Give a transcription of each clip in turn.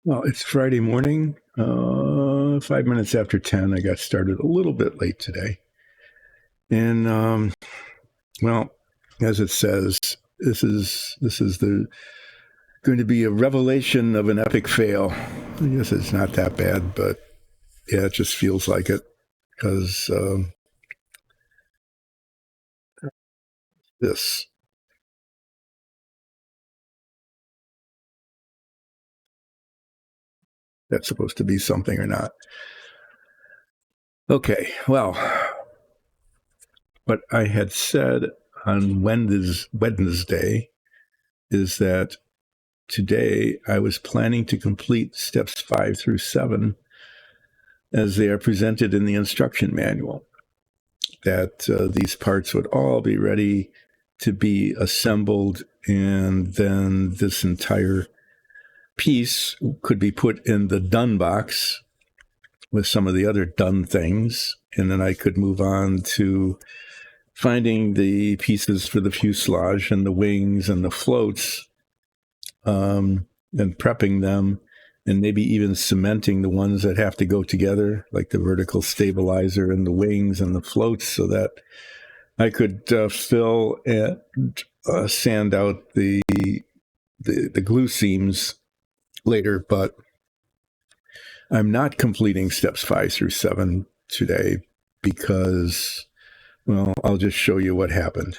Well, it's Friday morning, 5 minutes after 10. I got started a little bit late today. And, well, as it says, this is going to be a revelation of an epic fail. I guess it's not that bad, but yeah, it just feels like it because this. That's supposed to be something or not. Okay, well, what I had said on Wednesday is that today I was planning to complete steps 5 through 7 as they are presented in the instruction manual, that these parts would all be ready to be assembled, and then this entire piece could be put in the done box with some of the other done things, and then I could move on to finding the pieces for the fuselage and the wings and the floats, and prepping them, and maybe even cementing the ones that have to go together, like the vertical stabilizer and the wings and the floats, so that I could fill and sand out the glue seams later. But I'm not completing steps 5 through 7 today because, well, I'll just show you what happened.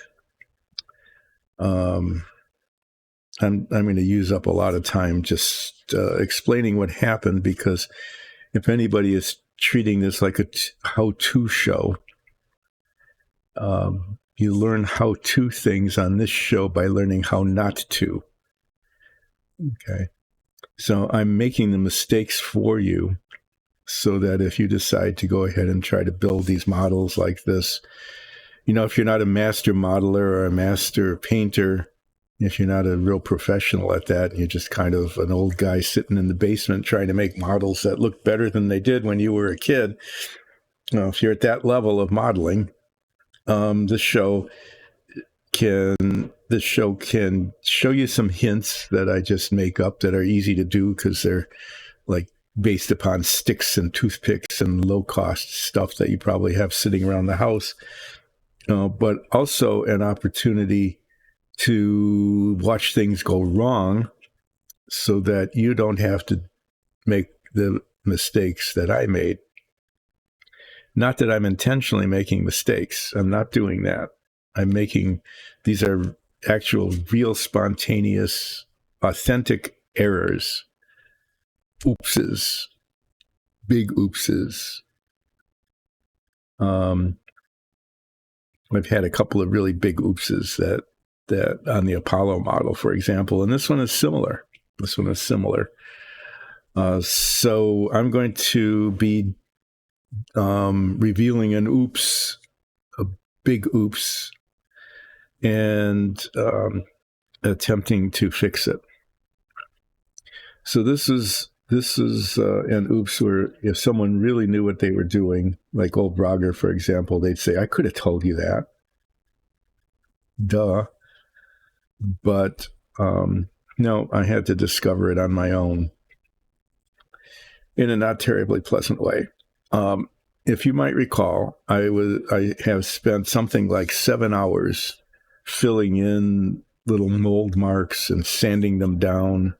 I'm going to use up a lot of time just explaining what happened, because if anybody is treating this like a how-to show, you learn how-to things on this show by learning how not to. Okay. So I'm making the mistakes for you so that if you decide to go ahead and try to build these models like this, if you're not a master modeler or a master painter, if you're not a real professional at that, you're just kind of an old guy sitting in the basement trying to make models that look better than they did when you were a kid. If you're at that level of modeling, this show can show you some hints that I just make up that are easy to do because they're like based upon sticks and toothpicks and low-cost stuff that you probably have sitting around the house, but also an opportunity to watch things go wrong so that you don't have to make the mistakes that I made. Not that I'm intentionally making mistakes. I'm not doing that. These are actual, real, spontaneous, authentic errors. Oopses. Big oopses. I've had a couple of really big oopses that on the Apollo model, for example, and this one is similar. So I'm going to be revealing an oops, a big oops, and attempting to fix it. So this is an oops where if someone really knew what they were doing, like old Brogger, for example, they'd say, I could have told you that. Duh. But no, I had to discover it on my own in a not terribly pleasant way. If you might recall, I have spent something like 7 hours filling in little mold marks and sanding them down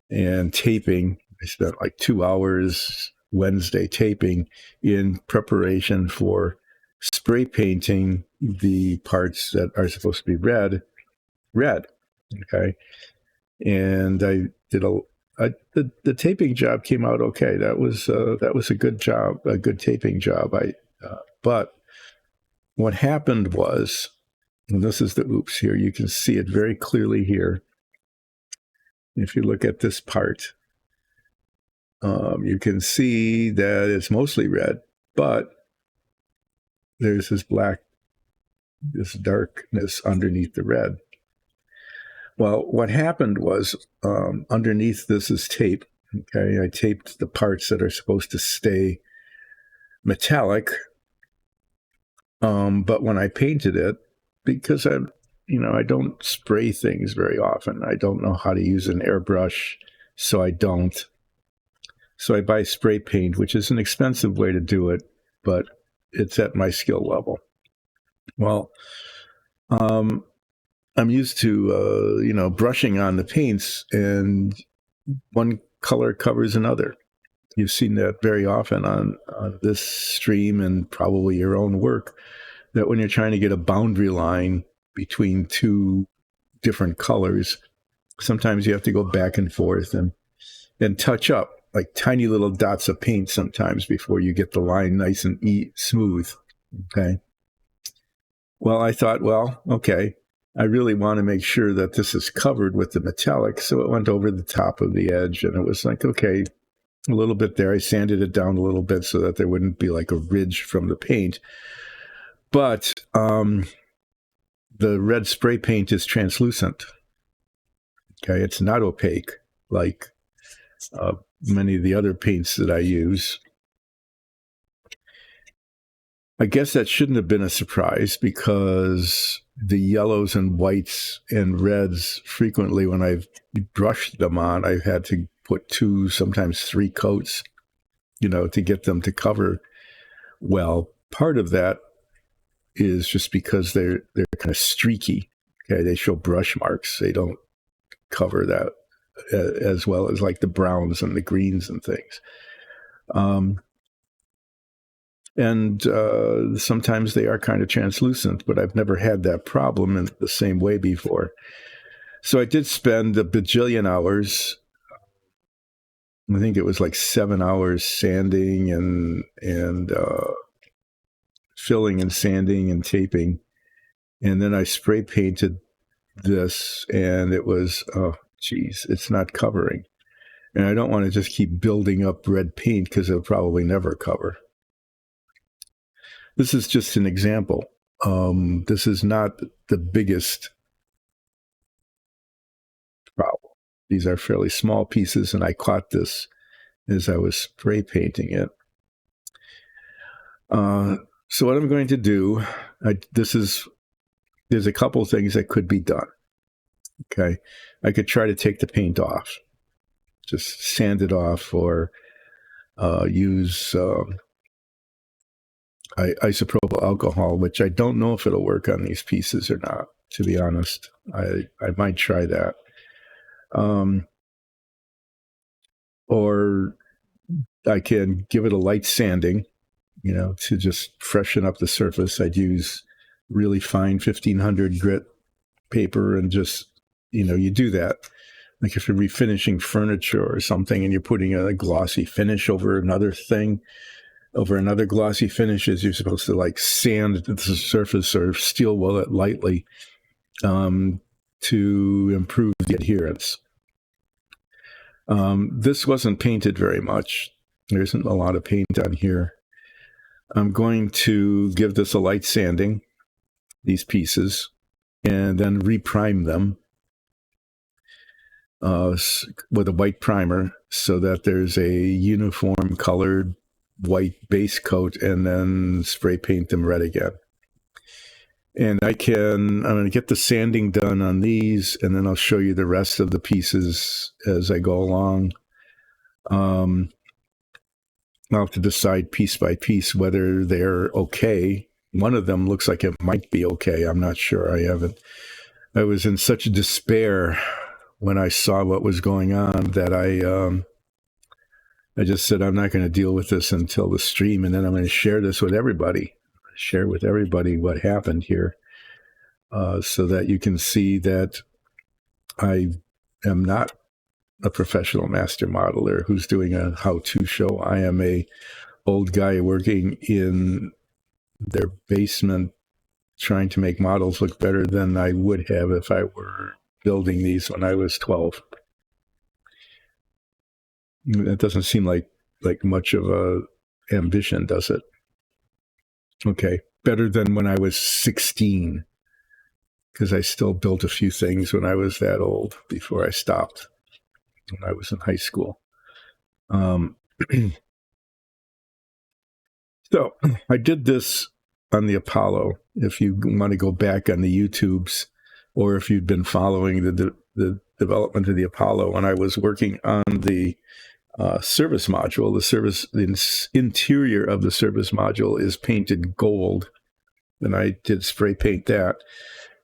and taping. I spent like 2 hours Wednesday taping in preparation for spray painting the parts that are supposed to be red. Okay. And I did the taping job came out okay. That was a good job, a good taping job. But what happened was, and this is the oops here, you can see it very clearly here. If you look at this part, you can see that it's mostly red, but there's this darkness underneath the red. Well, what happened was, underneath this is tape. Okay, I taped the parts that are supposed to stay metallic. But when I painted it, because I don't spray things very often. I don't know how to use an airbrush, so I don't. So I buy spray paint, which is an expensive way to do it, but it's at my skill level. Well, I'm used to, brushing on the paints, and one color covers another. You've seen that very often on this stream and probably your own work, that when you're trying to get a boundary line between two different colors, sometimes you have to go back and forth and touch up like tiny little dots of paint sometimes before you get the line nice and smooth. Okay. Well, I thought, okay, I really want to make sure that this is covered with the metallic. So it went over the top of the edge, and it was like, okay, a little bit there. I sanded it down a little bit so that there wouldn't be like a ridge from the paint. But the red spray paint is translucent. Okay, it's not opaque like many of the other paints that I use. I guess that shouldn't have been a surprise, because the yellows and whites and reds, frequently when I've brushed them on, I've had to put 2, sometimes 3 coats, to get them to cover well. Part of that is just because they're kind of streaky. Okay, they show brush marks. They don't cover that as well as like the browns and the greens and things. And sometimes they are kind of translucent, but I've never had that problem in the same way before. So I did spend a bajillion hours. I think it was like 7 hours sanding and filling and sanding and taping. And then I spray painted this, and it was, it's not covering. And I don't want to just keep building up red paint, because it'll probably never cover. This is just an example. This is not the biggest problem. These are fairly small pieces, and I caught this as I was spray painting it. So what I'm going to do, there's a couple of things that could be done. Okay, I could try to take the paint off, just sand it off, or use isopropyl alcohol, which I don't know if it'll work on these pieces or not, to be honest. I might try that. Or I can give it a light sanding, to just freshen up the surface. I'd use really fine 1500 grit paper, and just, you do that. Like if you're refinishing furniture or something, and you're putting a glossy finish over another thing, over another glossy finishes, you're supposed to like sand the surface or steel wool it lightly to improve the adherence. This wasn't painted very much. There isn't a lot of paint on here. I'm going to give this a light sanding, these pieces, and then reprime them with a white primer, so that there's a uniform colored white base coat, and then spray paint them red again. And I'm going to get the sanding done on these, and then I'll show you the rest of the pieces as I go along. I'll have to decide piece by piece whether they're okay. One of them looks like it might be okay. I'm not sure. I was in such despair when I saw what was going on that I just said, I'm not going to deal with this until the stream, and then I'm going to share this with everybody. Share with everybody what happened here, so that you can see that I am not a professional master modeler who's doing a how-to show. I am a old guy working in their basement trying to make models look better than I would have if I were building these when I was 12. That doesn't seem like much of a ambition, does it? Okay, better than when I was 16, because I still built a few things when I was that old before I stopped when I was in high school. So I did this on the Apollo. If you want to go back on the YouTubes, or if you've been following the development of the Apollo, when I was working on the service module. The interior of the service module is painted gold, and I did spray paint that.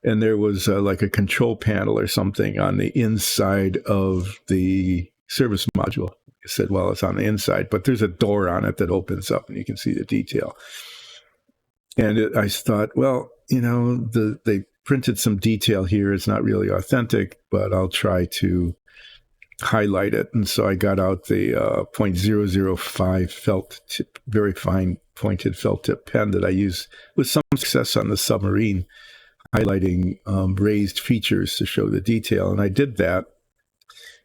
And there was like a control panel or something on the inside of the service module. I said, well, it's on the inside, but there's a door on it that opens up and you can see the detail. And I thought, well, they printed some detail here. It's not really authentic, but I'll try to highlight it. And so I got out the .005 felt tip, very fine pointed felt tip pen that I used with some success on the submarine, highlighting raised features to show the detail. And I did that.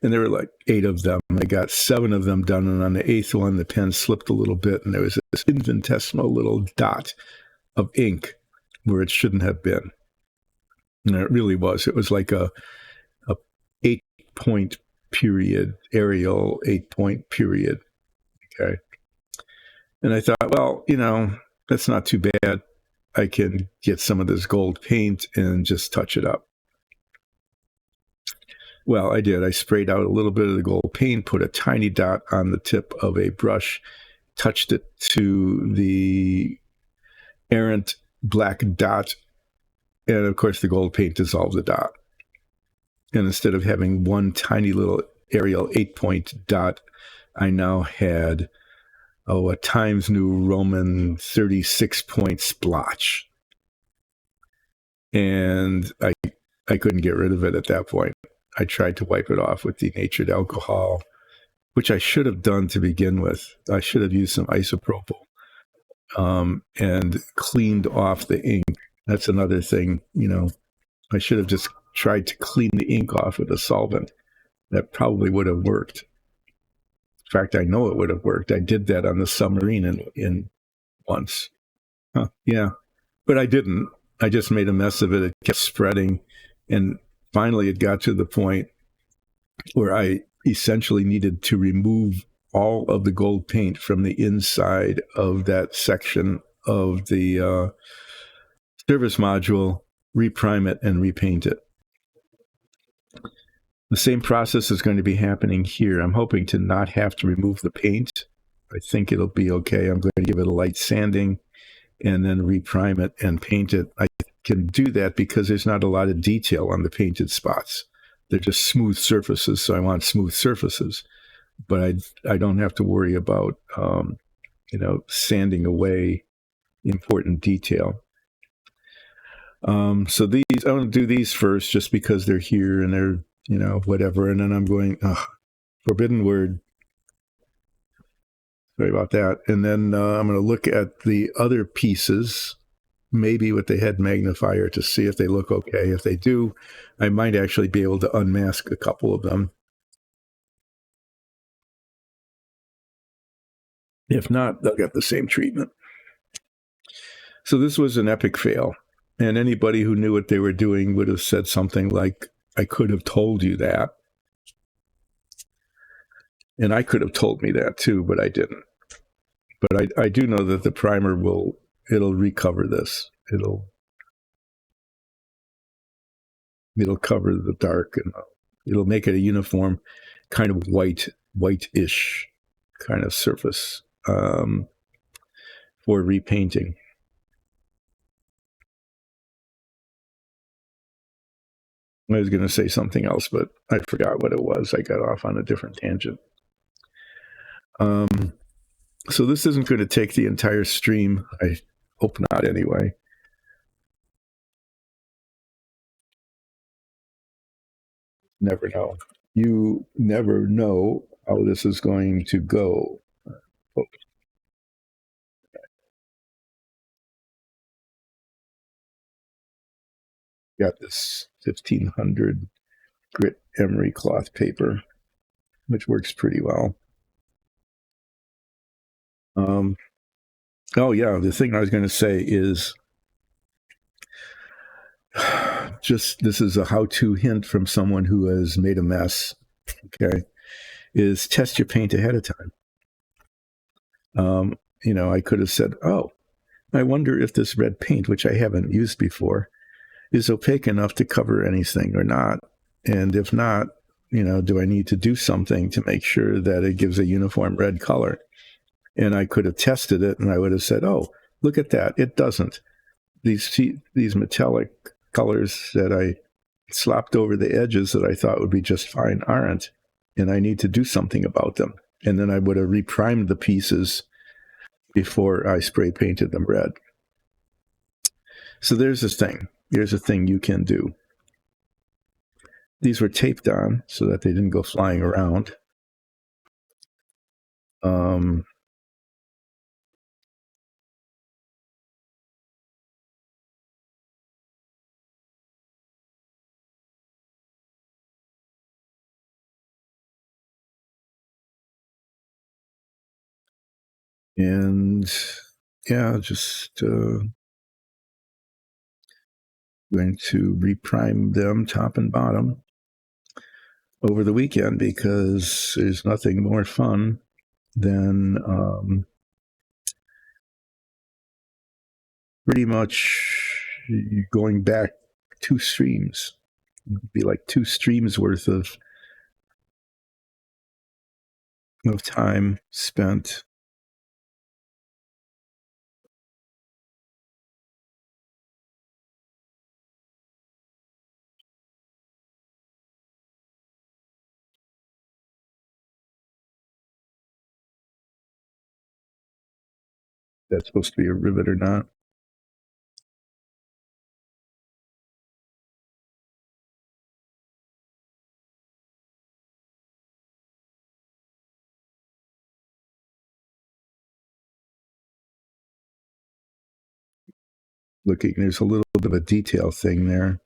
And there were like 8 of them. I got 7 of them done. And on the 8th one, the pen slipped a little bit. And there was this infinitesimal little dot of ink where it shouldn't have been. And it really was. It was like a 8-point period, Arial 8-point period. Okay. And I thought, well, that's not too bad. I can get some of this gold paint and just touch it up. Well, I did. I sprayed out a little bit of the gold paint, put a tiny dot on the tip of a brush, touched it to the errant black dot, and of course the gold paint dissolved the dot. And instead of having one tiny little Arial 8-point dot, I now had a Times New Roman 36-point splotch. And I couldn't get rid of it at that point. I tried to wipe it off with denatured alcohol, which I should have done to begin with. I should have used some isopropyl and cleaned off the ink. That's another thing, I should have just tried to clean the ink off with a solvent. That probably would have worked. In fact, I know it would have worked. I did that on the submarine in once. Yeah, but I didn't. I just made a mess of it. It kept spreading. And finally, it got to the point where I essentially needed to remove all of the gold paint from the inside of that section of the service module, reprime it, and repaint it. The same process is going to be happening here. I'm hoping to not have to remove the paint. I think it'll be okay. I'm going to give it a light sanding and then reprime it and paint it. I can do that because there's not a lot of detail on the painted spots. They're just smooth surfaces, so I want smooth surfaces. But I don't have to worry about, sanding away important detail. So these, I want to do these first just because they're here and they're, whatever. And then I'm going, forbidden word. Sorry about that. And then I'm going to look at the other pieces, maybe with the head magnifier to see if they look okay. If they do, I might actually be able to unmask a couple of them. If not, they'll get the same treatment. So this was an epic fail. And anybody who knew what they were doing would have said something like, I could have told you that. And I could have told me that too, but I didn't. But I do know that the primer it'll recover this. It'll cover the dark and it'll make it a uniform kind of whitish kind of surface for repainting. I was going to say something else, but I forgot what it was. I got off on a different tangent. So this isn't going to take the entire stream. I hope not anyway. Never know. You never know how this is going to go. Got this 1500 grit emery cloth paper, which works pretty well. Oh yeah, the thing I was going to say is just this is a how-to hint from someone who has made a mess. Okay, is test your paint ahead of time. I could have said, oh, I wonder if this red paint, which I haven't used before, is opaque enough to cover anything or not. And if not, do I need to do something to make sure that it gives a uniform red color? And I could have tested it, and I would have said, oh, look at that. It doesn't. These metallic colors that I slapped over the edges that I thought would be just fine aren't, and I need to do something about them. And then I would have reprimed the pieces before I spray painted them red. So there's this thing. Here's a thing you can do. These were taped on so that they didn't go flying around. And yeah, just going to reprime them top and bottom over the weekend, because there's nothing more fun than pretty much going back 2 streams. It'd be like 2 streams worth of time spent. That's supposed to be a rivet or not. Looking, there's a little bit of a detail thing there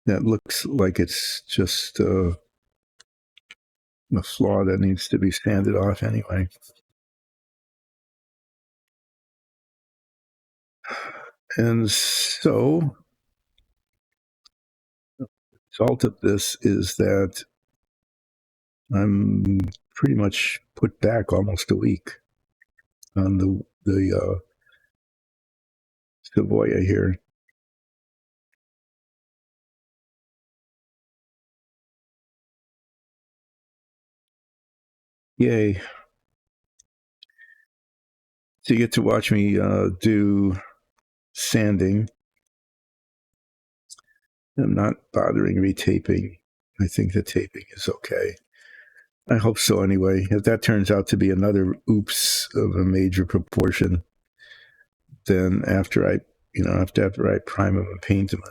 that looks like it's just a flaw that needs to be sanded off anyway. And so the result of this is that I'm pretty much put back almost a week on the Savoia here. Yay. So you get to watch me do sanding. I'm not bothering retaping. I think the taping is okay. I hope so anyway. If that turns out to be another oops of a major proportion, then after I prime them and paint them,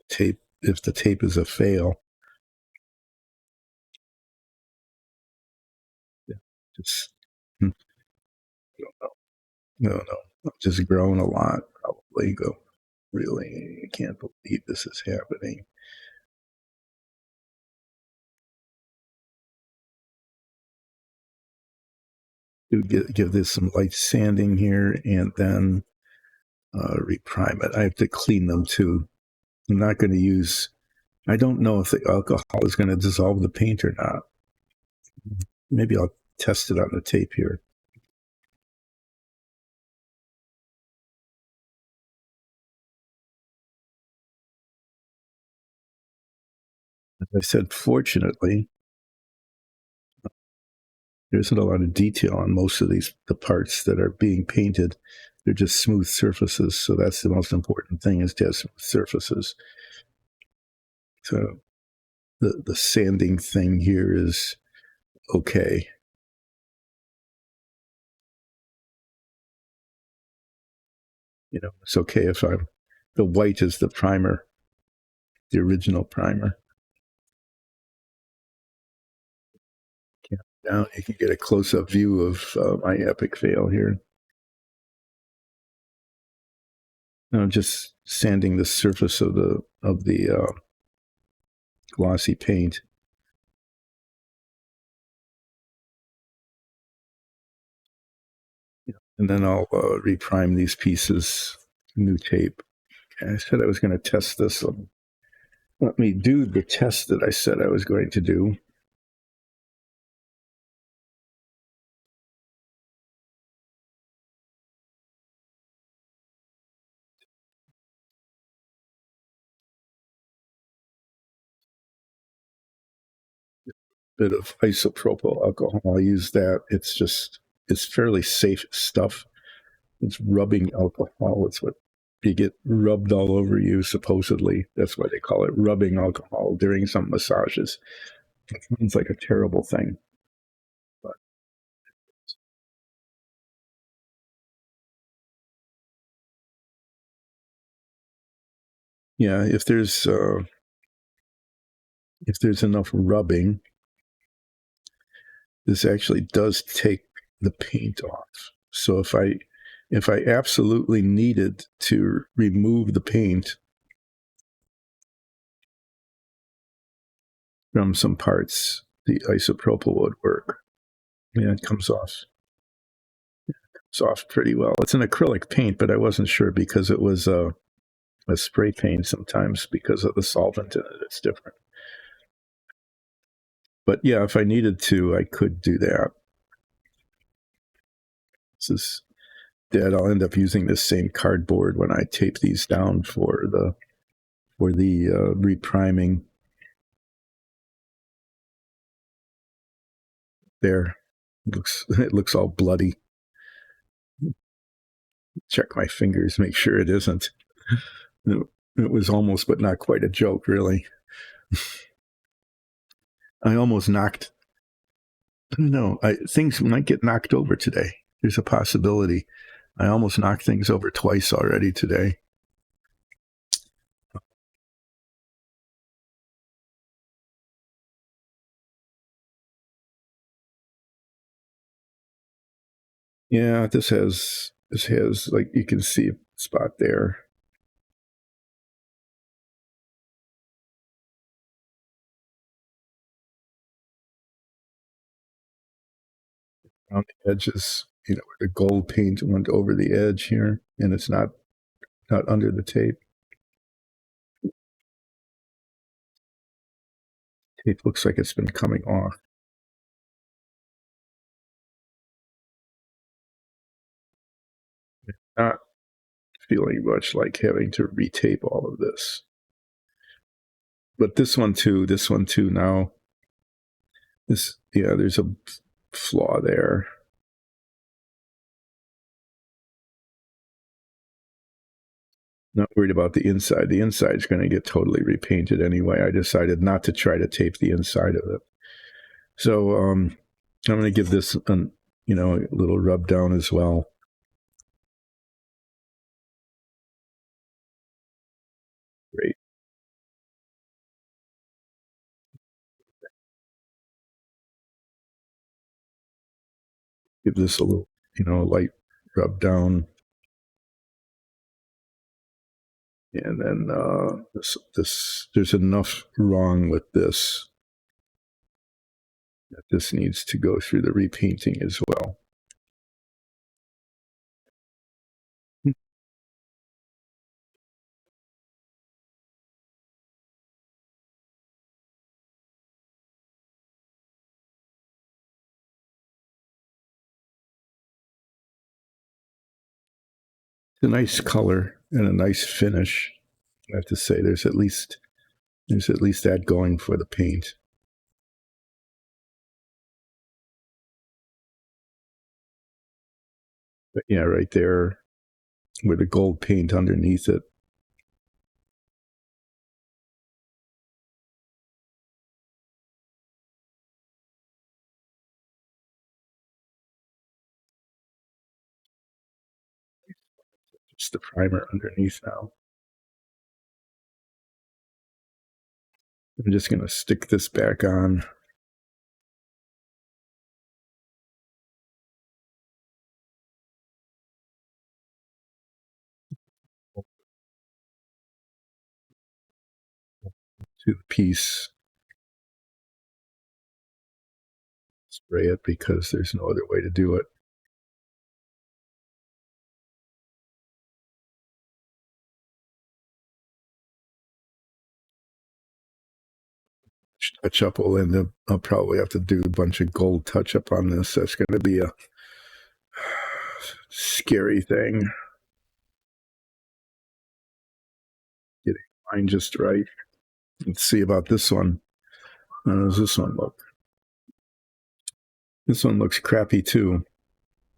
tape, if the tape is a fail, just no, I'm just growing a lot. Probably go, really, I can't believe this is happening. Give this some light sanding here, and then reprime it. I have to clean them too. I'm not going to use. I don't know if the alcohol is going to dissolve the paint or not. Maybe I'll test it on the tape here. As I said, fortunately, there isn't a lot of detail on most of the parts that are being painted. They're just smooth surfaces. So that's the most important thing, is to have smooth surfaces. So the sanding thing here is okay. It's okay if the white is the primer, the original primer. Now you can get a close-up view of my epic fail here. I'm just sanding the surface of the glossy paint. And then I'll reprime these pieces, new tape. I said I was going to test this. Let me do the test that I said I was going to do. bit of isopropyl alcohol. I use that. It's fairly safe stuff. It's rubbing alcohol. It's what you get rubbed all over you, supposedly. That's why they call it rubbing alcohol during some massages. It's like a terrible thing. But yeah, if there's enough rubbing, this actually does take the paint off. So if I absolutely needed to remove the paint from some parts, the isopropyl would work. Yeah, it comes off. It's off pretty well. It's an acrylic paint, but I wasn't sure because it was a spray paint. Sometimes because of the solvent in it, it's different. But yeah, if I needed to, I could do that. This is dead. I'll end up using this same cardboard when I tape these down for the repriming. There, it looks all bloody. Check my fingers, make sure it isn't. It was almost, but not quite a joke, really. I almost knocked. No, things might get knocked over today. There's a possibility. I almost knocked things over twice already today. Yeah, this has like you can see a spot there. Around the edges, where the gold paint went over the edge here, and it's not under the tape. Tape looks like it's been coming off. Not feeling much like having to retape all of this. But this one too now. There's a flaw there. Not worried about the inside. The inside's going to get totally repainted anyway. I decided not to try to tape the inside of it. So I'm going to give this a little rub down as well. Great. Give this a little, light rub down. And then there's enough wrong with this that this needs to go through the repainting as well. It's a nice color and a nice finish. I have to say, there's at least that going for the paint. But yeah, right there with the gold paint underneath it. Just the primer underneath now. I'm just going to stick this back on. To the piece. Spray it because there's no other way to do it. Touch up will end up, I'll probably have to do a bunch of gold touch up on this. That's going to be a scary thing. Getting mine just right. Let's see about this one. How does this one look? This one looks crappy too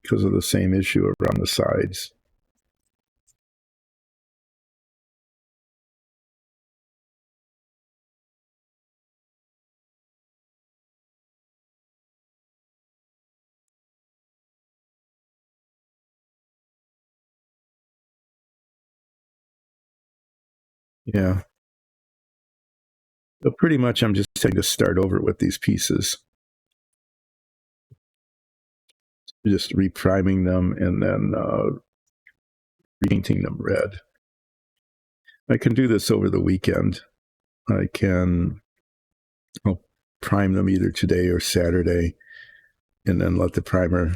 because of the same issue around the sides. Yeah. But pretty much I'm just having to start over with these pieces. Just repriming them and then painting them red. I can do this over the weekend. I'll prime them either today or Saturday and then let the primer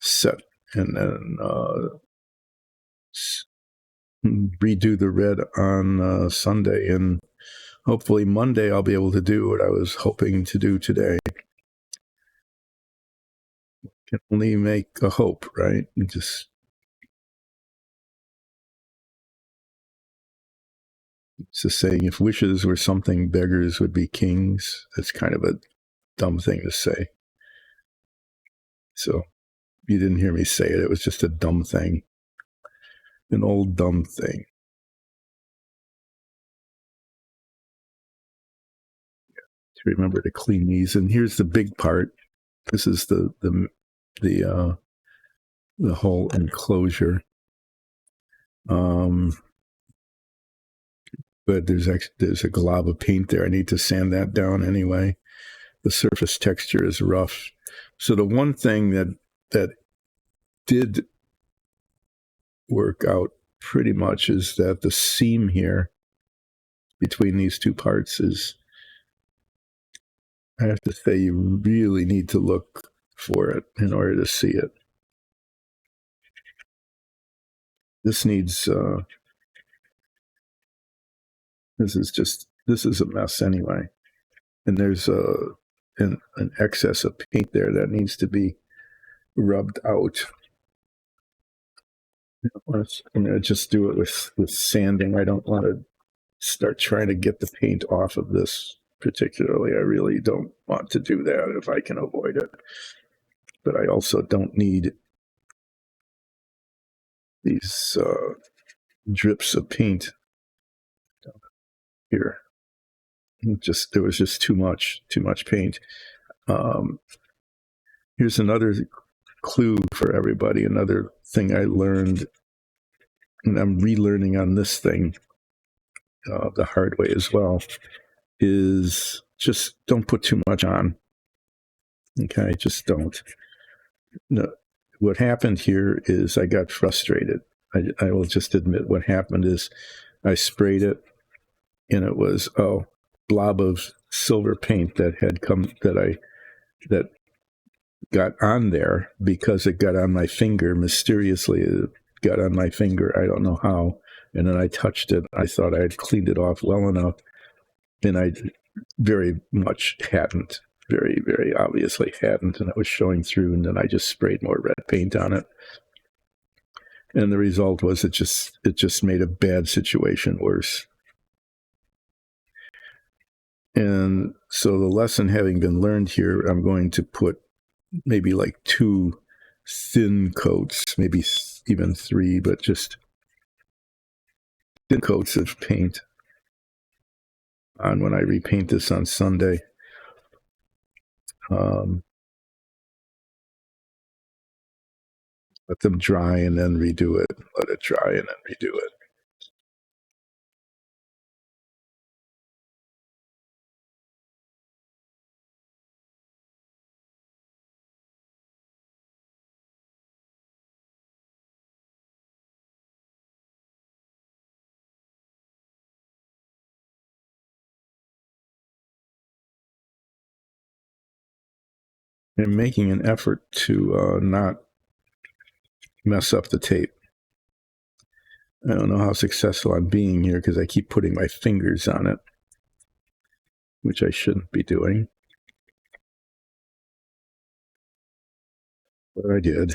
set and then redo the red on Sunday. And hopefully Monday I'll be able to do what I was hoping to do today. Can only make a hope, right? Just it's the saying, if wishes were something, beggars would be kings. That's kind of a dumb thing to say. So you didn't hear me say it. It was just a dumb thing. An old dumb thing. To remember to clean these. And here's the big part. This is the whole enclosure. But there's a glob of paint there. I need to sand that down anyway. The surface texture is rough. So the one thing that did work out pretty much is that the seam here between these two parts is, I have to say, you really need to look for it in order to see it. This needs, this is a mess anyway. And there's an excess of paint there that needs to be rubbed out. I'm going to just do it with sanding. I don't want to start trying to get the paint off of this particularly. I really don't want to do that if I can avoid it. But I also don't need these drips of paint here. There was just too much paint. Here's another clue for everybody. Another thing I learned, and I'm relearning on this thing the hard way as well, is just don't put too much on. Okay, just don't. No, what happened here is I got frustrated. I will just admit what happened is I sprayed it, and it was blob of silver paint that got on there because it got on my finger mysteriously. It got on my finger. I don't know how. And then I touched it. I thought I had cleaned it off well enough, and I very much hadn't. Very, very obviously hadn't, and it was showing through. And then I just sprayed more red paint on it, and the result was it just made a bad situation worse. And so the lesson having been learned here, I'm going to put maybe like 2 thin coats, maybe even 3, but just thin coats of paint on when I repaint this on Sunday. Let them dry and then redo it. Let it dry and then redo it. And making an effort to not mess up the tape. I don't know how successful I'm being here because I keep putting my fingers on it, which I shouldn't be doing. But I did.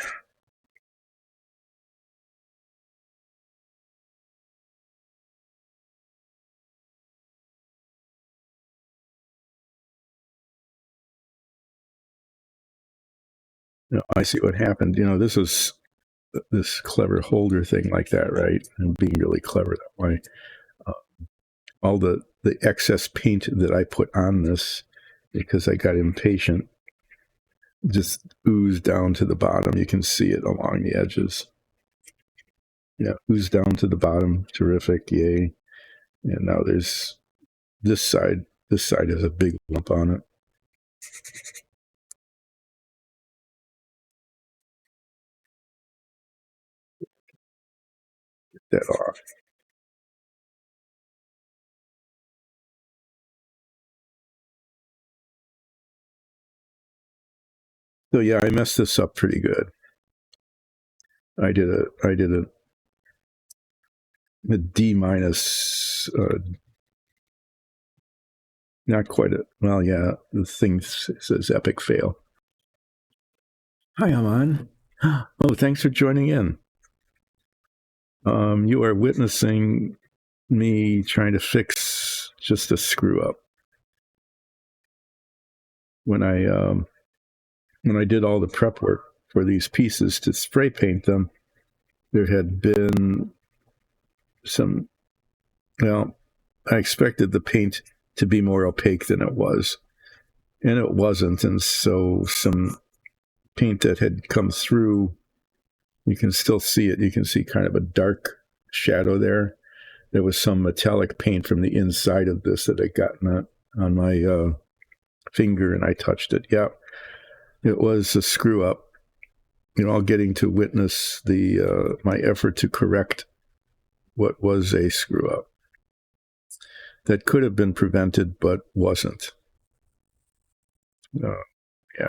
I see what happened. This was this clever holder thing like that, right? And being really clever that way. All the excess paint that I put on this because I got impatient just oozed down to the bottom. You can see it along the edges. Yeah, oozed down to the bottom. Terrific, yay. And now there's this side. This side has a big lump on it. Get that off. So yeah, I messed this up pretty good. I did a D minus, not quite a, well, yeah, the thing says epic fail. Hi, Aman. Oh, thanks for joining in. You are witnessing me trying to fix just a screw up. When I did all the prep work for these pieces to spray paint them, there had been some, well, I expected the paint to be more opaque than it was, and it wasn't. And so some paint that had come through, you can still see it. You can see kind of a dark shadow there. There was some metallic paint from the inside of this that had gotten on my finger, and I touched it. Yeah, it was a screw up. All getting to witness the my effort to correct what was a screw up that could have been prevented but wasn't. Yeah,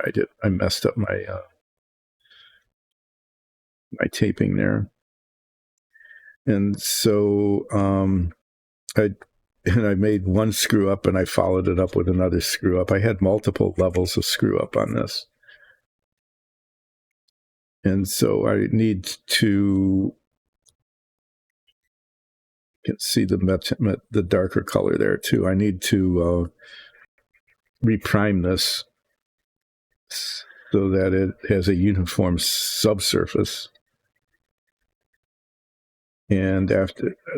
I did. I messed up my my taping there, and so I made one screw up and I followed it up with another screw up. I had multiple levels of screw up on this, and so I need to. You can see the darker color there too. I need to reprime this so that it has a uniform subsurface. And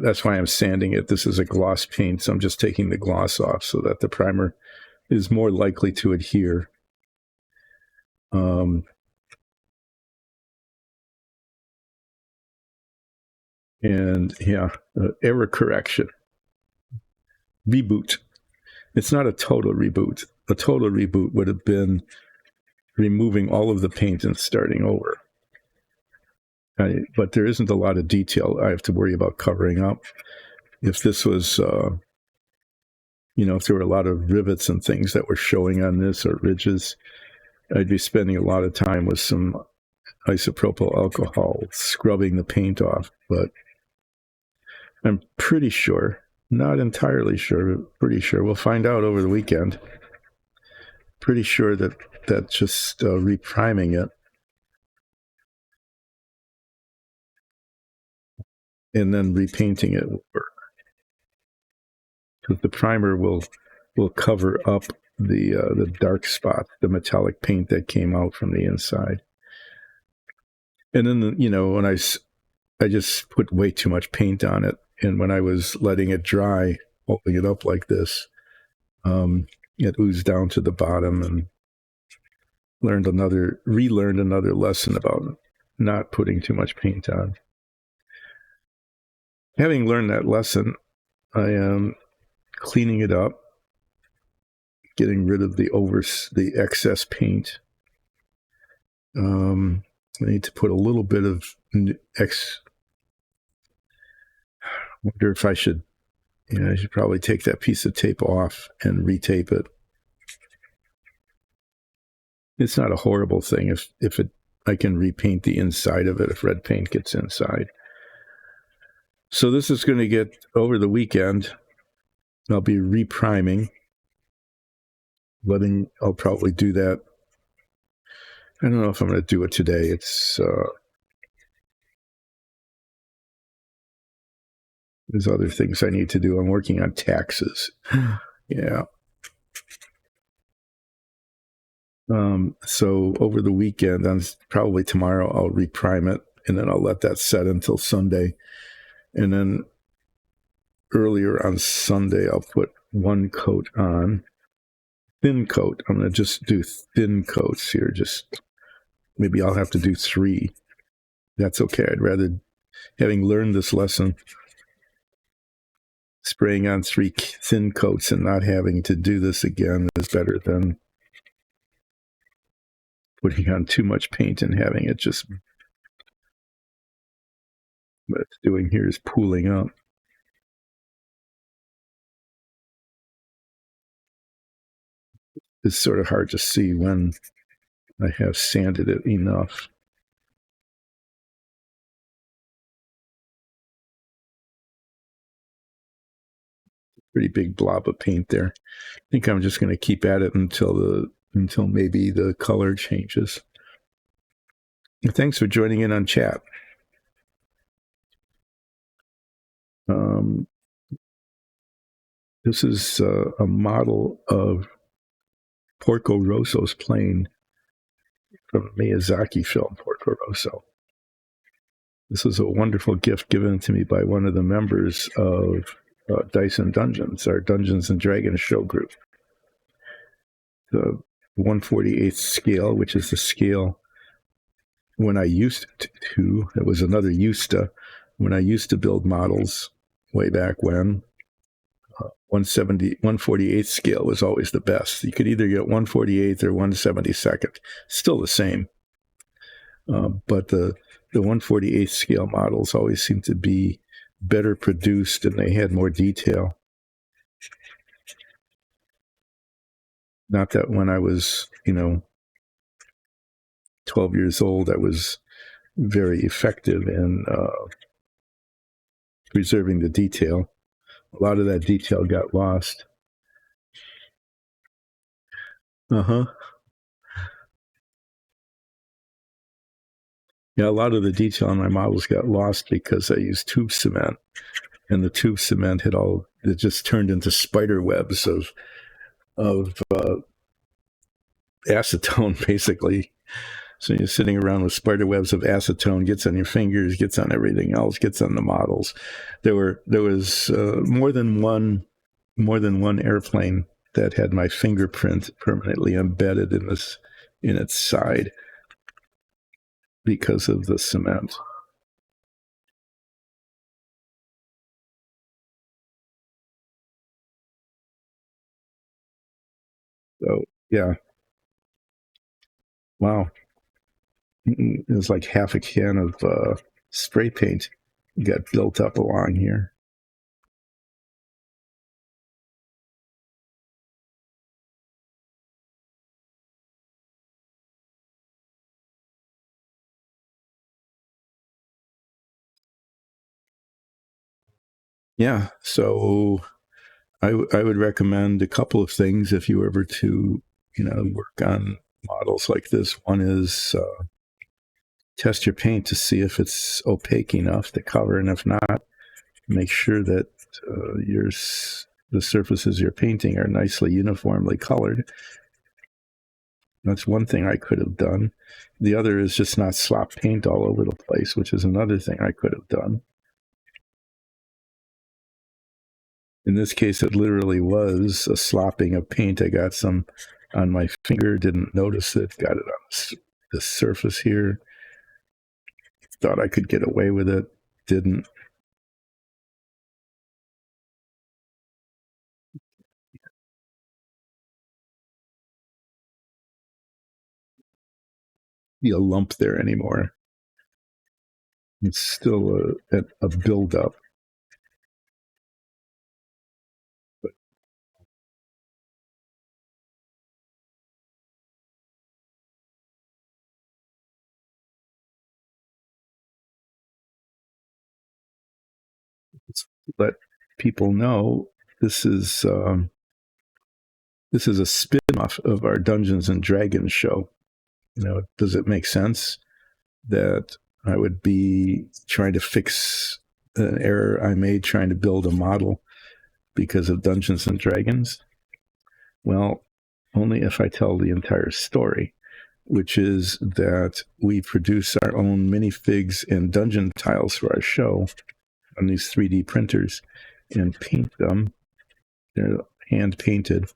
that's why I'm sanding it. This is a gloss paint, so I'm just taking the gloss off so that the primer is more likely to adhere. And yeah, error correction. Reboot. It's not a total reboot. A total reboot would have been removing all of the paint and starting over. But there isn't a lot of detail I have to worry about covering up. If this was, if there were a lot of rivets and things that were showing on this or ridges, I'd be spending a lot of time with some isopropyl alcohol scrubbing the paint off. But I'm pretty sure, not entirely sure, pretty sure, we'll find out over the weekend. Pretty sure that just repriming it and then repainting it will work. Because the primer will cover up the dark spot, the metallic paint that came out from the inside. And then, when I just put way too much paint on it, and when I was letting it dry, holding it up like this, it oozed down to the bottom, and relearned another lesson about not putting too much paint on. Having learned that lesson, I am cleaning it up, getting rid of the excess paint. I need to put a little bit of wonder if I should, I should probably take that piece of tape off and retape it. It's not a horrible thing if I can repaint the inside of it if red paint gets inside. So this is going to get over the weekend. I'll be repriming. I'll probably do that. I don't know if I'm going to do it today. It's there's other things I need to do. I'm working on taxes. Yeah. So over the weekend, on probably tomorrow, I'll reprime it, and then I'll let that set until Sunday. And then earlier on Sunday, I'll put one coat on, thin coat. I'm going to just do thin coats here. Just maybe I'll have to do 3. That's okay. I'd rather, having learned this lesson, spraying on 3 thin coats and not having to do this again is better than putting on too much paint and having it just, what it's doing here is pooling up. It's sort of hard to see when I have sanded it enough. Pretty big blob of paint there. I think I'm just going to keep at it until maybe the color changes. Thanks for joining in on chat. This is a model of Porco Rosso's plane from a Miyazaki film, Porco Rosso. This was a wonderful gift given to me by one of the members of Dice and Dungeons, our Dungeons and Dragons show group. The 1/48th scale, which is the scale when I used to, it was another when I used to build models way back when, 1/48th scale was always the best. You could either get 1/48th or 1/72nd, still the same. But the 1/48th scale models always seemed to be better produced and they had more detail. Not that when I was, 12 years old, I was very effective in preserving the detail. A lot of that detail got lost. Yeah, a lot of the detail on my models got lost because I used tube cement, and the tube cement it just turned into spider webs of acetone, basically. So you're sitting around with spider webs of acetone, gets on your fingers, gets on everything else, gets on the models. There was more than one airplane that had my fingerprint permanently embedded in its side because of the cement. So yeah, wow. It was like half a can of spray paint got built up along here. Yeah, so I would recommend a couple of things if you were ever to, work on models like this. One is test your paint to see if it's opaque enough to cover, and if not, make sure that the surfaces you're painting are nicely uniformly colored. That's one thing I could have done. The other is just not slop paint all over the place, which is another thing I could have done. In this case, it literally was a slopping of paint. I got some on my finger, didn't notice it, got it on the surface here. Thought I could get away with it, didn't. Be a lump there anymore. It's still a buildup. But let people know this is a spin-off of our Dungeons and Dragons show. Does it make sense that I would be trying to fix an error I made trying to build a model because of Dungeons and Dragons? Well, only if I tell the entire story, which is that we produce our own minifigs and dungeon tiles for our show on these 3D printers and paint them. They're hand painted.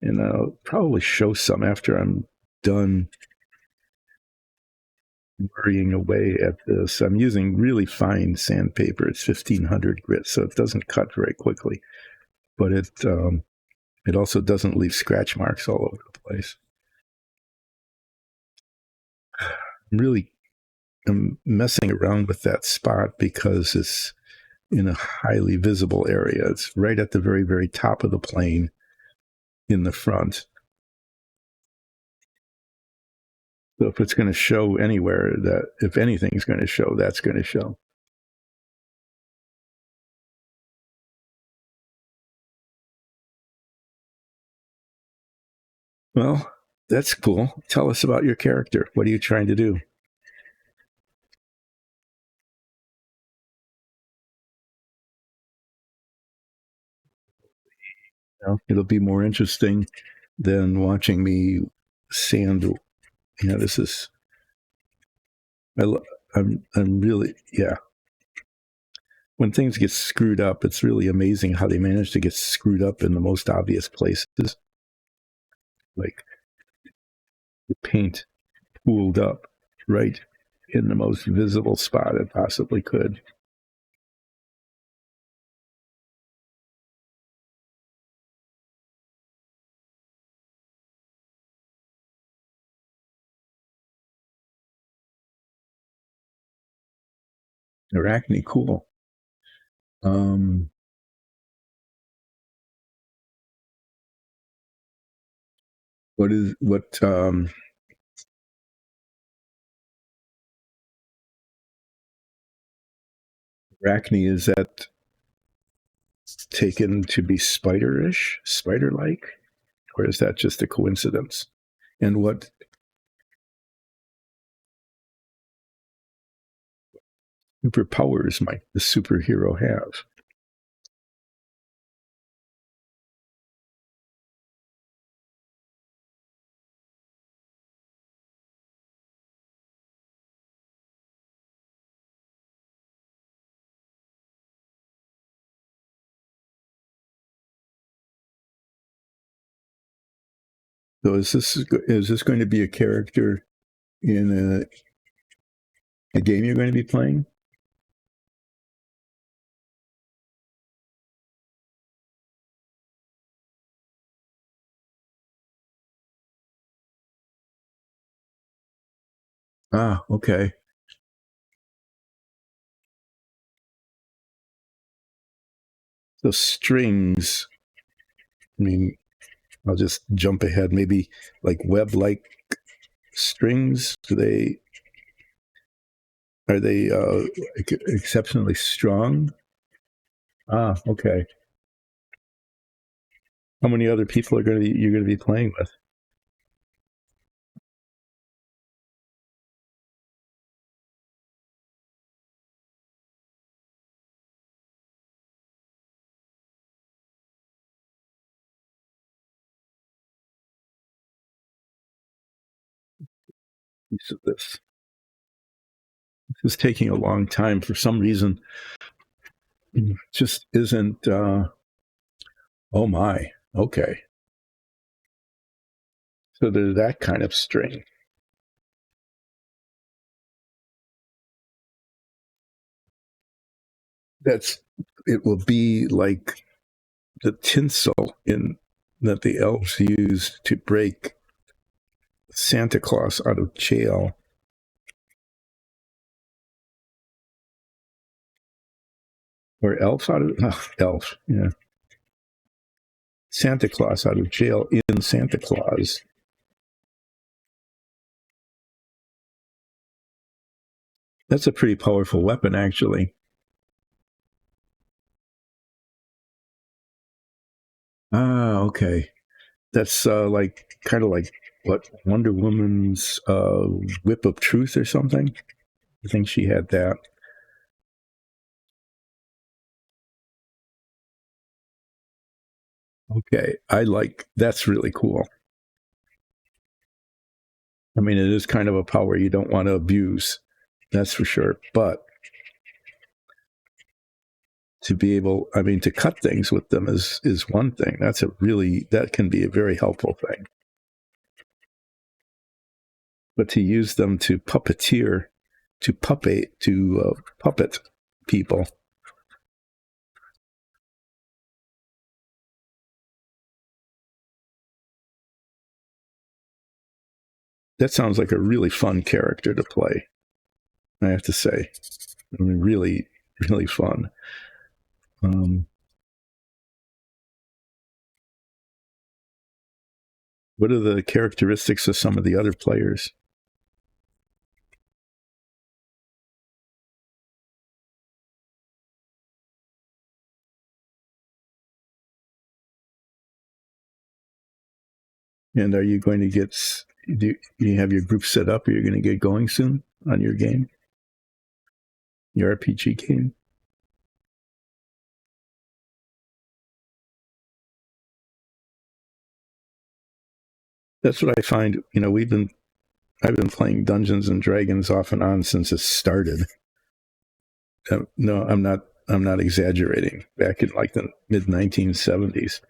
And I'll probably show some after I'm done worrying away at this. I'm using really fine sandpaper. It's 1500 grit, so it doesn't cut very quickly. But it also doesn't leave scratch marks all over the place. I'm messing around with that spot because it's in a highly visible area. It's right at the very, very top of the plane in the front. So if it's going to show anywhere, that if anything's going to show, that's going to show. Well, that's cool. Tell us about your character. What are you trying to do? It'll be more interesting than watching me sand. This is. I'm really, yeah. When things get screwed up, it's really amazing how they manage to get screwed up in the most obvious places. Like the paint pooled up right in the most visible spot it possibly could. Arachne, cool. What Arachne, is that taken to be spider-ish, spider-like, or is that just a coincidence? And what superpowers might the superhero have? So is this going to be a character in a game you're going to be playing? Ah, okay. So strings, I mean, I'll just jump ahead. Maybe like web-like strings. Are they exceptionally strong? Ah, okay. How many other people you're going to be playing with? Piece of this. This is taking a long time for some reason. It just isn't. Oh my. Okay. So there's that kind of string. It will be like the tinsel in that the elves used to break Santa Claus out of jail. Or elf out of elf, yeah. Santa Claus out of jail in Santa Claus. That's a pretty powerful weapon, actually. Ah, okay. That's like kind of like what Wonder Woman's whip of truth or something. I think she had that. Okay, that's really cool. I mean, it is kind of a power you don't want to abuse, that's for sure. But to be able, I mean, to cut things with them is one thing. That can be a very helpful thing. But to use them to puppeteer, to puppet people. That sounds like a really fun character to play, I have to say. I mean, really, really fun. What are the characteristics of some of the other players? And are you going to get, do you have your group set up? Are you going to get going soon on your game? Your RPG game? That's what I find. You know, I've been playing Dungeons and Dragons off and on since it started. No, I'm not. I'm not exaggerating. Back in like the mid 1970s.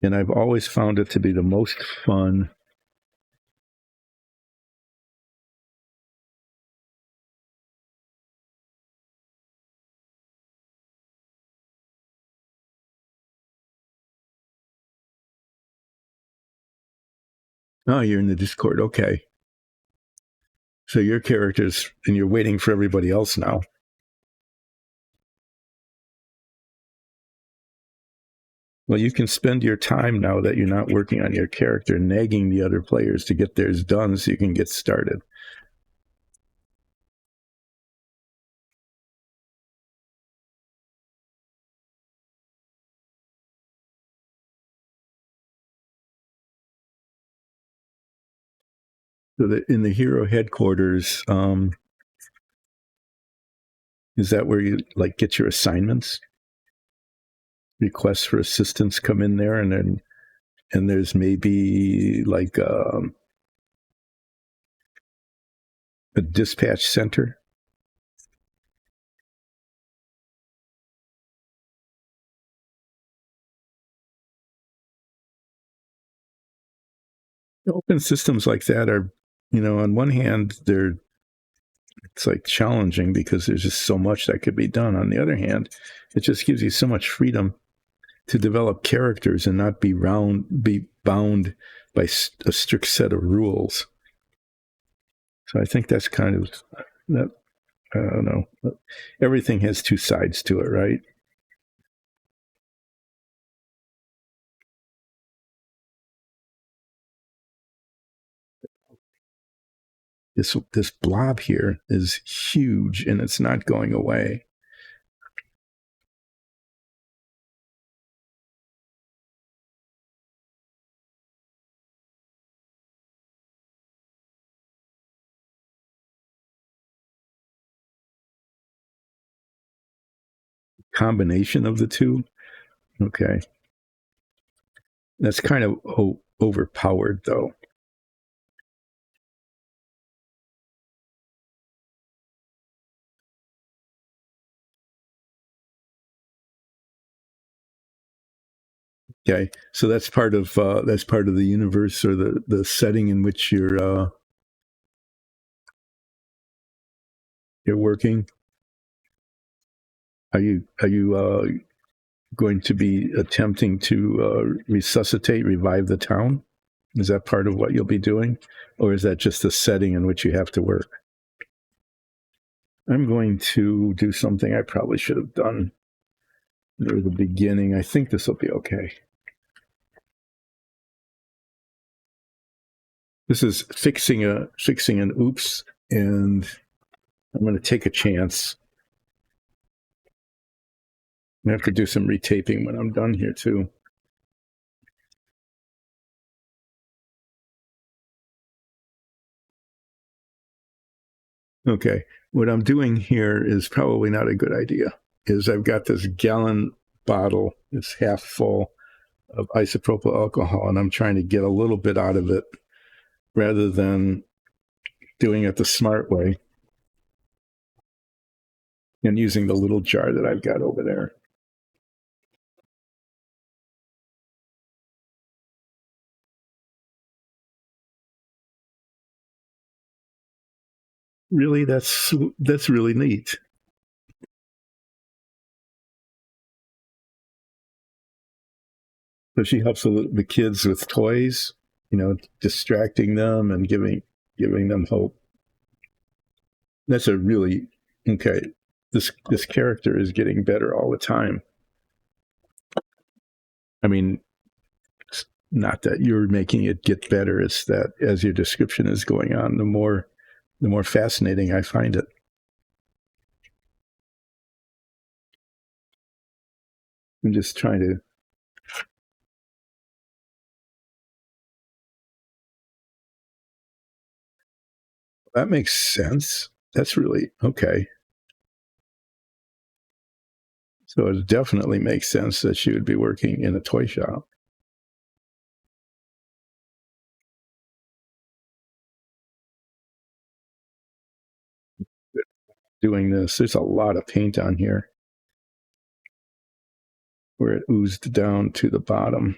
And I've always found it to be the most fun. Oh, you're in the Discord. Okay. So your characters, and you're waiting for everybody else now. Well, you can spend your time now that you're not working on your character, nagging the other players to get theirs done so you can get started. So in the hero headquarters, is that where you like get your assignments? Requests for assistance come in there, and there's maybe like a dispatch center. Open systems like that are, you know, on one hand, it's like challenging because there's just so much that could be done. On the other hand, it just gives you so much freedom to develop characters and not be bound by a strict set of rules. So I think that's kind of that. I don't know. Everything has two sides to it, right? This blob here is huge, and it's not going away. Combination of the two. Okay, that's kind of overpowered, though. Okay, so that's part of the universe or the setting in which you're working. Are you going to be attempting to revive the town? Is that part of what you'll be doing, or is that just the setting in which you have to work? I'm going to do something I probably should have done near the beginning. I think this will be okay. This is fixing an oops, and I'm going to take a chance. I have to do some retaping when I'm done here too. Okay, what I'm doing here is probably not a good idea. Is I've got this gallon bottle, it's half full, of isopropyl alcohol, and I'm trying to get a little bit out of it rather than doing it the smart way and using the little jar that I've got over there. Really, that's really neat. So she helps the kids with toys, distracting them and giving them hope. That's a really okay. This character is getting better all the time. I mean, not that you're making it get better. It's that as your description is going on, the more fascinating I find it. I'm just trying to. That makes sense. That's really okay. So it definitely makes sense that she would be working in a toy shop. Doing this, there's a lot of paint on here where it oozed down to the bottom.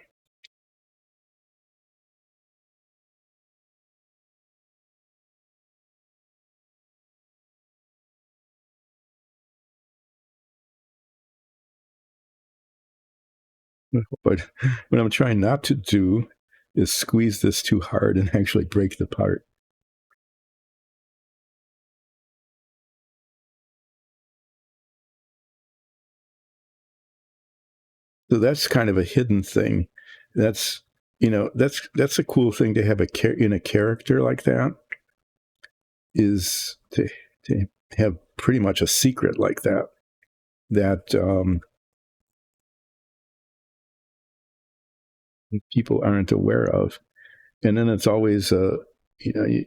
But what I'm trying not to do is squeeze this too hard and actually break the part. So that's kind of a hidden thing. That's that's a cool thing to have in a character like that is to have pretty much a secret like that people aren't aware of, and then it's always you know you,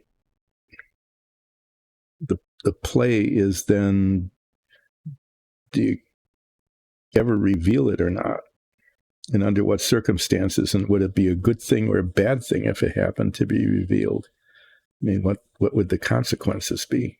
the play is then, do you ever reveal it or not, and under what circumstances, and would it be a good thing or a bad thing if it happened to be revealed? I mean, what would the consequences be?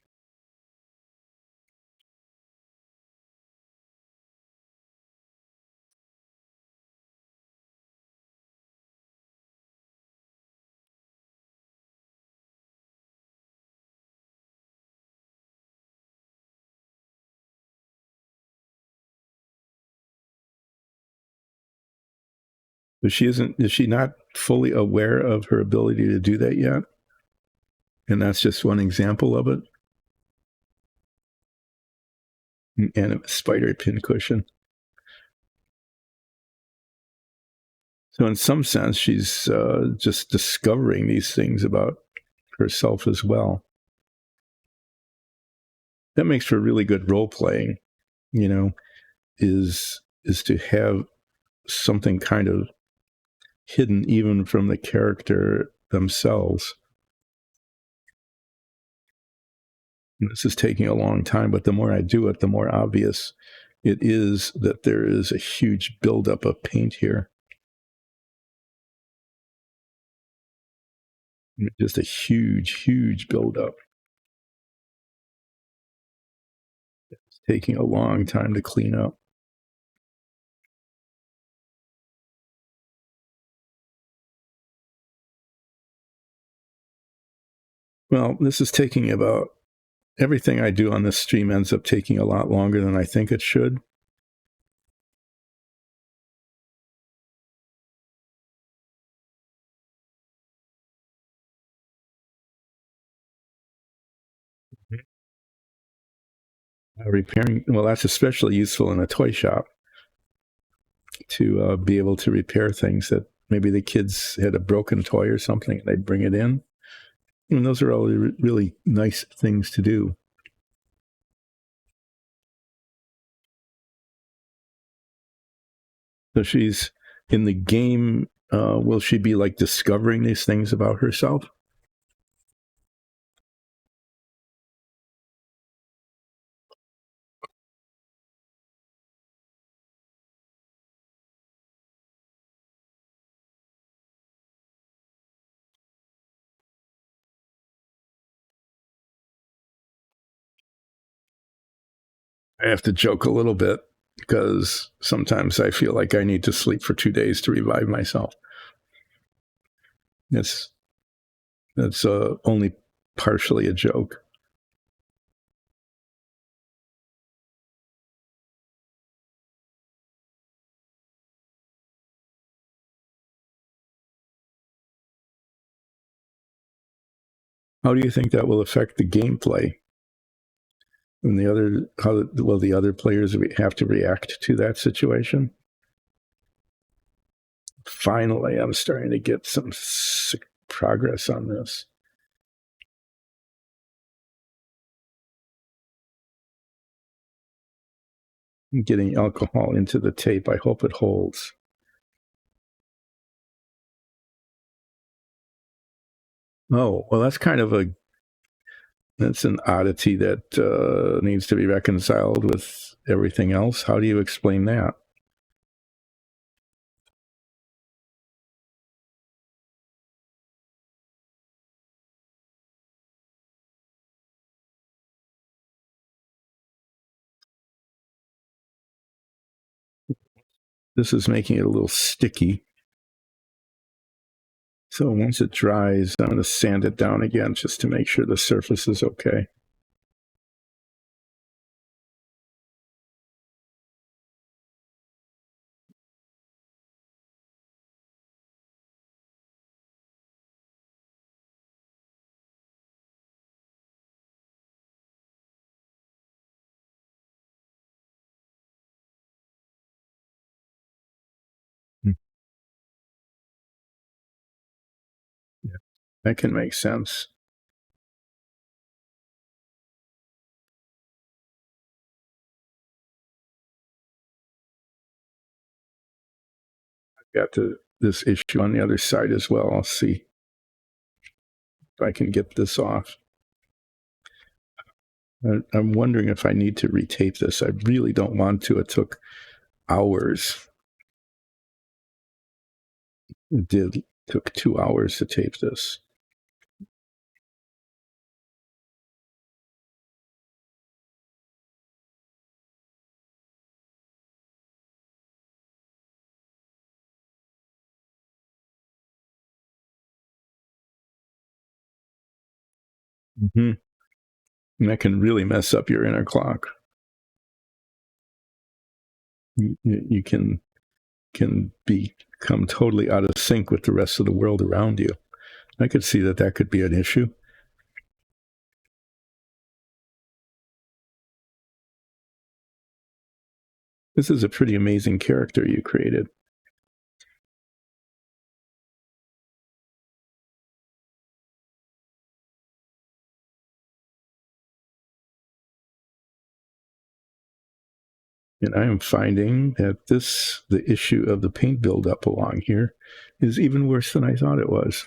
But she isn't. Is she not fully aware of her ability to do that yet? And that's just one example of it. And a spider pincushion. So in some sense, she's just discovering these things about herself as well. That makes for really good role playing. You know, is to have something kind of hidden even from the character themselves. And this is taking a long time, but the more I do it, the more obvious it is that there is a huge buildup of paint here. Just a huge buildup. It's taking a long time to clean up. Well, this is taking about everything I do on this stream ends up taking a lot longer than I think it should. Repairing, well, that's especially useful in a toy shop to be able to repair things that maybe the kids had a broken toy or something, and they'd bring it in. And those are all really nice things to do. So she's in the game. Will she be like discovering these things about herself? I have to joke a little bit because sometimes I feel like I need to sleep for 2 days to revive myself. That's only partially a joke. How do you think that will affect the gameplay? And how will the other players have to react to that situation? Finally, I'm starting to get some progress on this. I'm getting alcohol into the tape. I hope it holds. Oh, well, that's an oddity that needs to be reconciled with everything else. How do you explain that? This is making it a little sticky. So once it dries, I'm going to sand it down again just to make sure the surface is okay. Yeah, that can make sense. I've got this issue on the other side as well. I'll see if I can get this off. I'm wondering if I need to retape this. I really don't want to. It took hours. It took 2 hours to tape this. Mm-hmm. And that can really mess up your inner clock. You can become totally out of sync with the rest of the world around you. I could see that could be an issue. This is a pretty amazing character you created. And I am finding that the issue of the paint buildup along here is even worse than I thought it was.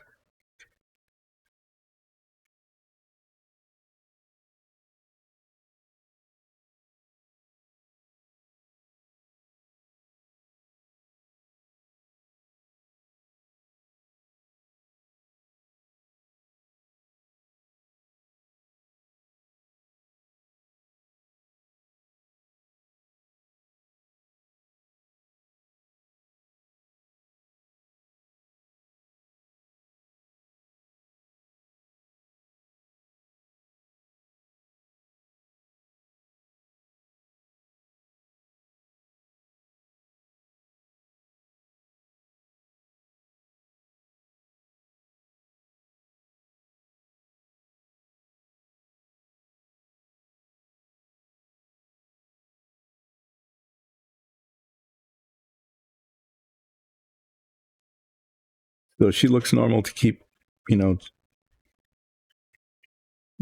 So she looks normal to keep, in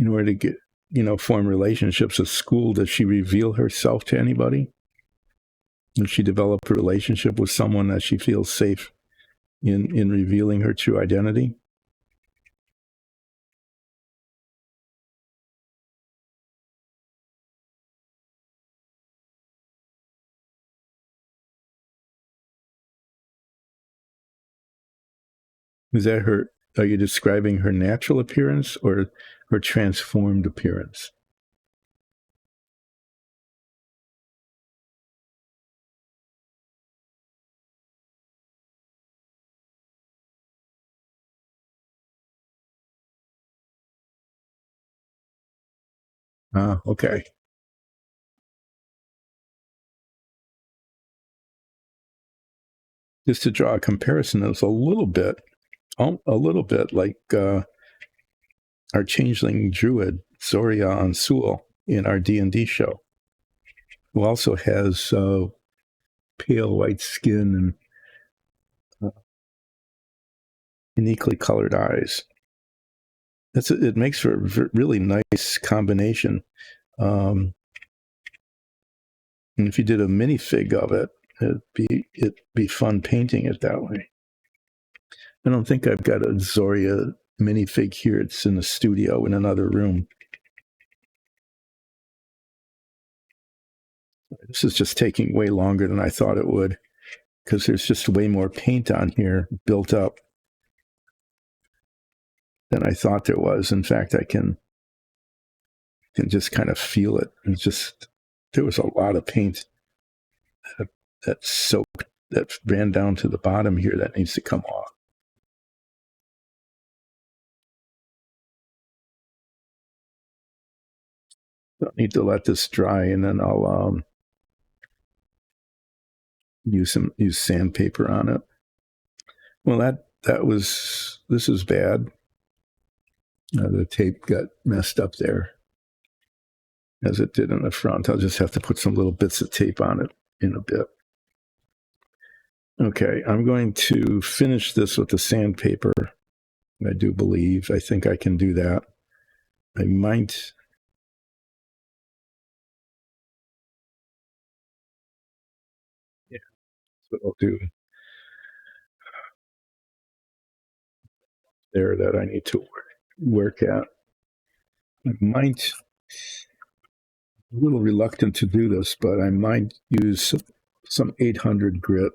order to get, form relationships at school. Does she reveal herself to anybody? Does she develop a relationship with someone that she feels safe in revealing her true identity? Is that her? Are you describing her natural appearance or her transformed appearance? Okay. Just to draw a comparison, it's a little bit like our changeling druid Zoria Ansul in our D&D show, who also has pale white skin and uniquely colored eyes. It makes for a really nice combination. And if you did a minifig of it, it'd be fun painting it that way. I don't think I've got a Zoria minifig here. It's in the studio in another room. This is just taking way longer than I thought it would, because there's just way more paint on here built up than I thought there was. In fact, I can just kind of feel it. It's just, there was a lot of paint that soaked, that ran down to the bottom here that needs to come off. So I need to let this dry, and then I'll use sandpaper on it. Well, this is bad. The tape got messed up there, as it did in the front. I'll just have to put some little bits of tape on it in a bit. Okay, I'm going to finish this with the sandpaper. I think I can do that. I might. Yeah, that's what I'll do. There that I need to work at. I might, a little reluctant to do this, but I might use some 800 grit.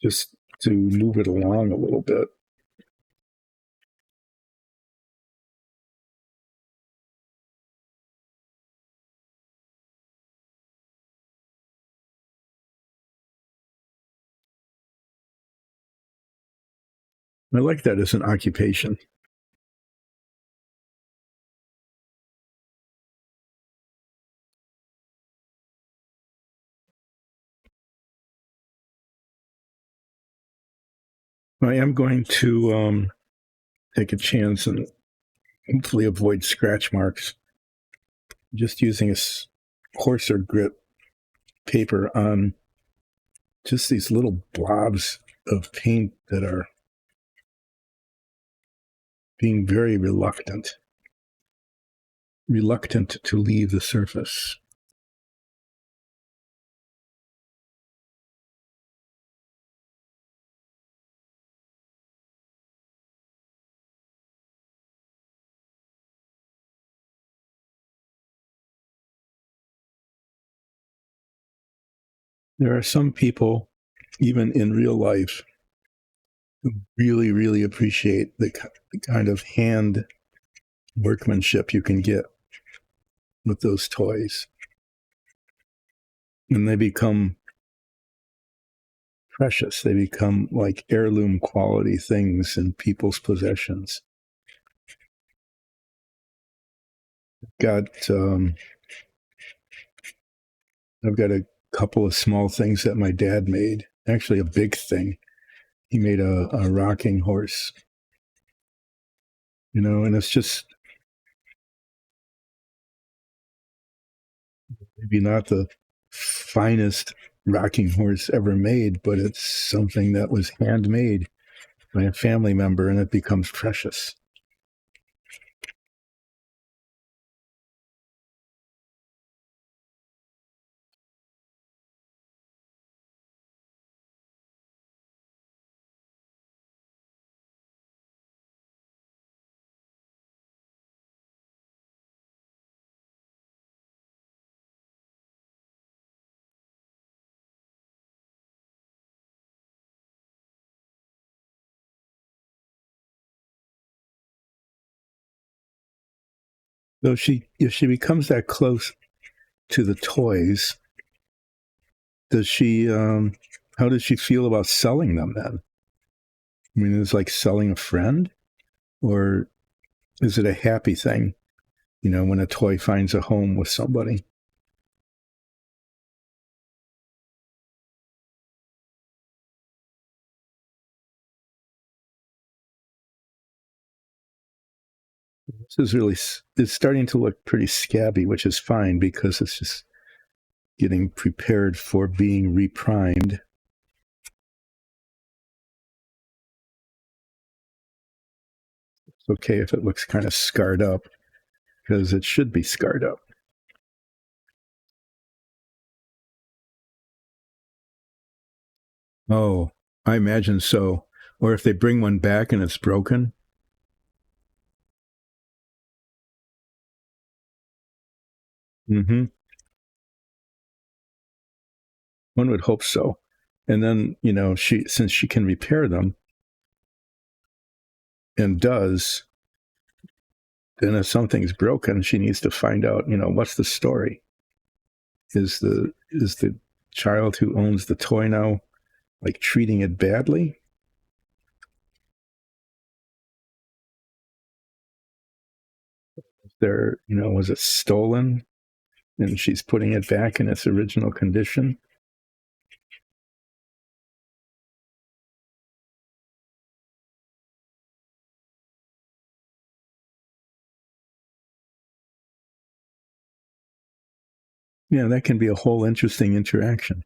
Just to move it along a little bit. I like that as an occupation. I am going to take a chance and hopefully avoid scratch marks. Just using a coarser grit paper on just these little blobs of paint that are being very reluctant to leave the surface. There are some people, even in real life, who really, really appreciate the kind of hand workmanship you can get with those toys. And they become precious. They become like heirloom quality things in people's possessions. I've got a couple of small things that my dad made. Actually, a big thing. He made a rocking horse, and it's just maybe not the finest rocking horse ever made, but it's something that was handmade by a family member, and it becomes precious. So if she becomes that close to the toys, does she? How does she feel about selling them then? I mean, it's like selling a friend, Or is it a happy thing, when a toy finds a home with somebody? This is really, it's starting to look pretty scabby, which is fine because it's just getting prepared for being reprimed. It's okay if it looks kind of scarred up because it should be scarred up. Oh, I imagine so. Or if they bring one back and it's broken. Mm-hmm. One would hope so. And then, since she can repair them and does, then if something's broken, she needs to find out, what's the story? Is the child who owns the toy now like treating it badly? Was it stolen and she's putting it back in its original condition? Yeah, that can be a whole interesting interaction.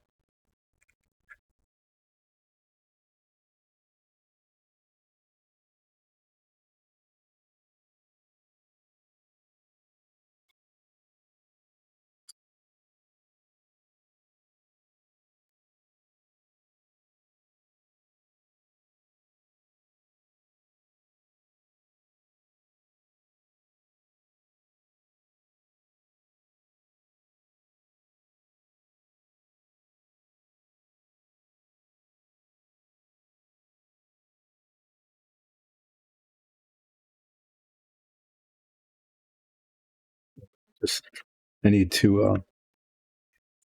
Just I need to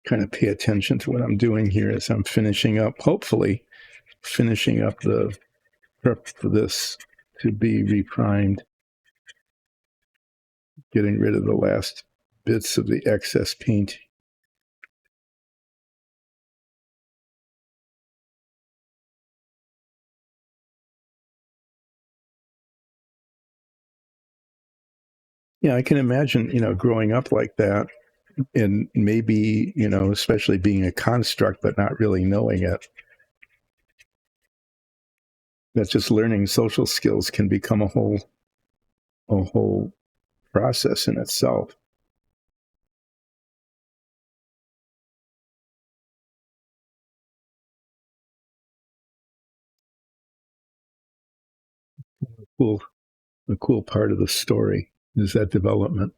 kind of pay attention to what I'm doing here as I'm hopefully finishing up the prep for this to be reprimed, getting rid of the last bits of the excess paint. Yeah, I can imagine, growing up like that and maybe, especially being a construct, but not really knowing it. That just learning social skills can become a whole process in itself. Cool. A cool part of the story is that development.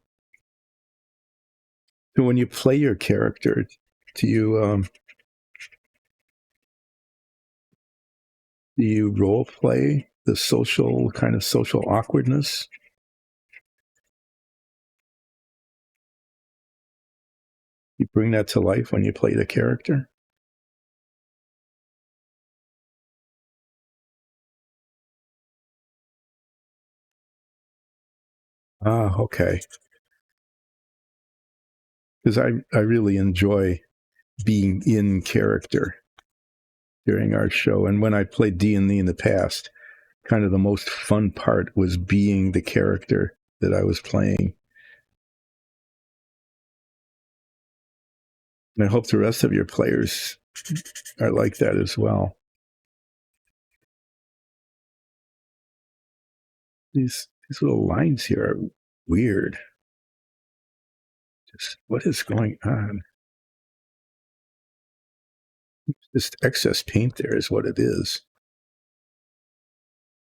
So when you play your character, do you role play the social awkwardness? You bring that to life when you play the character? Ah, okay. Because I really enjoy being in character during our show. And when I played D&D in the past, kind of the most fun part was being the character that I was playing. And I hope the rest of your players are like that as well. These little lines here are weird. Just what is going on? Just excess paint there is what it is.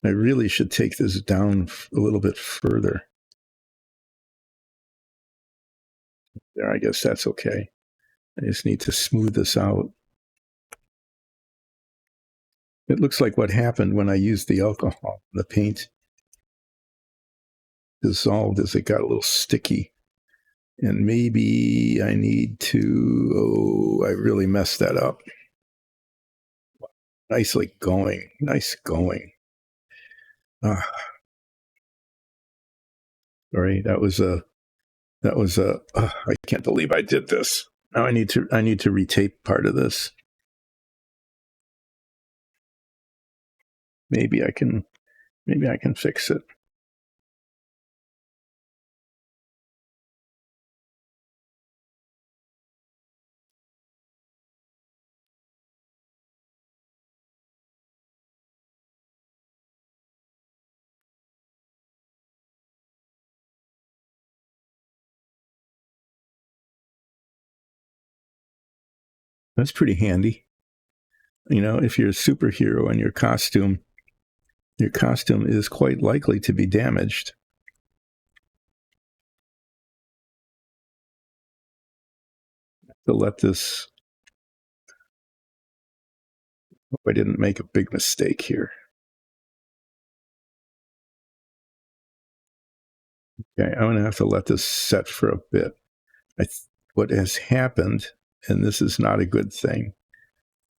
I really should take this down a little bit further. There, I guess that's okay. I just need to smooth this out. It looks like what happened when I used the alcohol. The paint dissolved as it got a little sticky. And maybe I need to, I really messed that up. Nicely going. Nice going. Sorry, I can't believe I did this. Now I need to retape part of this. Maybe I can fix it. That's pretty handy. You know, if you're a superhero and your costume is quite likely to be damaged. To let this, hope I didn't make a big mistake here. Okay, I'm gonna have to let this set for a bit. What has happened, and this is not a good thing,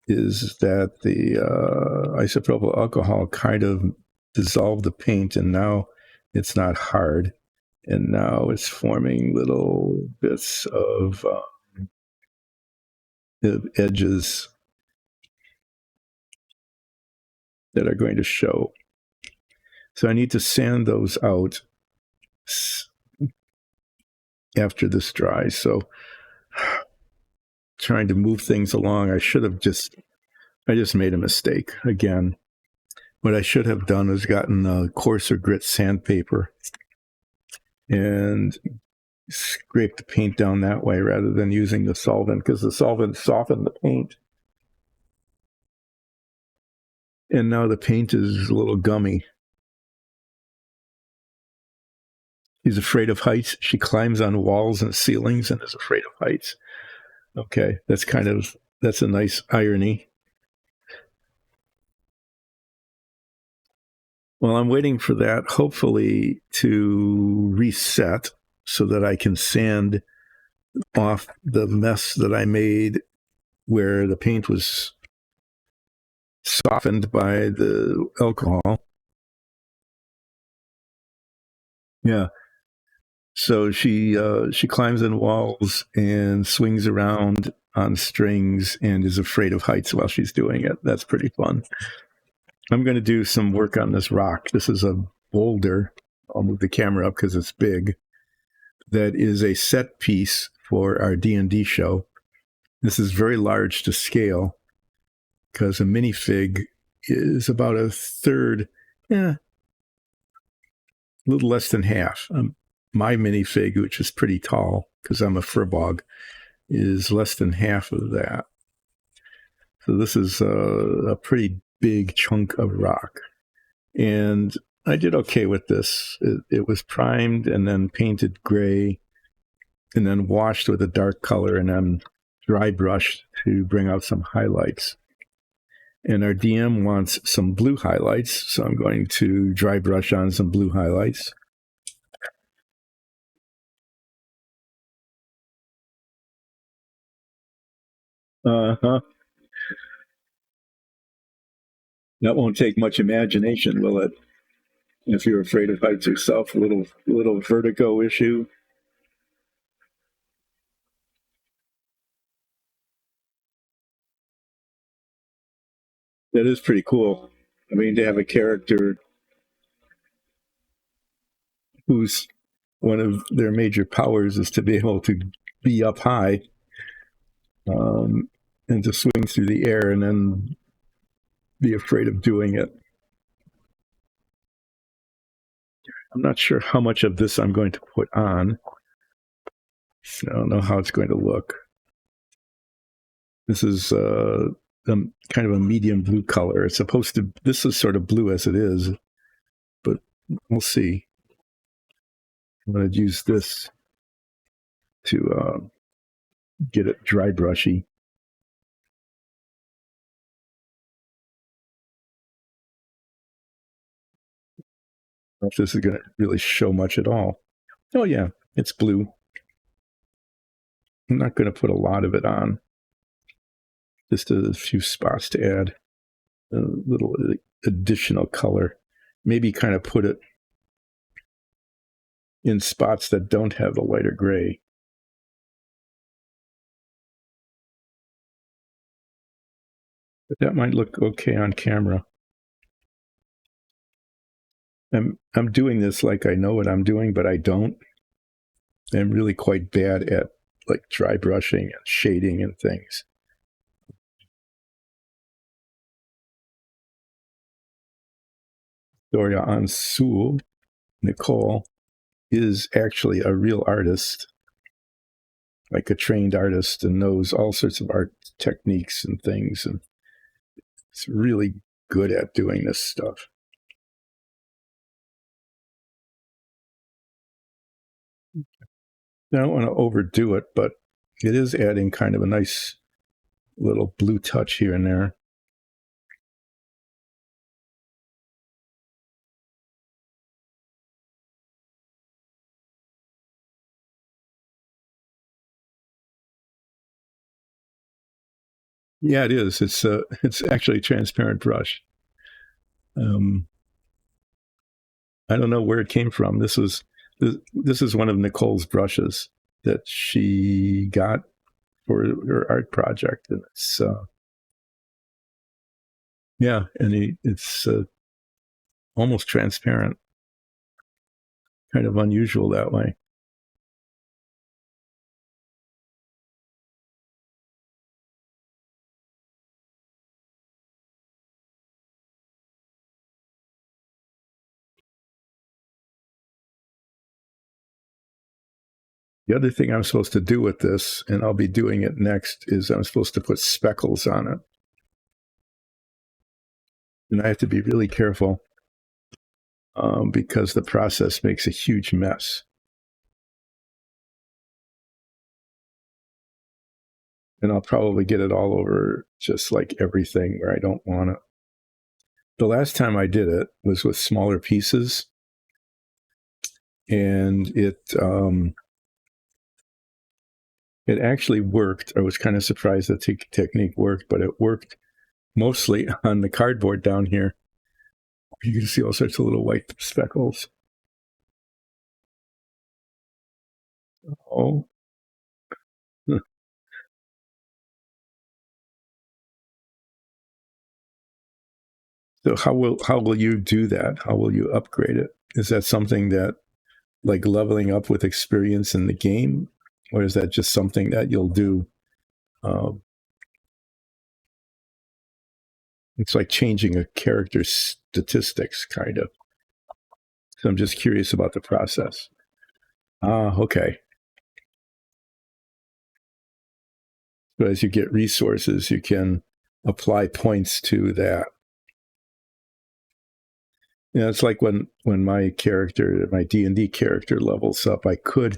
is that the isopropyl alcohol kind of dissolved the paint, and now it's not hard, and now it's forming little bits of edges that are going to show. So I need to sand those out after this dries. So trying to move things along, I just made a mistake again. What I should have done is gotten a coarser grit sandpaper and scrape the paint down that way rather than using the solvent, because the solvent softened the paint. And now the paint is a little gummy. She's afraid of heights. She climbs on walls and ceilings and is afraid of heights. Okay, that's a nice irony. Well, I'm waiting for that, hopefully, to reset so that I can sand off the mess that I made where the paint was softened by the alcohol. Yeah. So she climbs in walls and swings around on strings and is afraid of heights while she's doing it. That's pretty fun. I'm going to do some work on this rock. This is a boulder. I'll move the camera up because it's big. That is a set piece for our D&D show. This is very large to scale because a minifig is about a third, a little less than half. My minifig, which is pretty tall because I'm a furbog, is less than half of that. So this is a pretty big chunk of rock. And I did okay with this. It was primed and then painted gray and then washed with a dark color and then dry brushed to bring out some highlights. And our DM wants some blue highlights, so I'm going to dry brush on some blue highlights. Uh-huh. That won't take much imagination, will it? If you're afraid of heights yourself, a little vertigo issue. That is pretty cool. I mean, to have a character whose one of their major powers is to be able to be up high and to swing through the air and then be afraid of doing it. I'm not sure how much of this I'm going to put on. So I don't know how it's going to look. This is kind of a medium blue color. This is sort of blue as it is, but we'll see. I'm going to use this to get it dry brushy. I don't know if this is going to really show much at all. Oh yeah, it's blue. I'm not going to put a lot of it on. Just a few spots to add a little additional color. Maybe kind of put it in spots that don't have the lighter gray. But that might look okay on camera. I'm doing this like I know what I'm doing, but I don't. I'm really quite bad at like dry brushing and shading and things. Doria Ansul, Nicole, is actually a real artist, like a trained artist, and knows all sorts of art techniques and things, and it's really good at doing this stuff. I don't want to overdo it, but it is adding kind of a nice little blue touch here and there. Yeah, it is. It's actually a transparent brush. I don't know where it came from. This is one of Nicole's brushes that she got for her art project, and it's yeah, and it's almost transparent, kind of unusual that way. The other thing I'm supposed to do with this, and I'll be doing it next, is I'm supposed to put speckles on it. And I have to be really careful because the process makes a huge mess. And I'll probably get it all over just like everything where I don't want it. The last time I did it was with smaller pieces, and it actually worked. I was kind of surprised that the technique worked, but it worked mostly on the cardboard down here. You can see all sorts of little white speckles. Oh. So how will you do that? How will you upgrade it? Is that something that like leveling up with experience in the game, or is that just something that you'll do? It's like changing a character's statistics, kind of. So I'm just curious about the process. Ah, okay. So as you get resources, you can apply points to that. You know, it's like when my character, my D&D character levels up, I could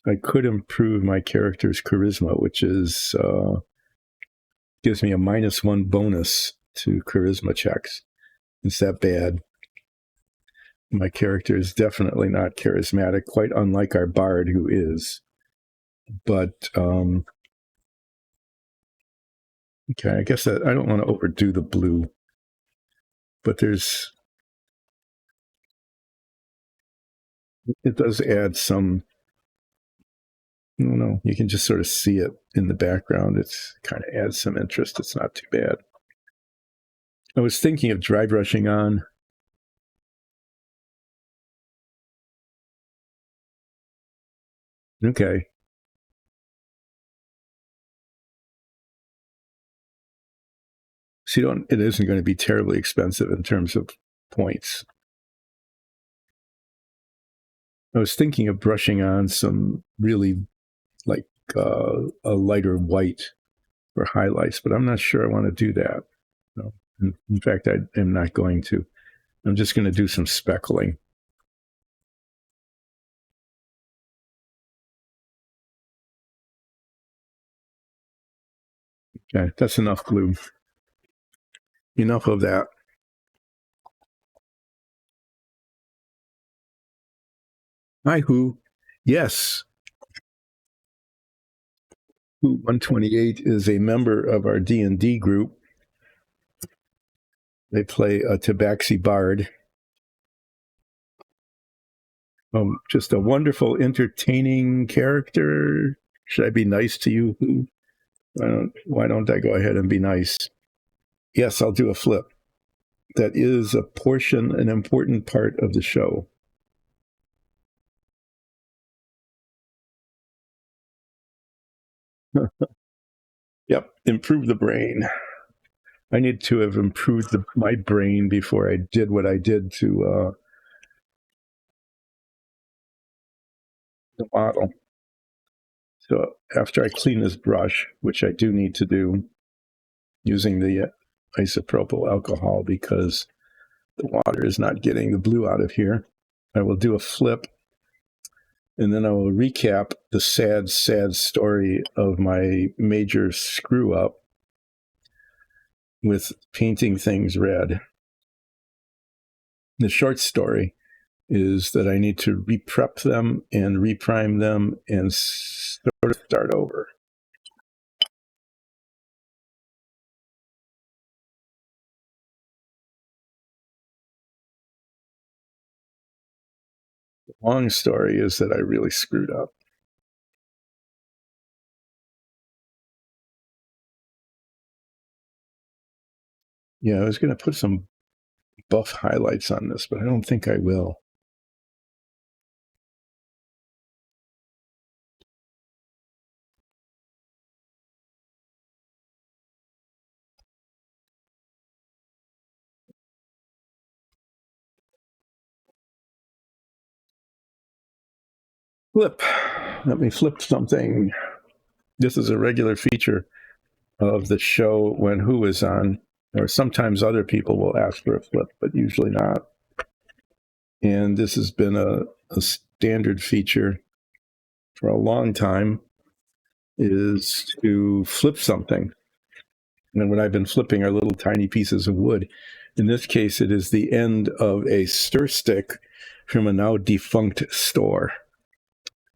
improve my character's charisma, which is gives me a -1 bonus to charisma checks. It's that bad. My character is definitely not charismatic, quite unlike our bard, who is. But okay, I guess that I don't want to overdo the blue, but it does add some. I don't know. You can just sort of see it in the background. It's kind of adds some interest. It's not too bad. I was thinking of dry brushing on. Okay. So it isn't going to be terribly expensive in terms of points. I was thinking of brushing on some really like a lighter white for highlights, but I'm not sure I want to do that. No. In fact, I am not going to. I'm just going to do some speckling. Okay, that's enough glue. Enough of that. Hi, Who. Yes, Who 128 is a member of our D&D group. They play a Tabaxi bard. just a wonderful, entertaining character. Should I be nice to you? Why don't I go ahead and be nice? Yes, I'll do a flip. That is an important part of the show. Yep, improve the brain. I need to have improved my brain before I did what I did to the model. So after I clean this brush, which I do need to do using the isopropyl alcohol because the water is not getting the blue out of here, I will do a flip, and then I will recap the sad, sad story of my major screw up with painting things red. The short story is that I need to reprep them and reprime them and sort of start over. The long story is that I really screwed up. Yeah, I was going to put some buff highlights on this, but I don't think I will. Flip. Let me flip something. This is a regular feature of the show when Who is on, or sometimes other people will ask for a flip, but usually not. And this has been a standard feature for a long time, is to flip something. And what I've been flipping are little tiny pieces of wood. In this case, it is the end of a stir stick from a now defunct store.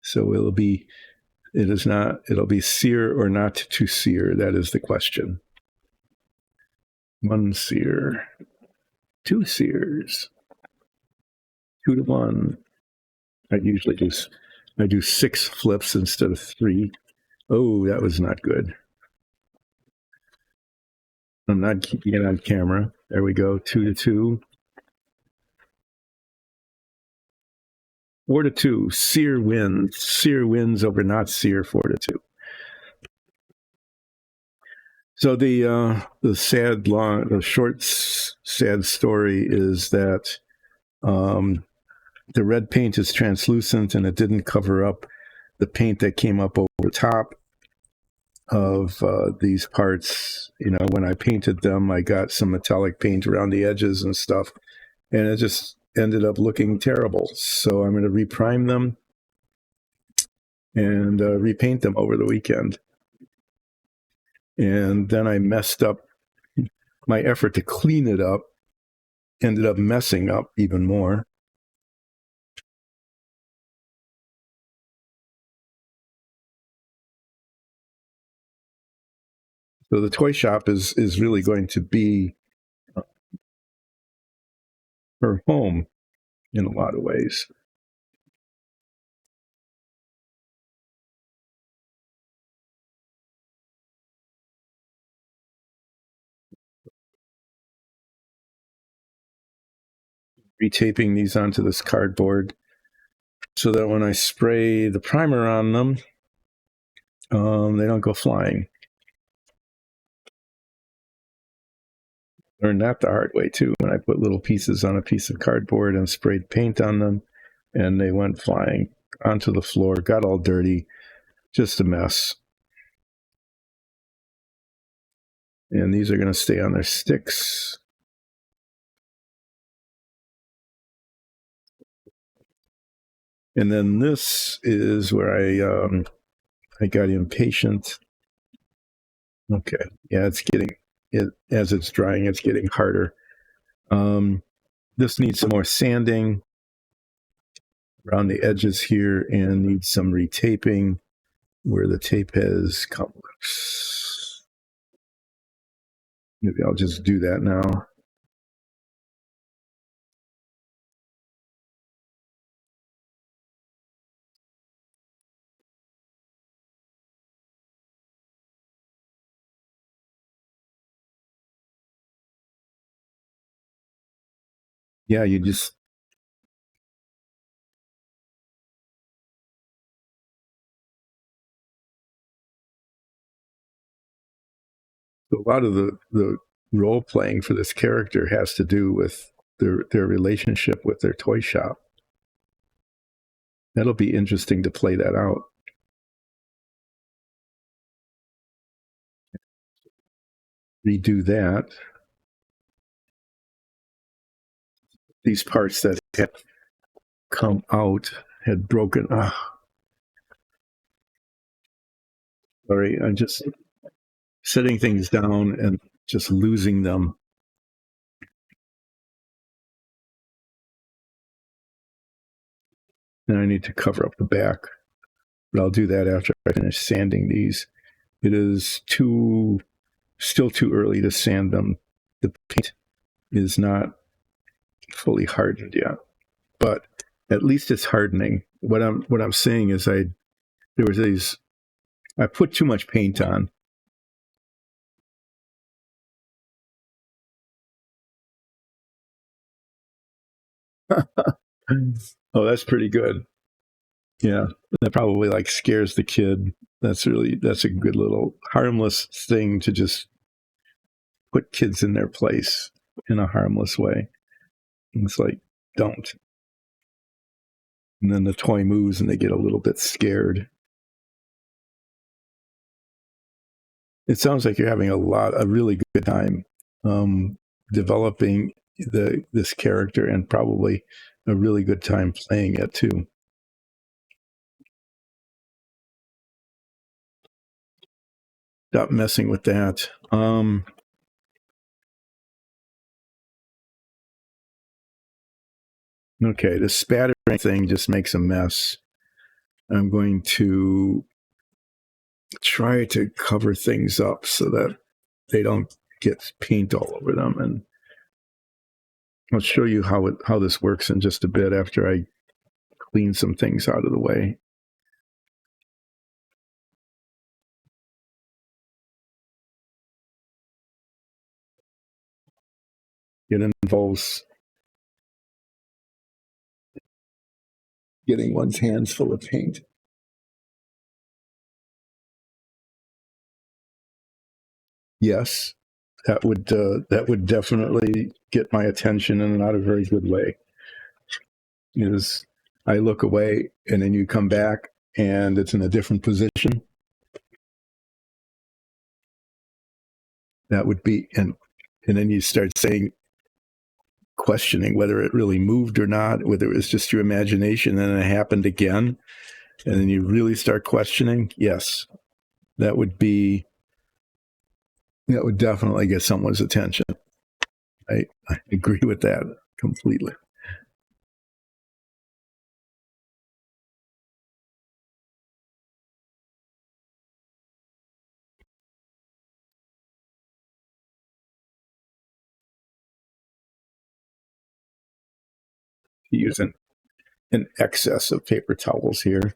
So it'll be sear or not to sear. That is the question. 1 sear, 2 sears, 2 to 1. I do 6 flips instead of 3. Oh, that was not good. I'm not keeping it on camera. There we go. 2 to 2. 4 to 2. Sear wins. Sear wins over not sear. 4 to 2. So the short sad story is that the red paint is translucent and it didn't cover up the paint that came up over top of these parts. You know, when I painted them, I got some metallic paint around the edges and stuff, and it just ended up looking terrible. So I'm going to reprime them and repaint them over the weekend. And then I messed up. My effort to clean it up ended up messing up even more. So the toy shop is really going to be her home in a lot of ways. Retaping these onto this cardboard so that when I spray the primer on them, they don't go flying. Learned that the hard way too, when I put little pieces on a piece of cardboard and sprayed paint on them, and they went flying onto the floor, got all dirty, just a mess. And these are going to stay on their sticks. And then this is where I got impatient. Okay, yeah, as it's drying, it's getting harder. This needs some more sanding around the edges here and needs some retaping where the tape has come loose. Maybe I'll just do that now. Yeah, you just a lot of the role playing for this character has to do with their relationship with their toy shop. That'll be interesting to play that out. Redo that. These parts that had come out had broken. Sorry, I'm just setting things down and just losing them. And I need to cover up the back, but I'll do that after I finish sanding these. It is still too early to sand them. The paint is not fully hardened yet, but at least it's hardening. What I'm saying is I put too much paint on. Oh, that's pretty good. Yeah, that probably like scares the kid. That's a good little harmless thing to just put kids in their place in a harmless way. And it's like, don't. And then the toy moves and they get a little bit scared. It sounds like you're having a really good time developing this character, and probably a really good time playing it too. Stop messing with that. Okay, the spattering thing just makes a mess. I'm going to try to cover things up so that they don't get paint all over them. And I'll show you how this works in just a bit after I clean some things out of the way. It involves getting one's hands full of paint. Yes, that would definitely get my attention in not a very good way. Is I look away and then you come back and it's in a different position. That would be and then you start saying, questioning whether it really moved or not, whether it was just your imagination and it happened again, and then you really start questioning. Yes, that would definitely get someone's attention. I agree with that completely. Use an excess of paper towels here.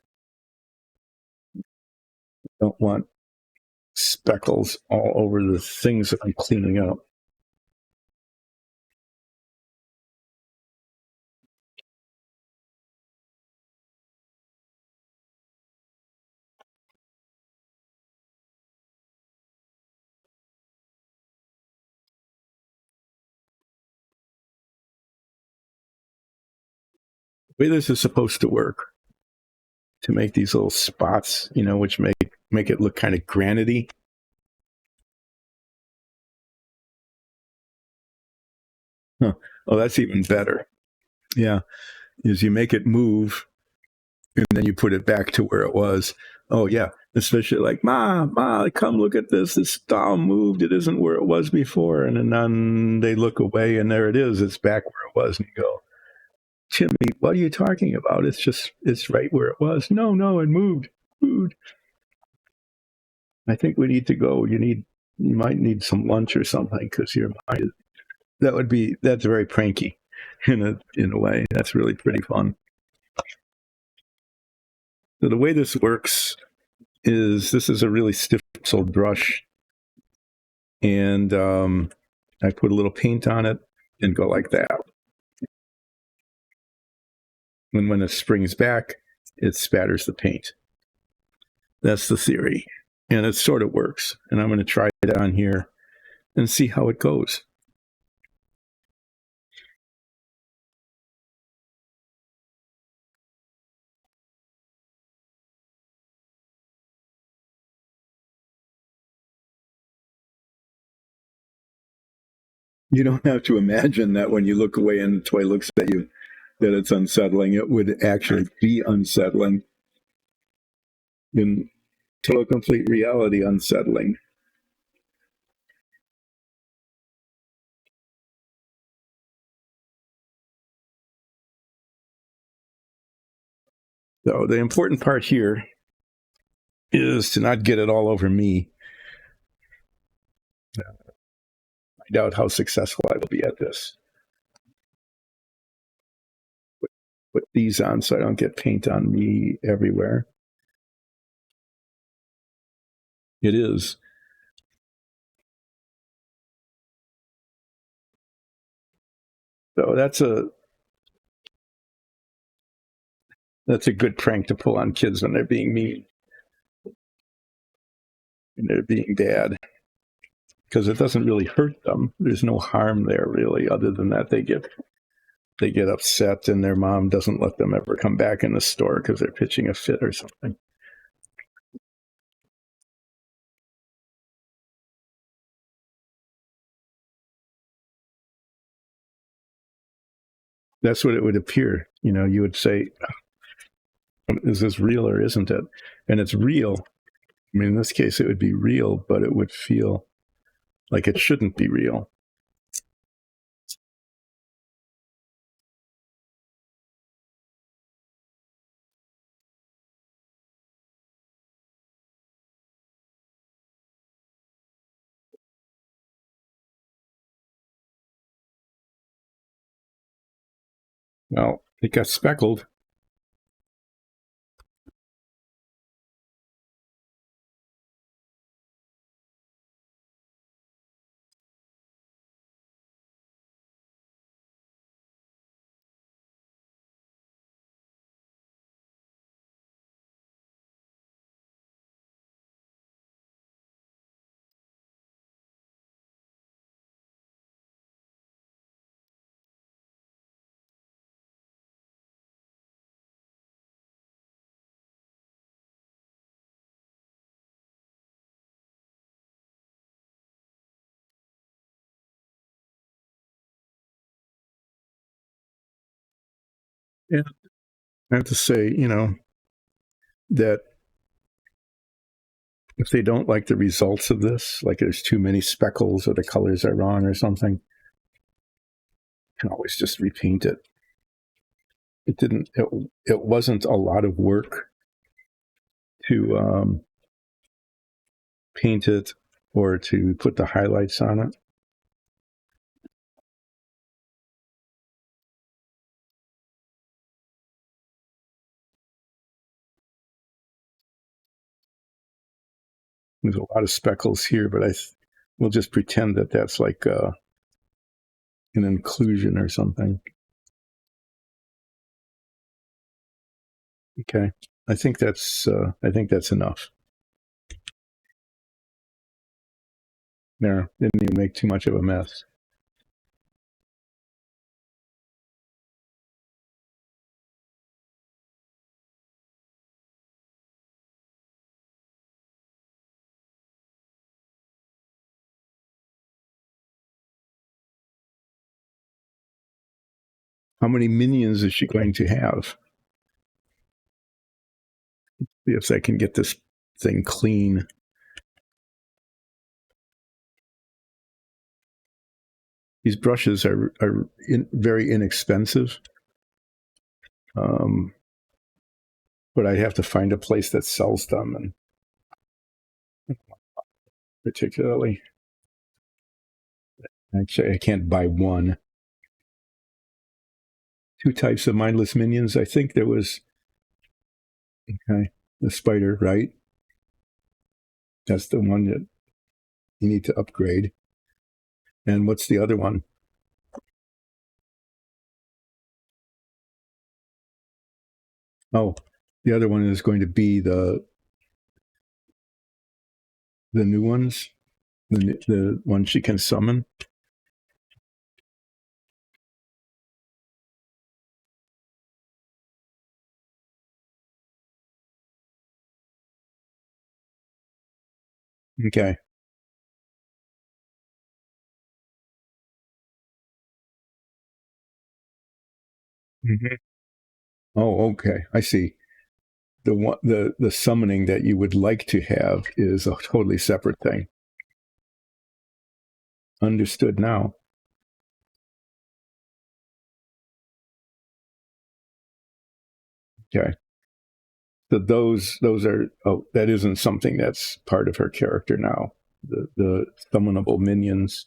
Don't want speckles all over the things that I'm cleaning up. The way this is supposed to work, to make these little spots, which make it look kind of granity. Huh. Oh, that's even better. Yeah, is you make it move and then you put it back to where it was. Oh yeah, especially like, Ma, come look at this. This doll moved. It isn't where it was before. And then they look away, and there it is. It's back where it was. And you go, Timmy, what are you talking about? It's right where it was. No, it moved. Food. I think we need to go. You might need some lunch or something because your mind. That's very pranky, in a way. That's really pretty fun. So the way this works is this is a really stiff bristled brush, and I put a little paint on it and go like that. And when it springs back, it spatters the paint. That's the theory. And it sort of works. And I'm going to try it on here and see how it goes. You don't have to imagine that when you look away and the toy looks at you, that it's unsettling. It would actually be unsettling. In total complete reality, unsettling. So the important part here is to not get it all over me. I doubt how successful I will be at this. Put these on so I don't get paint on me everywhere. It is. So that's a good prank to pull on kids when they're being mean and they're being bad, because it doesn't really hurt them. There's no harm there really, other than that they get upset and their mom doesn't let them ever come back in the store because they're pitching a fit or something. That's what it would appear. You would say, is this real or isn't it? And it's real. I mean, in this case, it would be real, but it would feel like it shouldn't be real. Well, it got speckled. Yeah. I have to say, that if they don't like the results of this, like there's too many speckles or the colors are wrong or something, you can always just repaint it. It wasn't a lot of work to paint it or to put the highlights on it. There's a lot of speckles here, but we'll just pretend that that's like an inclusion or something. Okay, I think that's enough. There, didn't even make too much of a mess. How many minions is she going to have? See if I can get this thing clean. These brushes are very inexpensive, but I have to find a place that sells them, and particularly, actually, I can't buy one. Two types of mindless minions. I think there was, okay, the spider, right? That's the one that you need to upgrade. And what's the other one? Oh, the other one is going to be the new ones, the one she can summon. Okay. Mm-hmm. Oh, okay. I see. The summoning that you would like to have is a totally separate thing. Understood now. Okay. So those are that isn't something that's part of her character now. The summonable minions,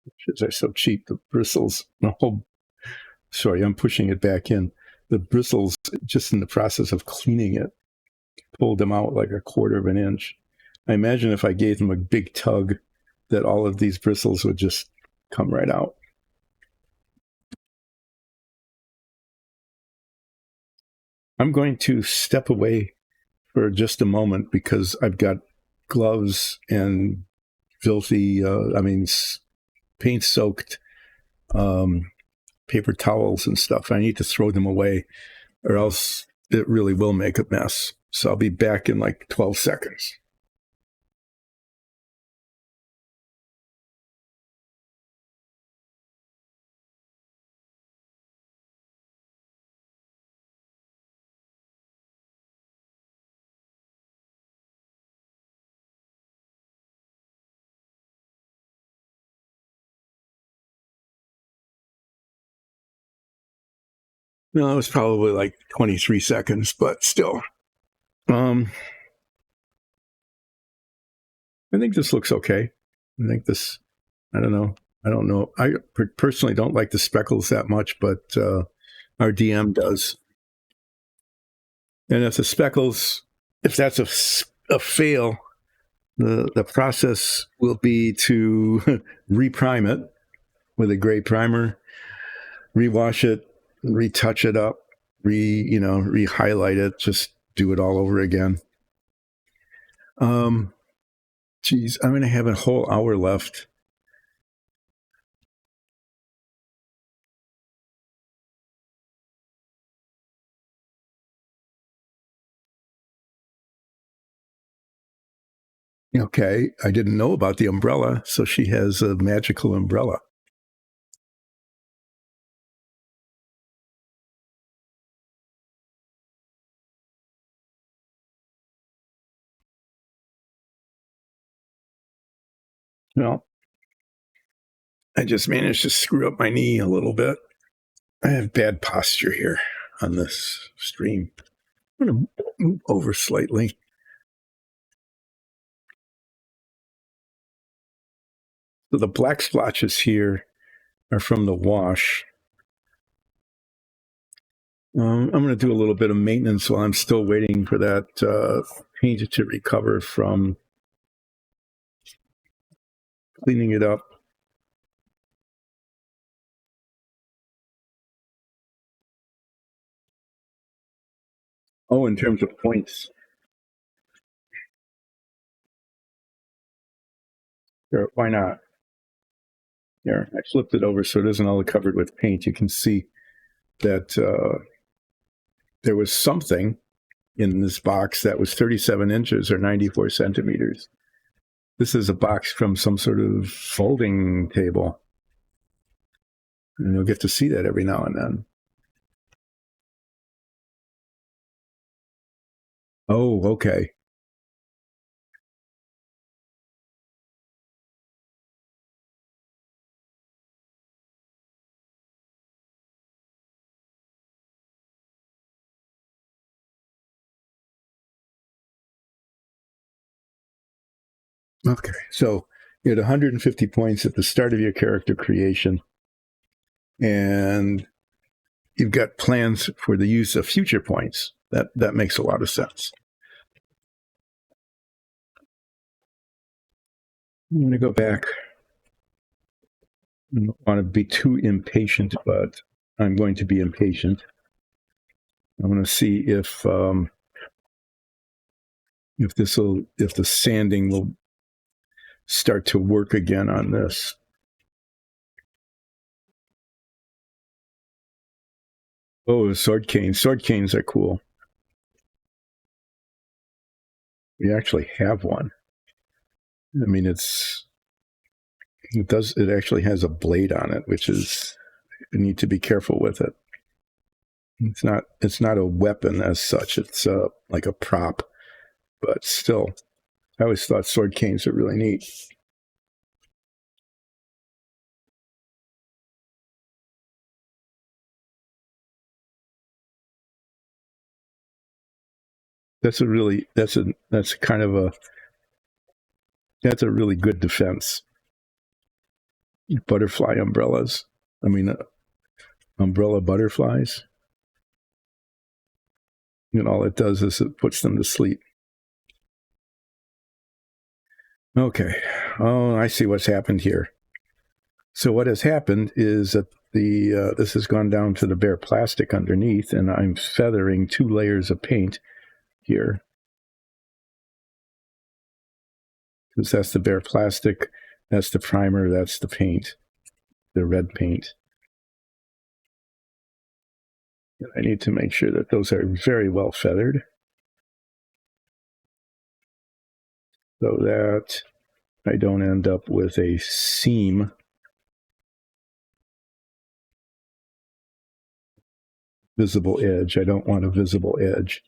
which are so cheap. The bristles. Oh, sorry, I'm pushing it back in. The bristles, just in the process of cleaning it, pulled them out like a quarter of an inch. I imagine if I gave them a big tug, that all of these bristles would just come right out. I'm going to step away for just a moment because I've got gloves and filthy, paint soaked paper towels and stuff. I need to throw them away or else it really will make a mess. So I'll be back in like 12 seconds. No, it was probably like 23 seconds, but still. Um, I think this looks okay. I think this, I don't know. I don't know. I personally don't like the speckles that much, but our DM does. And if the speckles, if that's a fail, the process will be to reprime it with a gray primer, rewash it, retouch it up, re-highlight it, just do it all over again. Geez, I'm going to have a whole hour left. Okay, I didn't know about the umbrella, so she has a magical umbrella. Well, I just managed to screw up my knee a little bit. I have bad posture here on this stream. I'm going to move over slightly. So the black splotches here are from the wash. I'm going to do a little bit of maintenance while I'm still waiting for that paint to recover from cleaning it up. Oh, in terms of points. Sure, why not? Here, I flipped it over so it isn't all covered with paint. You can see that there was something in this box that was 37 inches or 94 centimeters. This is a box from some sort of folding table. And you'll get to see that every now and then. Oh, okay. Okay. So you had 150 points at the start of your character creation, and you've got plans for the use of future points. That makes a lot of sense. I'm going to go back. I don't want to be too impatient, but I'm going to be impatient. I'm going to see if the sanding will start to work again on this. Oh, sword canes. Sword canes are cool. We actually have one. I mean, it actually has a blade on it, which is, you need to be careful with it. It's not a weapon as such. It's like a prop, but still, I always thought sword canes are really neat. That's a really that's a really good defense. Butterfly umbrellas. I mean, umbrella butterflies. And all it does is it puts them to sleep. Okay. Oh, I see what's happened here. So what has happened is that this has gone down to the bare plastic underneath, and I'm feathering 2 layers of paint here. Because that's the bare plastic, that's the primer, that's the paint, the red paint. And I need to make sure that those are very well feathered, so that I don't end up with a seam. Visible edge. I don't want a visible edge.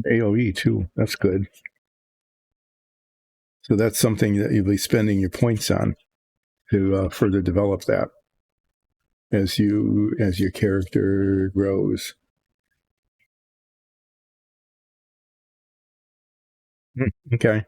AOE too. That's good. So that's something that you'll be spending your points on to further develop that as your character grows. Okay.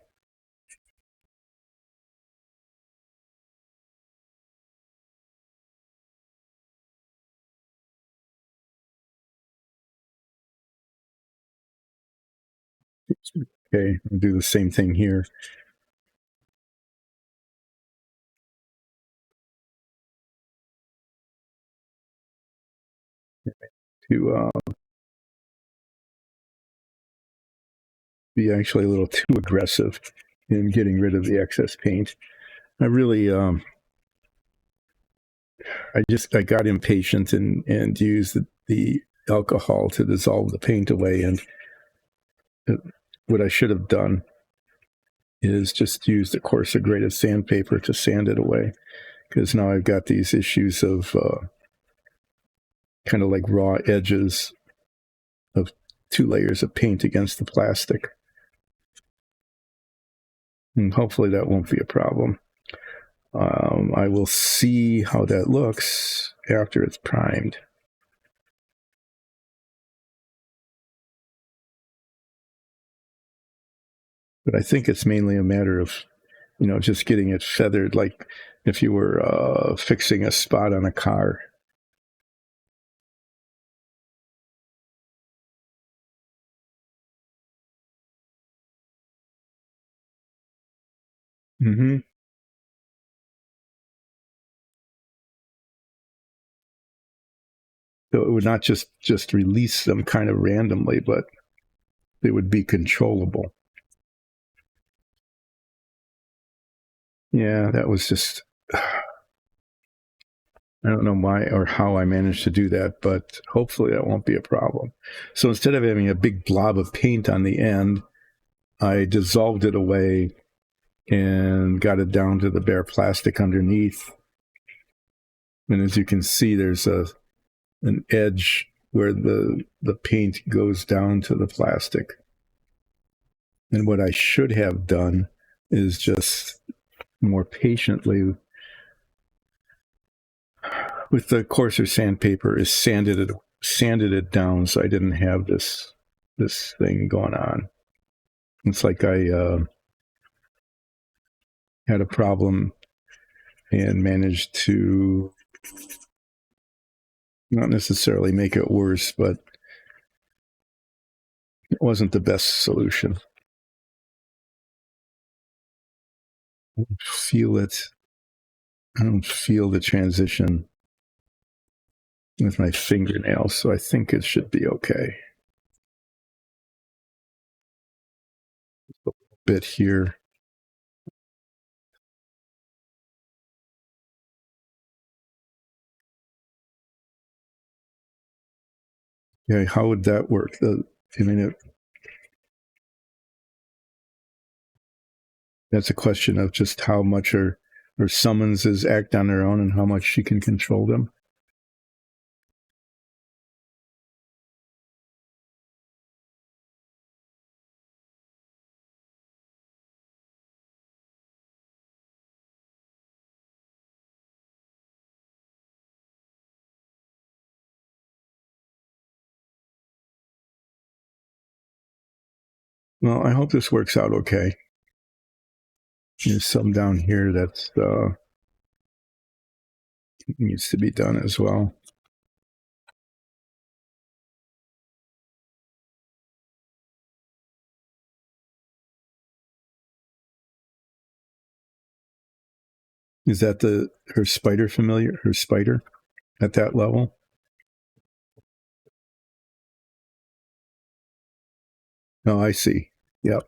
Okay, I'll do the same thing here. To be actually a little too aggressive in getting rid of the excess paint. I really, I got impatient and used the alcohol to dissolve the paint away. And what I should have done is just use the coarser grade of sandpaper to sand it away, because now I've got these issues of kind of like raw edges of 2 layers of paint against the plastic. And hopefully that won't be a problem. I will see how that looks after it's primed. But I think it's mainly a matter of, just getting it feathered, like if you were fixing a spot on a car. Mm-hmm. So it would not just release them kind of randomly, but they would be controllable. Yeah, that was just, I don't know why or how I managed to do that, but hopefully that won't be a problem. So instead of having a big blob of paint on the end, I dissolved it away and got it down to the bare plastic underneath. And as you can see, there's an edge where the paint goes down to the plastic. And what I should have done is just more patiently with the coarser sandpaper is sanded it down so I didn't have this thing going on. It's like I had a problem and managed to not necessarily make it worse, but it wasn't the best solution. I don't feel it. I don't feel the transition with my fingernails, so I think it should be okay. A bit here. Yeah, how would that work? That's a question of just how much her summonses act on their own and how much she can control them. Well, I hope this works out okay. There's some down here that needs to be done as well. Is that her spider familiar? Her spider at that level? Oh, I see. Yep.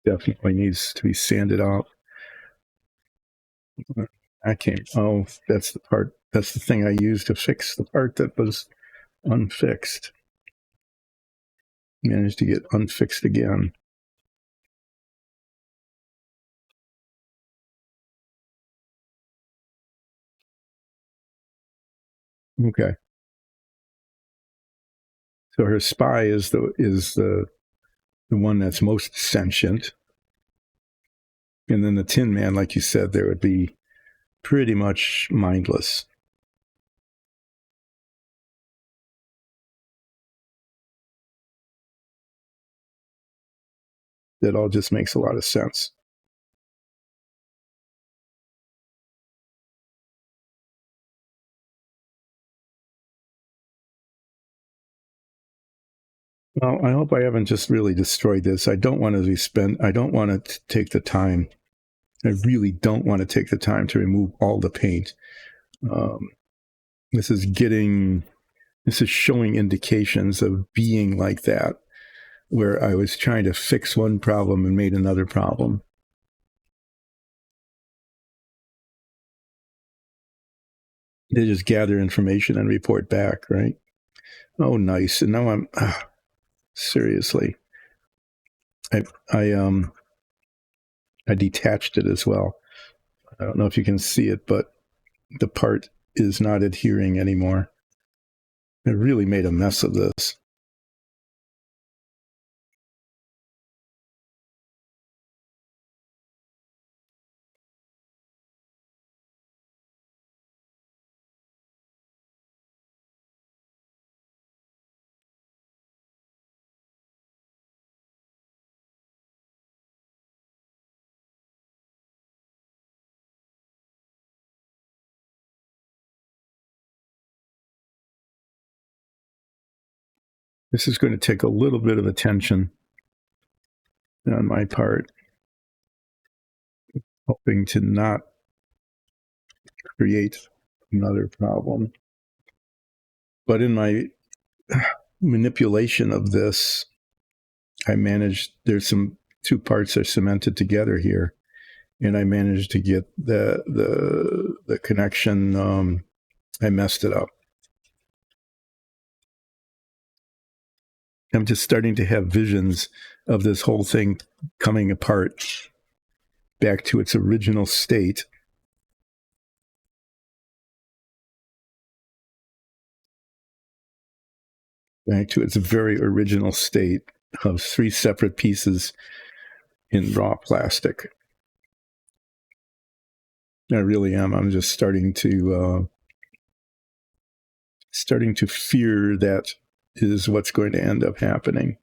Definitely needs to be sanded out. Oh, that's the part. That's the thing I used to fix the part that was unfixed. Managed to get unfixed again. Okay. So her spy is the one that's most sentient. And then the Tin Man, like you said, there would be pretty much mindless. That all just makes a lot of sense. Well, I hope I haven't just really destroyed this. I don't want to take the time. I really don't want to take the time to remove all the paint. This is showing indications of being like that, where I was trying to fix one problem and made another problem. They just gather information and report back, right? Oh, nice. And now I'm seriously. I detached it as well. I don't know if you can see it, but the part is not adhering anymore. I really made a mess of this. This is going to take a little bit of attention on my part, hoping to not create another problem. But in my manipulation of this, I managed, there's some two parts are cemented together here, and I managed to get the connection. I messed it up. I'm just starting to have visions of this whole thing coming apart back to its original state. Back to its very original state of 3 separate pieces in raw plastic. I really am. I'm just starting to fear that is what's going to end up happening.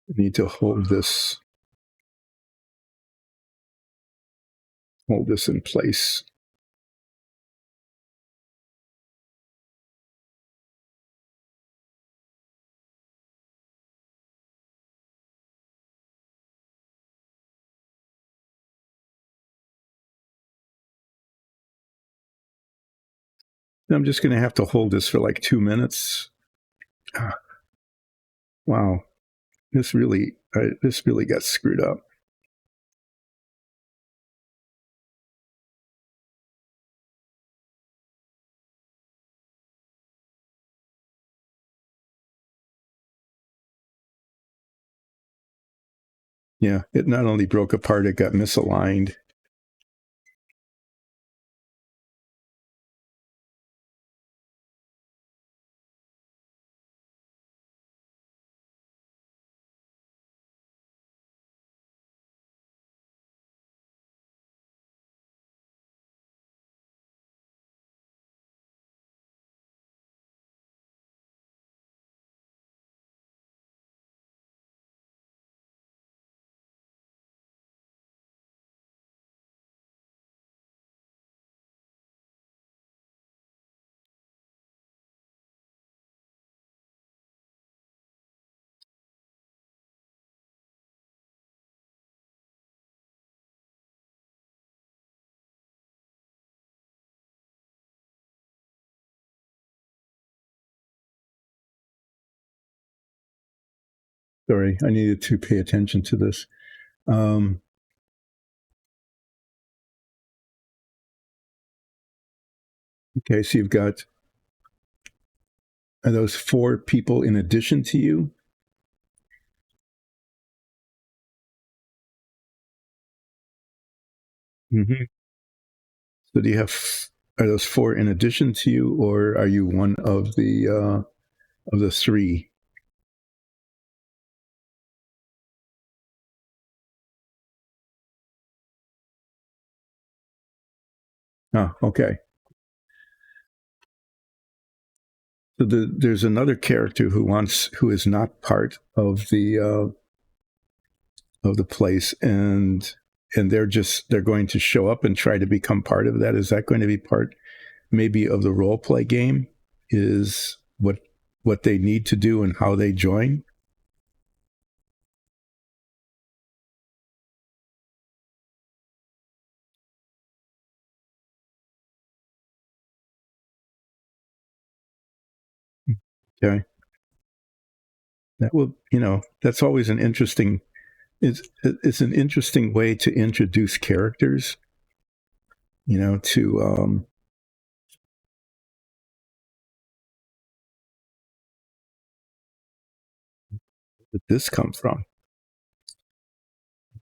I need to hold this in place. I'm just going to have to hold this for like 2 minutes. Wow, this really got screwed up. Yeah, it not only broke apart, it got misaligned. Sorry, I needed to pay attention to this. Okay, so you've got, are those 4 people in addition to you? Mm-hmm. So do you have, are those 4 in addition to you, or are you one of the 3? Oh, okay. So there's another character who is not part of the place, and they're going to show up and try to become part of that. Is that going to be part maybe of the role play game? Is what they need to do and how they join? Okay, that will, that's always an interesting. It's an interesting way to introduce characters. To where did this come from?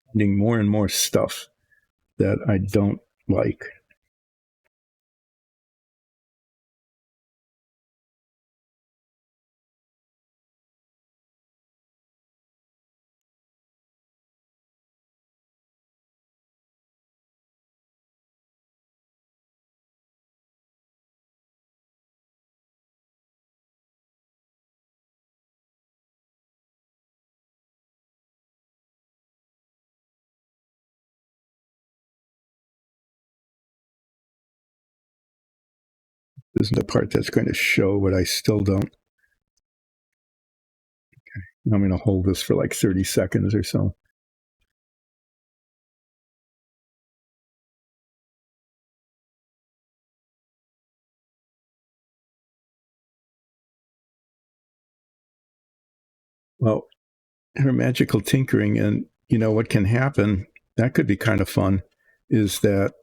Finding more and more stuff that I don't like. This is the part that's going to show what I still don't. I'm going to hold this for like 30 seconds or so. Well, her magical tinkering, and what can happen, that could be kind of fun, is that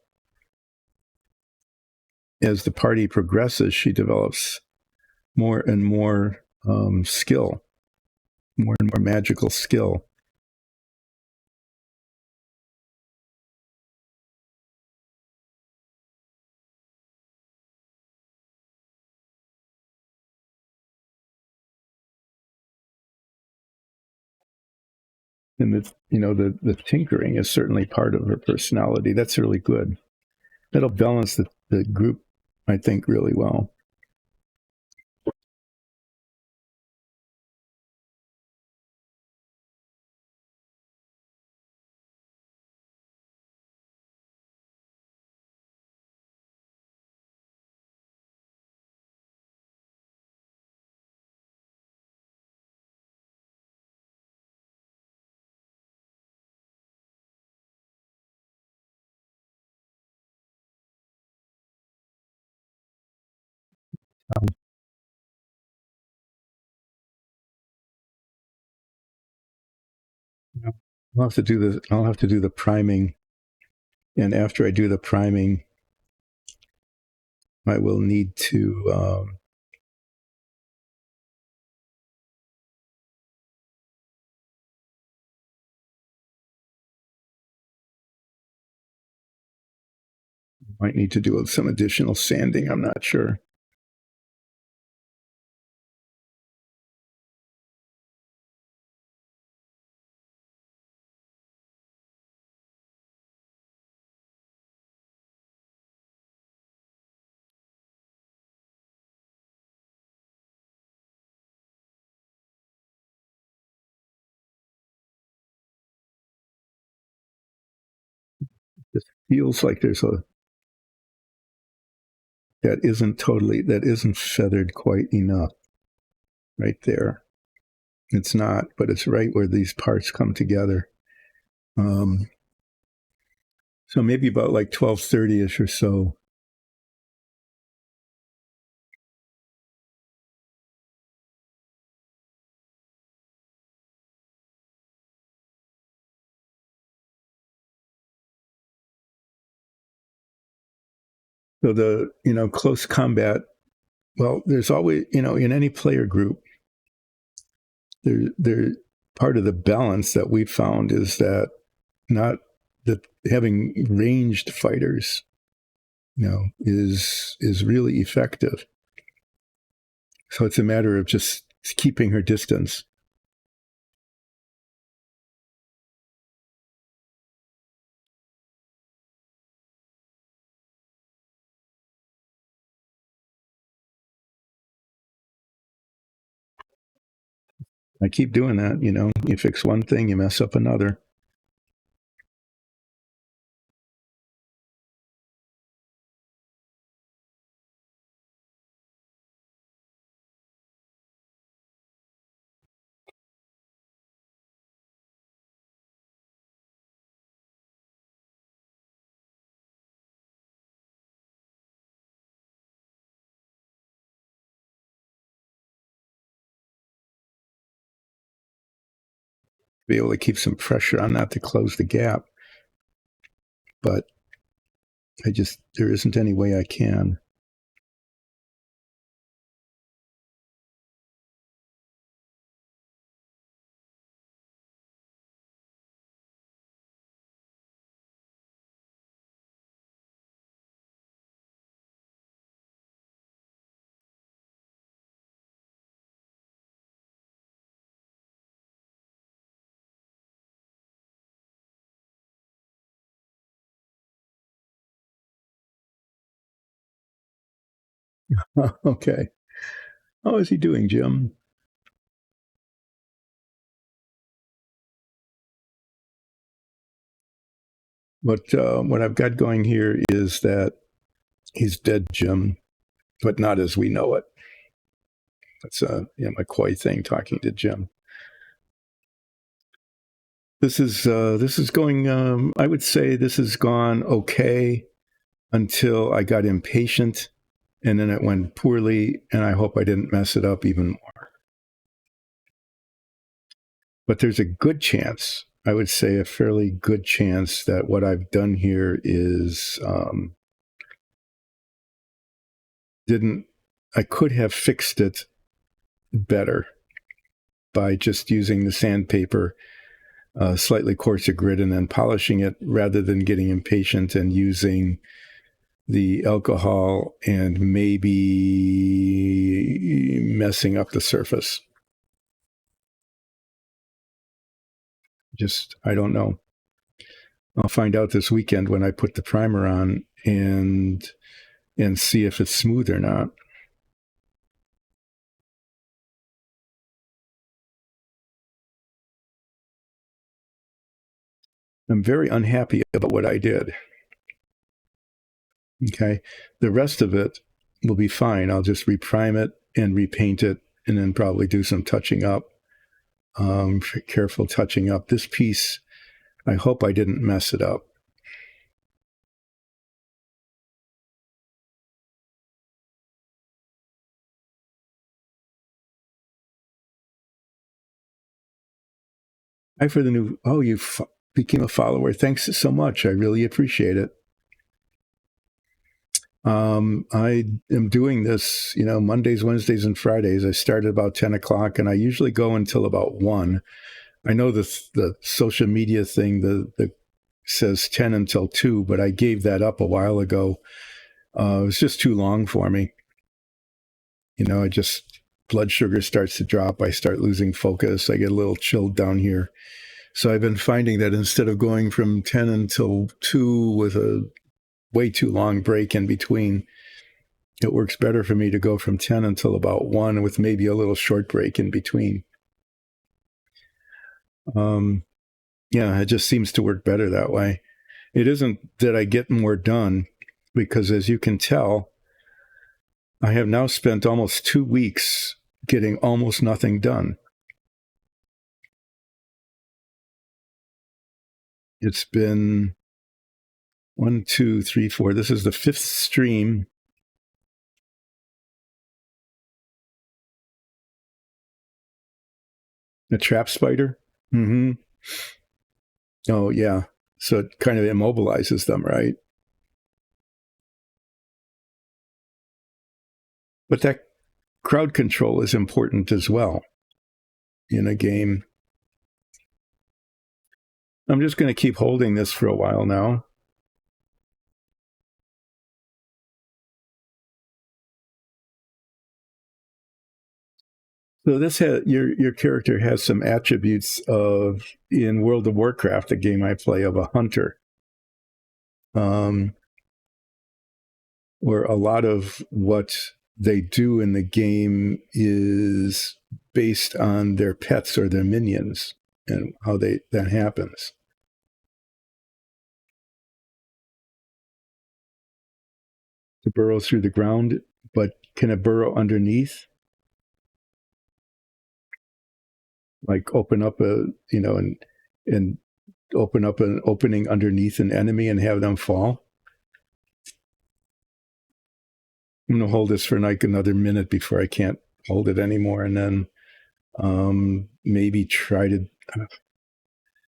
as the party progresses, she develops more and more skill, more and more magical skill. And the tinkering is certainly part of her personality. That's really good. That'll balance the group, I think, really well. Um, I'll have to do the priming, and after I do the priming, I will need to might need to do some additional sanding. I'm not sure. It feels like there's a that isn't feathered quite enough right there. It's not, but it's right where these parts come together. Um, so maybe about like 12:30ish or so. So the close combat. Well, there's always in any player group, there part of the balance that we found is that not that having ranged fighters, is really effective. So it's a matter of just keeping her distance. I keep doing that. You fix one thing, you mess up another. Be able to keep some pressure on that to close the gap. But there isn't any way I can. Okay. How is he doing, Jim? What I've got going here is that he's dead, Jim, but not as we know it. That's a McCoy thing talking to Jim. This is going. I would say this has gone okay until I got impatient, and then it went poorly, and I hope I didn't mess it up even more. But there's a good chance, I would say a fairly good chance, that what I've done here is I could have fixed it better by just using the sandpaper, slightly coarser grit, and then polishing it rather than getting impatient and using the alcohol and maybe messing up the surface. Just, I don't know. I'll find out this weekend when I put the primer on and see if it's smooth or not. I'm very unhappy about what I did. Okay. The rest of it will be fine. I'll just reprime it and repaint it and then probably do some touching up. Careful touching up. This piece, I hope I didn't mess it up. Hi for the new, oh, you became a follower. Thanks so much. I really appreciate it. I am doing this, Mondays, Wednesdays, and Fridays. I start at about 10 o'clock and I usually go until about 1. I know the social media thing, the says 10 until 2, but I gave that up a while ago. It was just too long for me. I just, blood sugar starts to drop. I start losing focus. I get a little chilled down here. So I've been finding that instead of going from 10 until 2 with a way too long break in between, it works better for me to go from 10 until about 1 with maybe a little short break in between. Yeah, it just seems to work better that way. It isn't that I get more done, because as you can tell, I have now spent almost 2 weeks getting almost nothing done. It's been 1, 2, 3, 4. This is the 5th stream. A trap spider? Mm-hmm. Oh, yeah. So it kind of immobilizes them, right? But that crowd control is important as well in a game. I'm just going to keep holding this for a while now. So this your character has some attributes of, in World of Warcraft, a game I play, of a hunter, where a lot of what they do in the game is based on their pets or their minions and how that happens. To burrow through the ground, but can it burrow underneath? Like open up and open up an opening underneath an enemy and have them fall? I'm going to hold this for like another minute before I can't hold it anymore, and then maybe try to.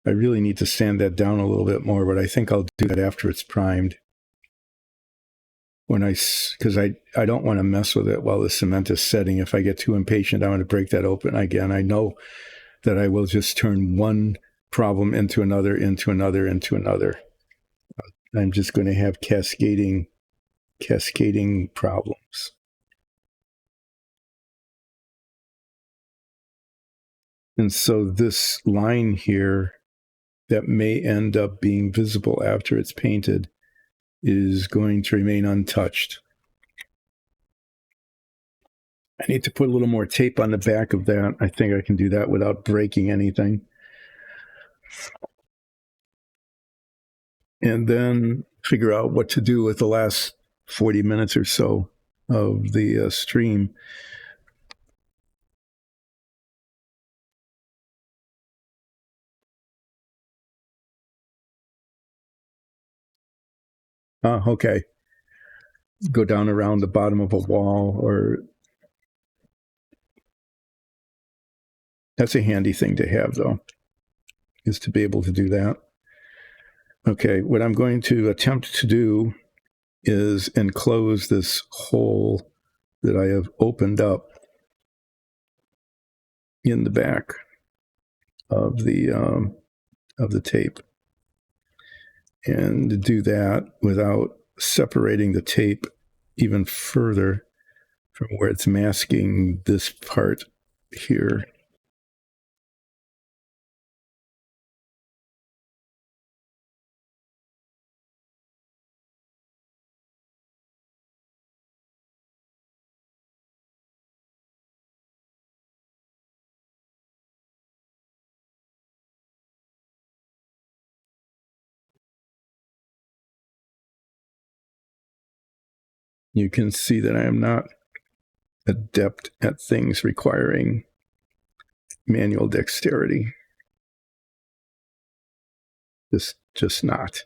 I really need to sand that down a little bit more, but I think I'll do that after it's primed. Because I don't want to mess with it while the cement is setting. If I get too impatient, I want to break that open again. I know that I will just turn one problem into another, into another, into another. I'm just going to have cascading problems. And so this line here that may end up being visible after it's painted is going to remain untouched. I need to put a little more tape on the back of that. I think I can do that without breaking anything. And then figure out what to do with the last 40 minutes or so of the stream. Okay. Go down around the bottom of a wall, or That's a handy thing to have, though, is to be able to do that. Okay, what I'm going to attempt to do is enclose this hole that I have opened up in the back of the tape, and to do that without separating the tape even further from where it's masking this part here. You can see that I am not adept at things requiring manual dexterity. Just not.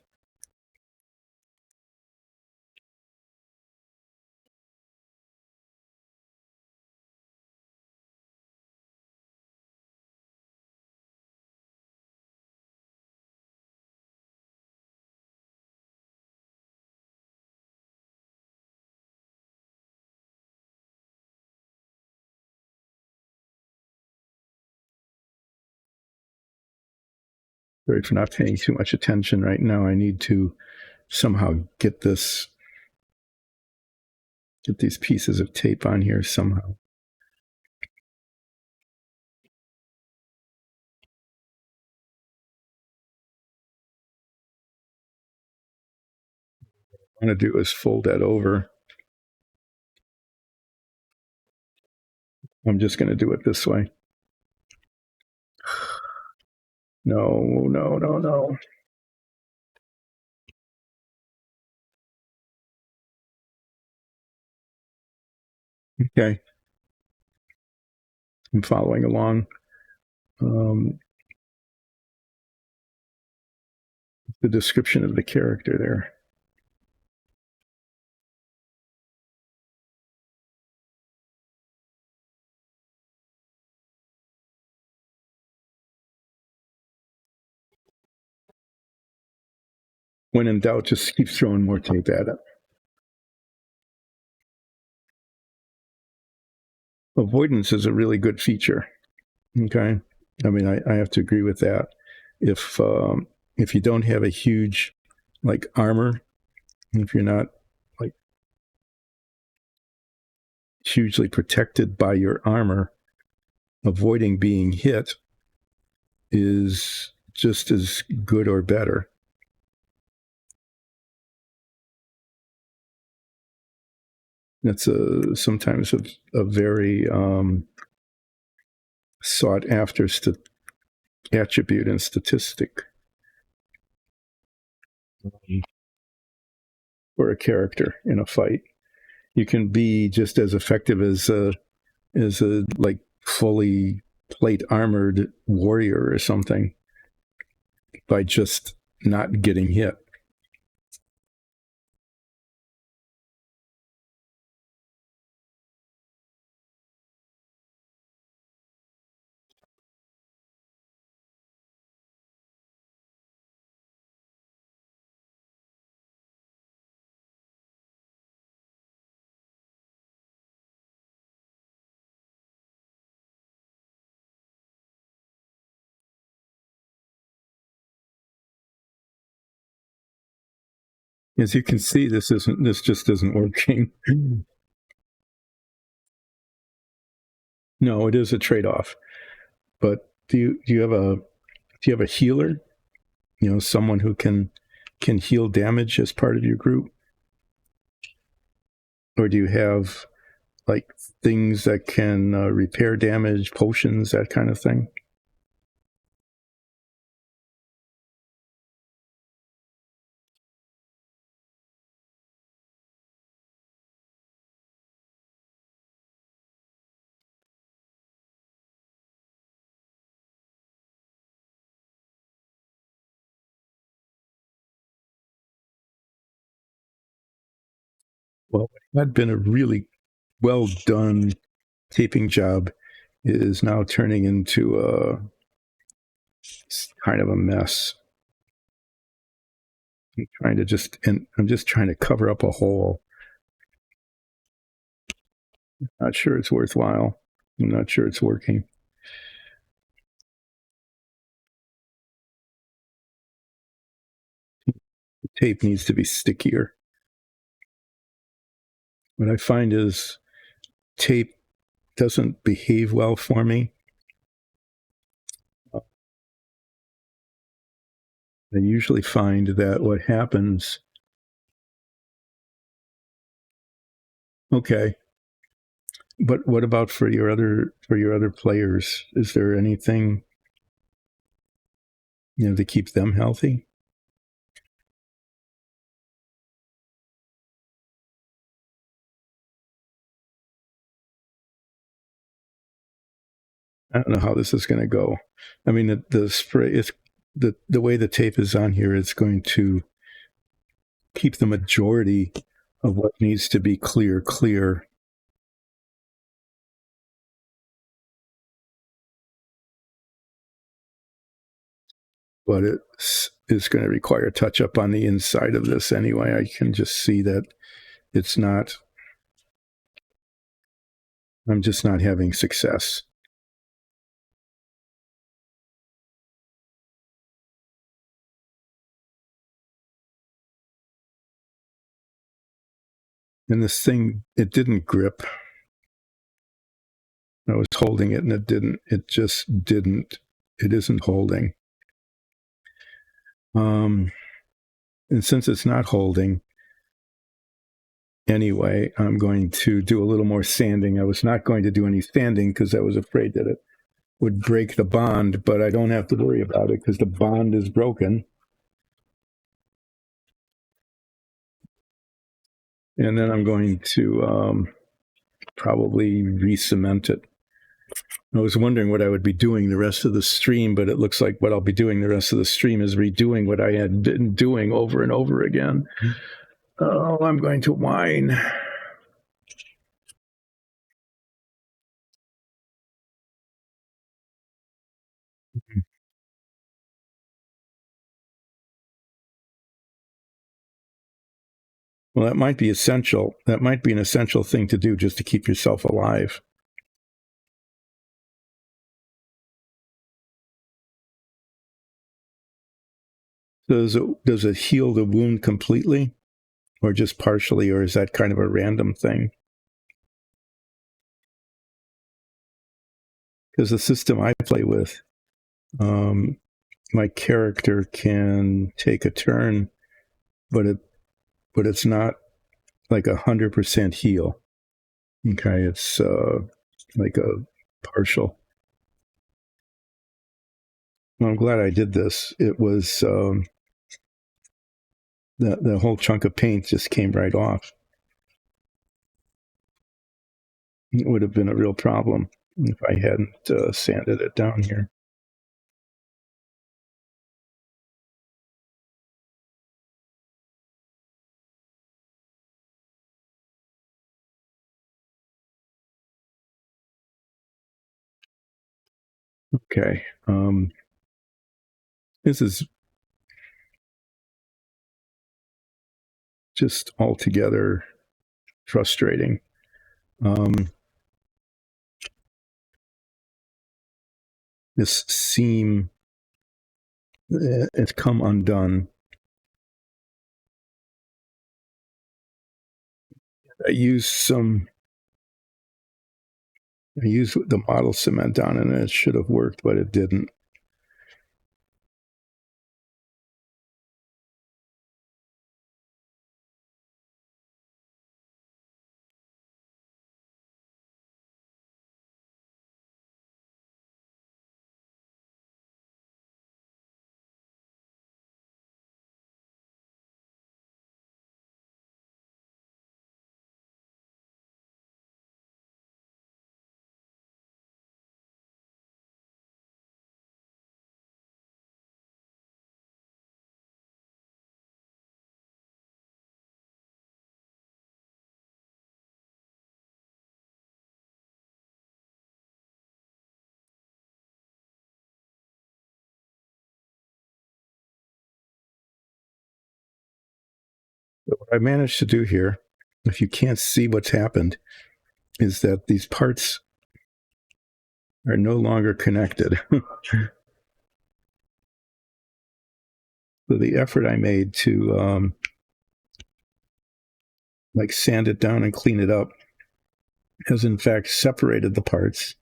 Sorry for not paying too much attention right now. I need to somehow get these pieces of tape on here somehow. What I want to do is fold that over. I'm just going to do it this way. No. Okay. I'm following along. The description of the character there. When in doubt, just keep throwing more tape at it. Avoidance is a really good feature. Okay. I mean, I have to agree with that. If you don't have a huge like armor, if you're not like hugely protected by your armor, avoiding being hit is just as good or better. That's sometimes a very sought after attribute and statistic for a character in a fight. You can be just as effective as a like fully plate armored warrior or something by just not getting hit. As you can see, this just isn't working. No, it is a trade-off. But do you have a healer? You know, someone who can heal damage as part of your group? Or do you have like things that can repair damage, potions, that kind of thing? Well, it had been a really well done taping job is now turning into a kind of a mess. I'm just trying to cover up a hole. Not sure it's worthwhile. I'm not sure it's working. The tape needs to be stickier. What I find is tape doesn't behave well for me. I usually find that what happens. Okay. But what about for your other players? Is there anything to keep them healthy? I don't know how this is going to go. I mean, the spray is the way the tape is on here is going to keep the majority of what needs to be clear. But it is going to require touch up on the inside of this anyway. I can just see that it's not. I'm just not having success. And this thing, it didn't grip. I was holding it and it didn't. It just didn't. It isn't holding. And since it's not holding, anyway, I'm going to do a little more sanding. I was not going to do any sanding because I was afraid that it would break the bond, but I don't have to worry about it because the bond is broken. And then I'm going to probably re-cement it. I was wondering what I would be doing the rest of the stream, but it looks like what I'll be doing the rest of the stream is redoing what I had been doing over and over again. Oh, I'm going to whine. Well, that might be essential. That might be an essential thing to do just to keep yourself alive. Does it heal the wound completely or just partially, or is that kind of a random thing? Because the system I play with, my character can take a turn, but it's not like 100% heal. Okay, it's like a partial. Well, I'm glad I did this. It was the whole chunk of paint just came right off. It would have been a real problem if I hadn't sanded it down here. Okay. This is just altogether frustrating. This seam, it's come undone. I used the model cement on it and it should have worked, but it didn't. But what I managed to do here, if you can't see what's happened, is that these parts are no longer connected. So the effort I made to like sand it down and clean it up has in fact separated the parts.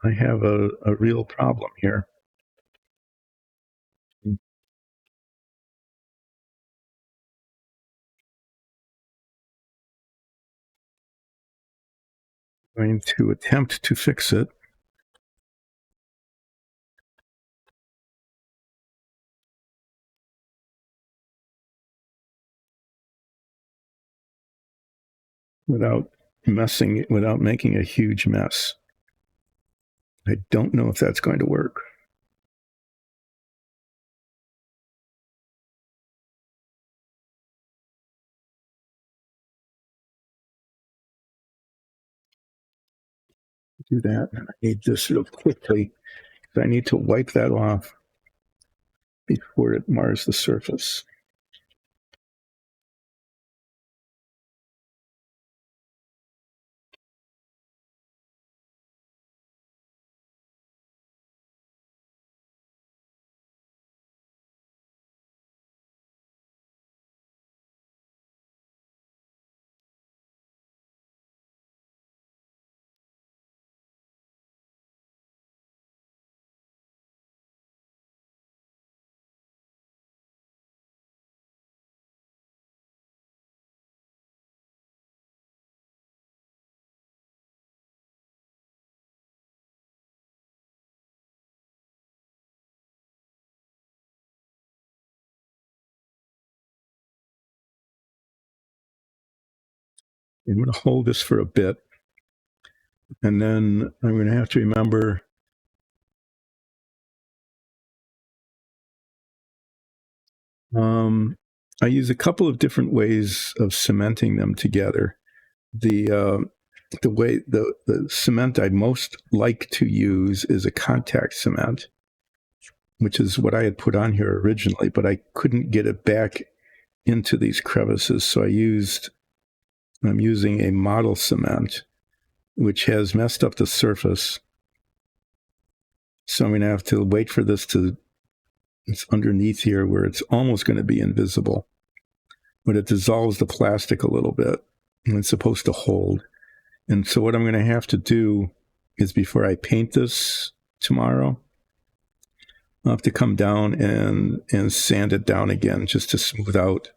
I have a real problem here. I'm going to attempt to fix it. Without making a huge mess. I don't know if that's going to work. Do that. And I need this real quickly because I need to wipe that off before it mars the surface. I'm going to hold this for a bit, and then I'm going to have to remember I use a couple of different ways of cementing them together. The way the cement I'd most like to use is a contact cement, which is what I had put on here originally, but I couldn't get it back into these crevices, so I'm using a model cement, which has messed up the surface. So I'm going to have to wait for this it's underneath here where it's almost going to be invisible, but it dissolves the plastic a little bit, and it's supposed to hold. And so what I'm going to have to do is before I paint this tomorrow, I'll have to come down and sand it down again just to smooth out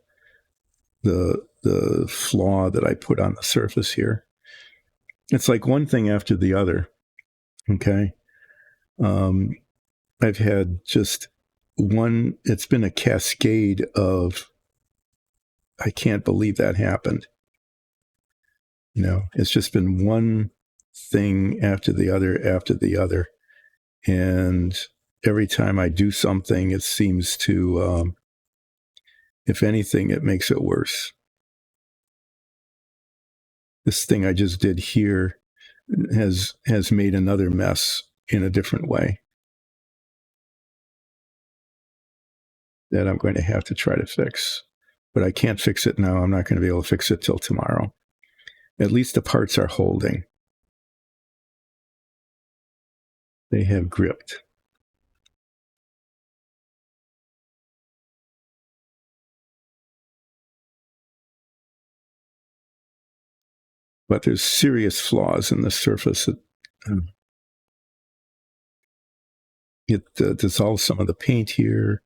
the flaw that I put on the surface here. It's like one thing after the other. Okay. I've had just it's been a cascade of, I can't believe that happened. It's just been one thing after the other. And every time I do something, it seems to, if anything, it makes it worse. This thing I just did here has made another mess in a different way that I'm going to have to try to fix. But I can't fix it now. I'm not going to be able to fix it till tomorrow. At least the parts are holding. They have gripped. But there's serious flaws in the surface. It dissolves some of the paint here.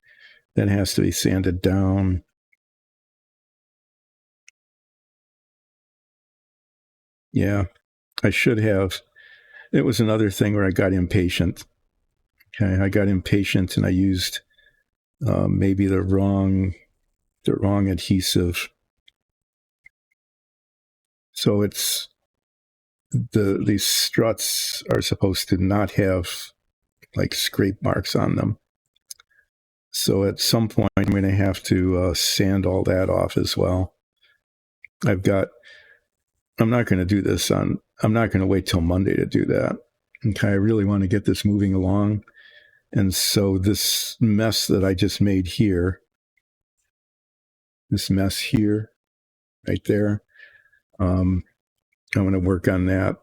That has to be sanded down. Yeah, I should have. It was another thing where I got impatient. Okay, I got impatient and I used maybe the wrong adhesive. So these struts are supposed to not have like scrape marks on them. So at some point, I'm going to have to sand all that off as well. I've got I'm not going to do this I'm not going to wait till Monday to do that. Okay, I really want to get this moving along. And so this mess that I just made here, this mess here, right there, I'm going to work on that.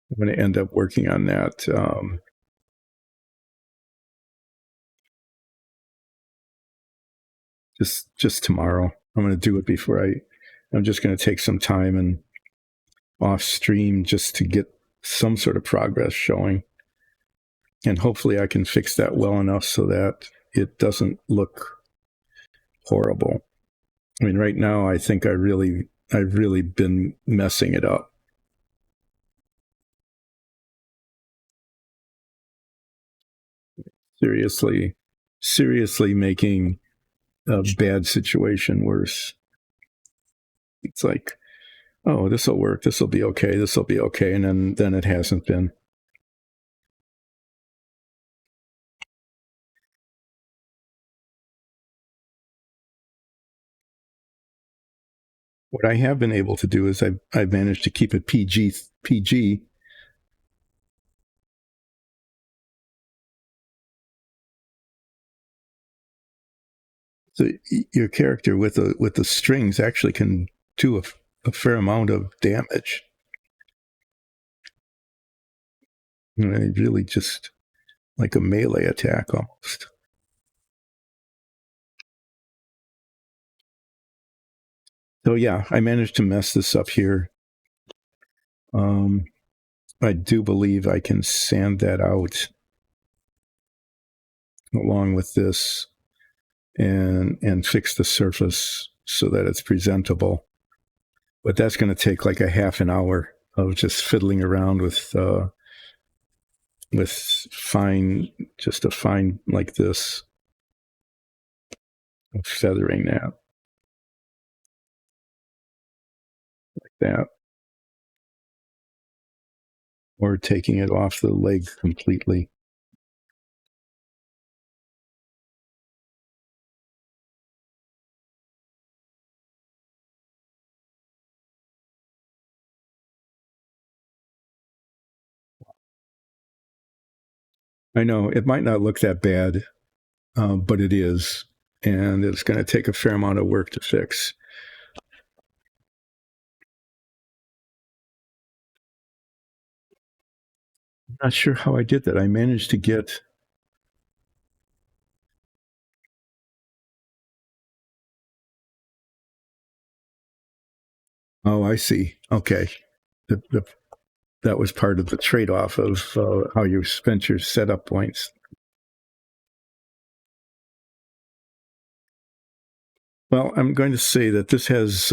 I'm going to end up working on that just tomorrow. I'm going to do it before I'm just going to take some time and off stream just to get some sort of progress showing. And hopefully I can fix that well enough so that it doesn't look horrible. I mean, right now I think I've really been messing it up. Seriously making a bad situation worse. It's like, oh, this will work, this will be okay, and then it hasn't been. What I have been able to do is I've managed to keep it PG. So your character with the strings actually can do a fair amount of damage. You know, really just like a melee attack almost. So yeah, I managed to mess this up here. I do believe I can sand that out along with this and fix the surface so that it's presentable. But that's going to take like a half an hour of just fiddling around with fine, just a fine like this, feathering that like that, or taking it off the leg completely. I know it might not look that bad, but it is, and it's going to take a fair amount of work to fix. I'm not sure how I did that. I managed to get. Oh, I see. Okay. That was part of the trade-off of how you spent your setup points. Well, I'm going to say that this has,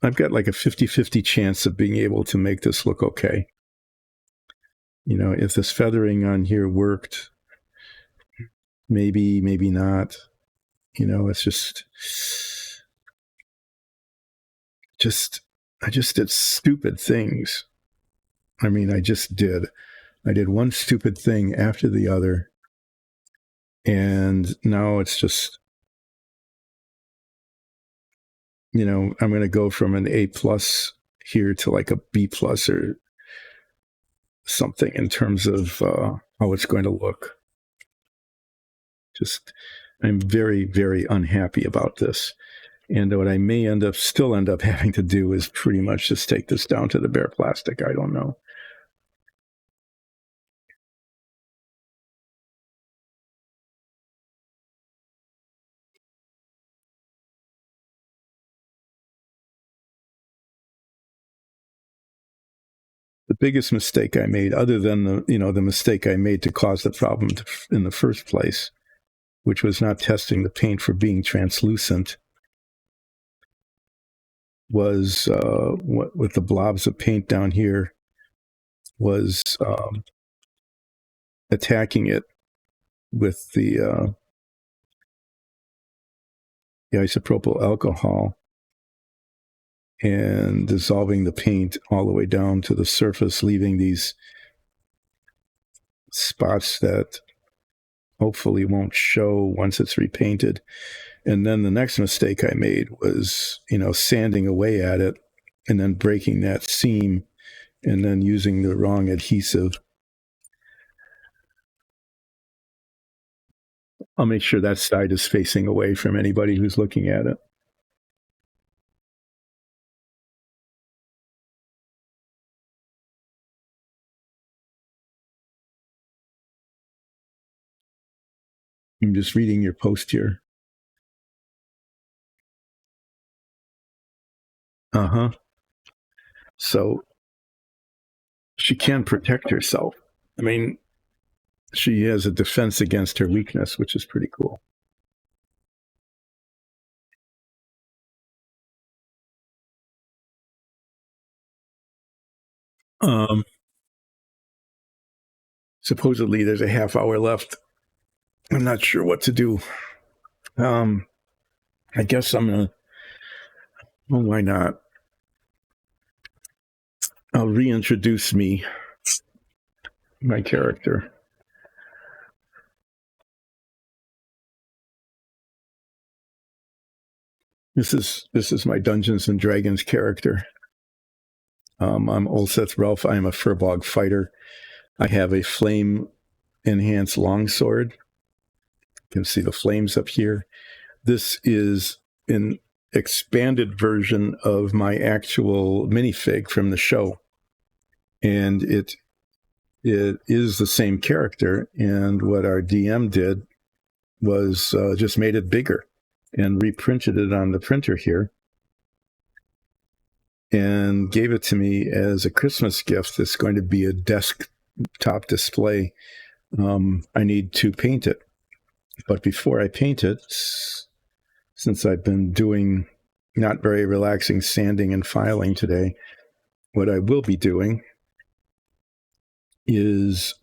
I've got like a 50-50 chance of being able to make this look okay. You know, if this feathering on here worked, maybe not. You know, it's I just did stupid things. I mean, I did one stupid thing after the other. And now it's just, you know, I'm going to go from an A+ here to like a B+ or something in terms of how it's going to look. Just, I'm very, very unhappy about this. And what I may still end up having to do is pretty much just take this down to the bare plastic. I don't know. The biggest mistake I made, other than the mistake I made to cause the problem in the first place, which was not testing the paint for being translucent, was with the blobs of paint down here, was attacking it with the isopropyl alcohol and dissolving the paint all the way down to the surface, leaving these spots that hopefully won't show once it's repainted. And then the next mistake I made was, sanding away at it and then breaking that seam and then using the wrong adhesive. I'll make sure that side is facing away from anybody who's looking at it. I'm just reading your post here. Uh-huh. So she can protect herself. I mean, she has a defense against her weakness, which is pretty cool. Supposedly there's a half hour left. I'm not sure what to do. I guess I'm gonna. Well, why not? I'll reintroduce my character. This is my Dungeons and Dragons character. I'm Olseth Ralph. I am a Furbog fighter. I have a flame enhanced longsword. You can see the flames up here. This is an expanded version of my actual minifig from the show. And it is the same character. And what our DM did was just made it bigger and reprinted it on the printer here and gave it to me as a Christmas gift. It's going to be a desktop display. I need to paint it. But before I paint it, since I've been doing not very relaxing sanding and filing today, what I will be doing is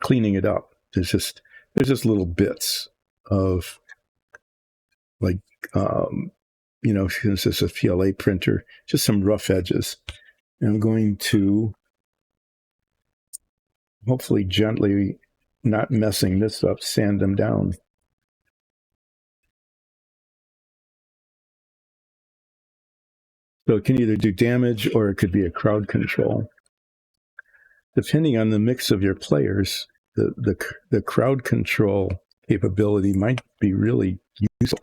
cleaning it up. There's just little bits of like, since it's a PLA printer, just some rough edges. And I'm going to hopefully gently, not messing this up, sand them down. So it can either do damage or it could be a crowd control. Depending on the mix of your players, the crowd control capability might be really useful.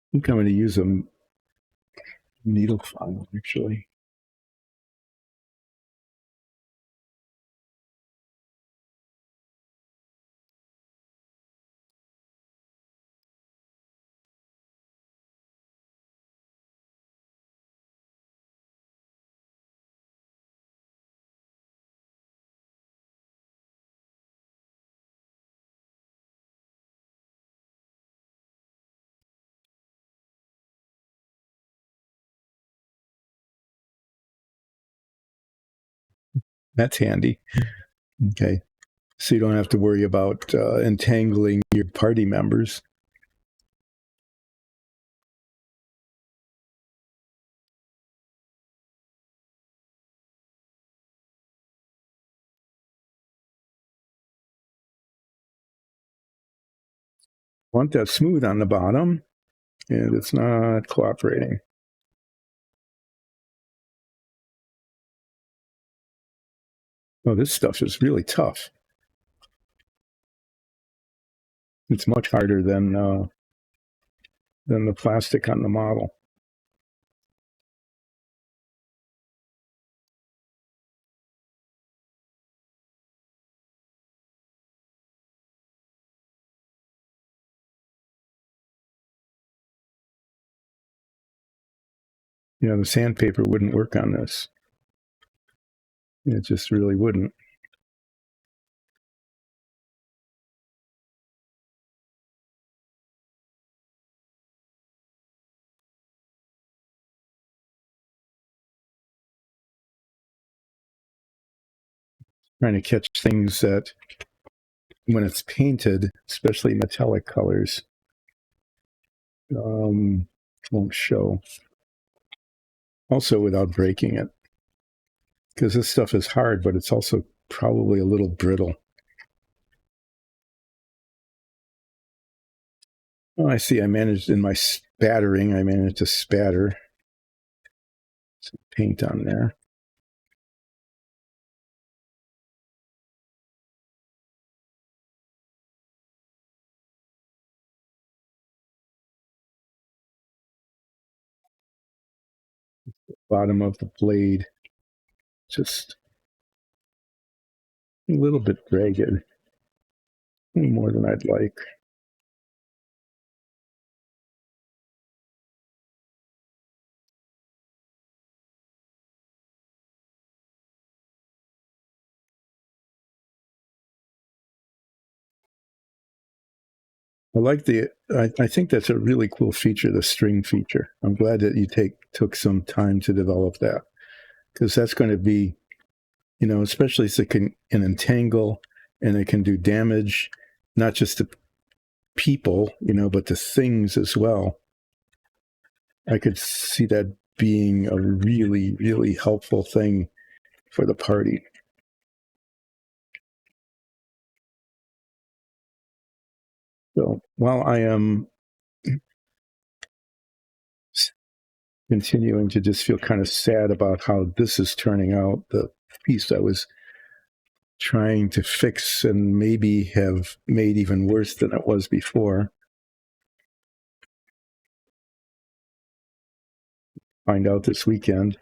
I think I'm going to use a needle file, actually. That's handy. Okay. So you don't have to worry about entangling your party members. Want that smooth on the bottom, and it's not cooperating. Oh, this stuff is really tough. It's much harder than the plastic on the model. The sandpaper wouldn't work on this. It just really wouldn't. Trying to catch things that, when it's painted, especially metallic colors, won't show. Also without breaking it. Because this stuff is hard, but it's also probably a little brittle. Oh, I see. I managed in my spattering, I managed to spatter some paint on there. Bottom of the blade, just a little bit ragged, more than I'd like. I like I think that's a really cool feature, the string feature. I'm glad that you took some time to develop that, because that's going to be, especially as it can entangle and it can do damage, not just to people, but to things as well. I could see that being a really, really helpful thing for the party. So while I am continuing to just feel kind of sad about how this is turning out, the piece I was trying to fix and maybe have made even worse than it was before. Find out this weekend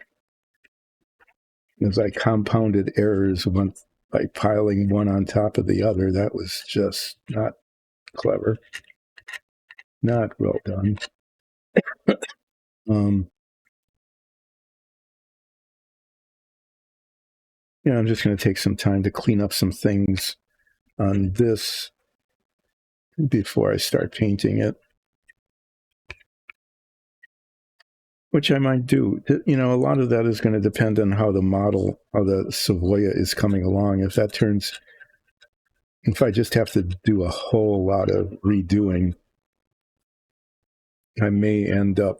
as I compounded errors by piling one on top of the other. That was just not clever, not well done. I'm just going to take some time to clean up some things on this before I start painting it, which I might do. A lot of that is going to depend on how the Savoia is coming along. If I just have to do a whole lot of redoing, I may end up,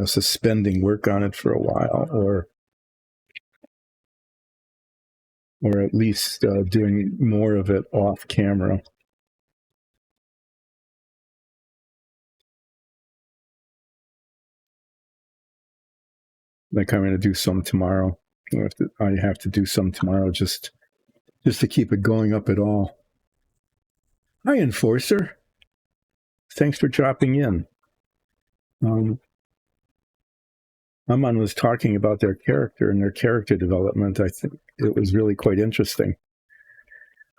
suspending work on it for a while, or at least doing more of it off camera. Like I'm going to do some tomorrow. I have to do some tomorrow just to keep it going up at all. Hi, Enforcer. Thanks for dropping in. Aman was talking about their character and their character development. I think it was really quite interesting.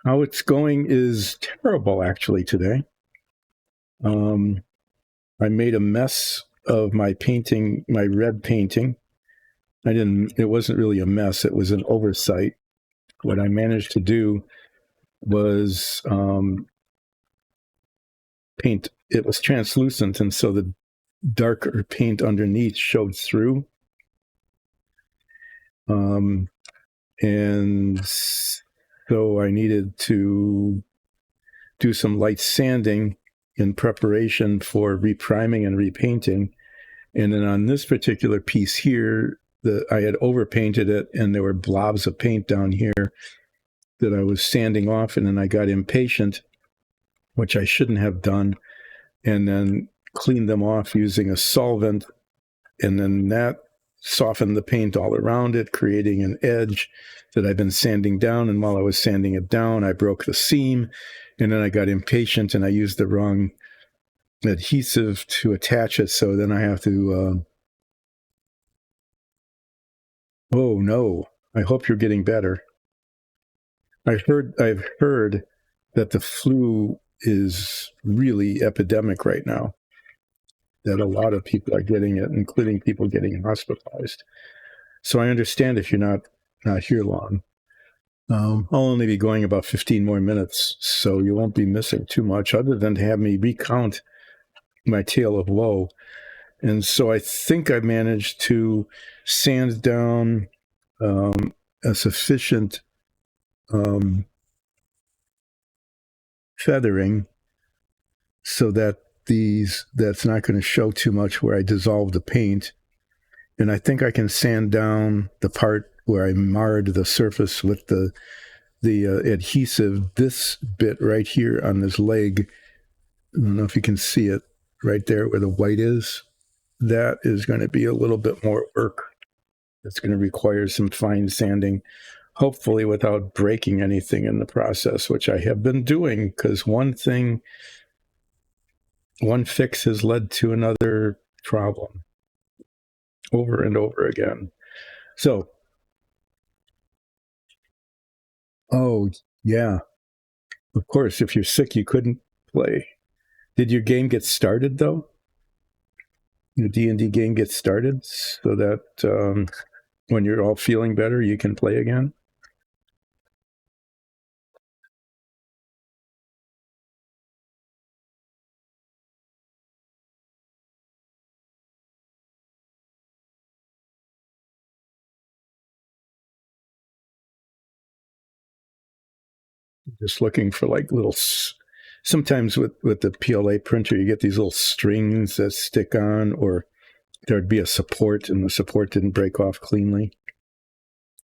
How it's going is terrible, actually, today. I made a mess of my painting, my red painting. It wasn't really a mess. It was an oversight. What I managed to do was paint. It was translucent, and so the darker paint underneath showed through. And so I needed to do some light sanding in preparation for repriming and repainting. And then on this particular piece here, I had overpainted it, and there were blobs of paint down here that I was sanding off, and then I got impatient, which I shouldn't have done, and then cleaned them off using a solvent, and then that softened the paint all around it, creating an edge that I've been sanding down. And while I was sanding it down, I broke the seam, and then I got impatient and I used the wrong adhesive to attach it. So then I have to, oh no, I hope you're getting better. I've heard that the flu is really epidemic right now, that a lot of people are getting it, including people getting hospitalized. So I understand if you're not here long. I'll only be going about 15 more minutes, so you won't be missing too much other than to have me recount my tale of woe. And so I think I managed to sand down a sufficient feathering so that that's not going to show too much where I dissolve the paint. And I think I can sand down the part where I marred the surface with the adhesive. This bit right here on this leg, I don't know if you can see it right there where the white is. That is going to be a little bit more work. It's going to require some fine sanding, hopefully without breaking anything in the process, which I have been doing, because one fix has led to another problem over and over again. So, oh, yeah, of course, if you're sick, you couldn't play. Did your game get started, though? Your D&D game get started so that when you're all feeling better, you can play again? Just looking for like little, sometimes with the PLA printer, you get these little strings that stick on, or there'd be a support and the support didn't break off cleanly.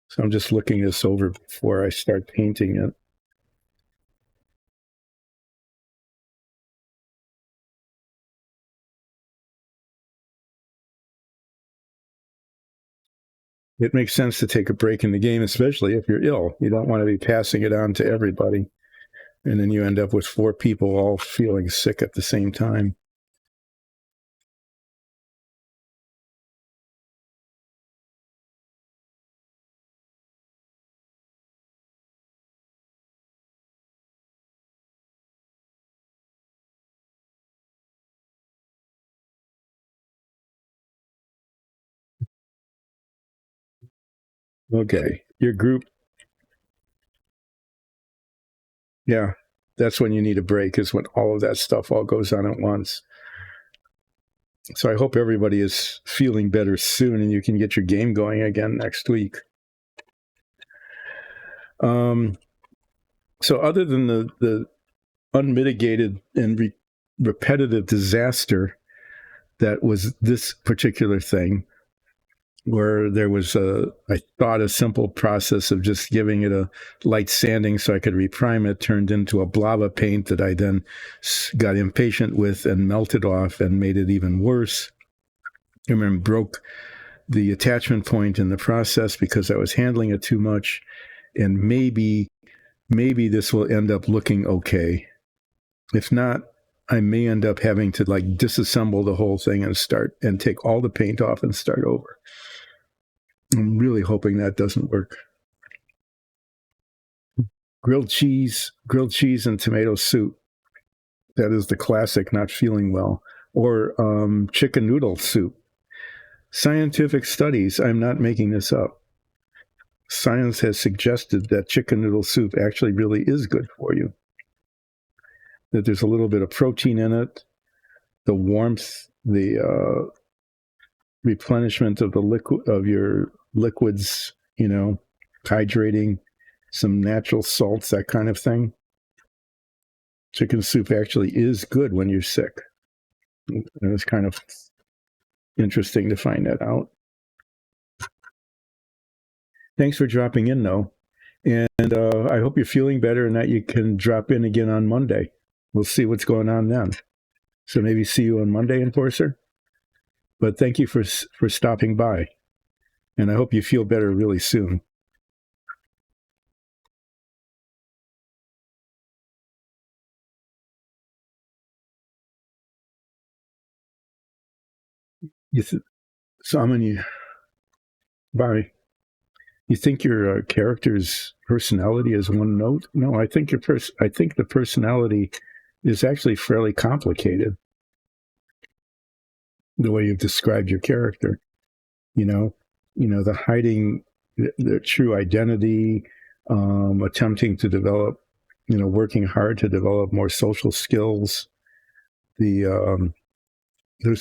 So I'm just looking this over before I start painting it. It makes sense to take a break in the game, especially if you're ill. You don't want to be passing it on to everybody. And then you end up with 4 people all feeling sick at the same time. Okay, your group, yeah, that's when you need a break, is when all of that stuff all goes on at once. So I hope everybody is feeling better soon and you can get your game going again next week. So other than the unmitigated and repetitive disaster that was this particular thing, where there was I thought a simple process of just giving it a light sanding so I could reprime it, turned into a blob of paint that I then got impatient with and melted off and made it even worse. I remember broke the attachment point in the process because I was handling it too much. And maybe this will end up looking okay. If not, I may end up having to like disassemble the whole thing and take all the paint off and start over. I'm really hoping that doesn't work. Grilled cheese and tomato soup. That is the classic not feeling well. Or chicken noodle soup. Scientific studies, I'm not making this up. Science has suggested that chicken noodle soup actually really is good for you. That there's a little bit of protein in it, the warmth, the replenishment of the liquid of your liquids, hydrating, some natural salts, that kind of thing. Chicken soup actually is good when you're sick. And it's kind of interesting to find that out. Thanks for dropping in, though. And I hope you're feeling better and that you can drop in again on Monday. We'll see what's going on then. So maybe see you on Monday, Enforcer. But thank you for stopping by. And I hope you feel better really soon. So I'm going to bye. You think your character's personality is one note? No, I think the personality is actually fairly complicated. The way you've described your character, the hiding the true identity, attempting to develop, working hard to develop more social skills. There's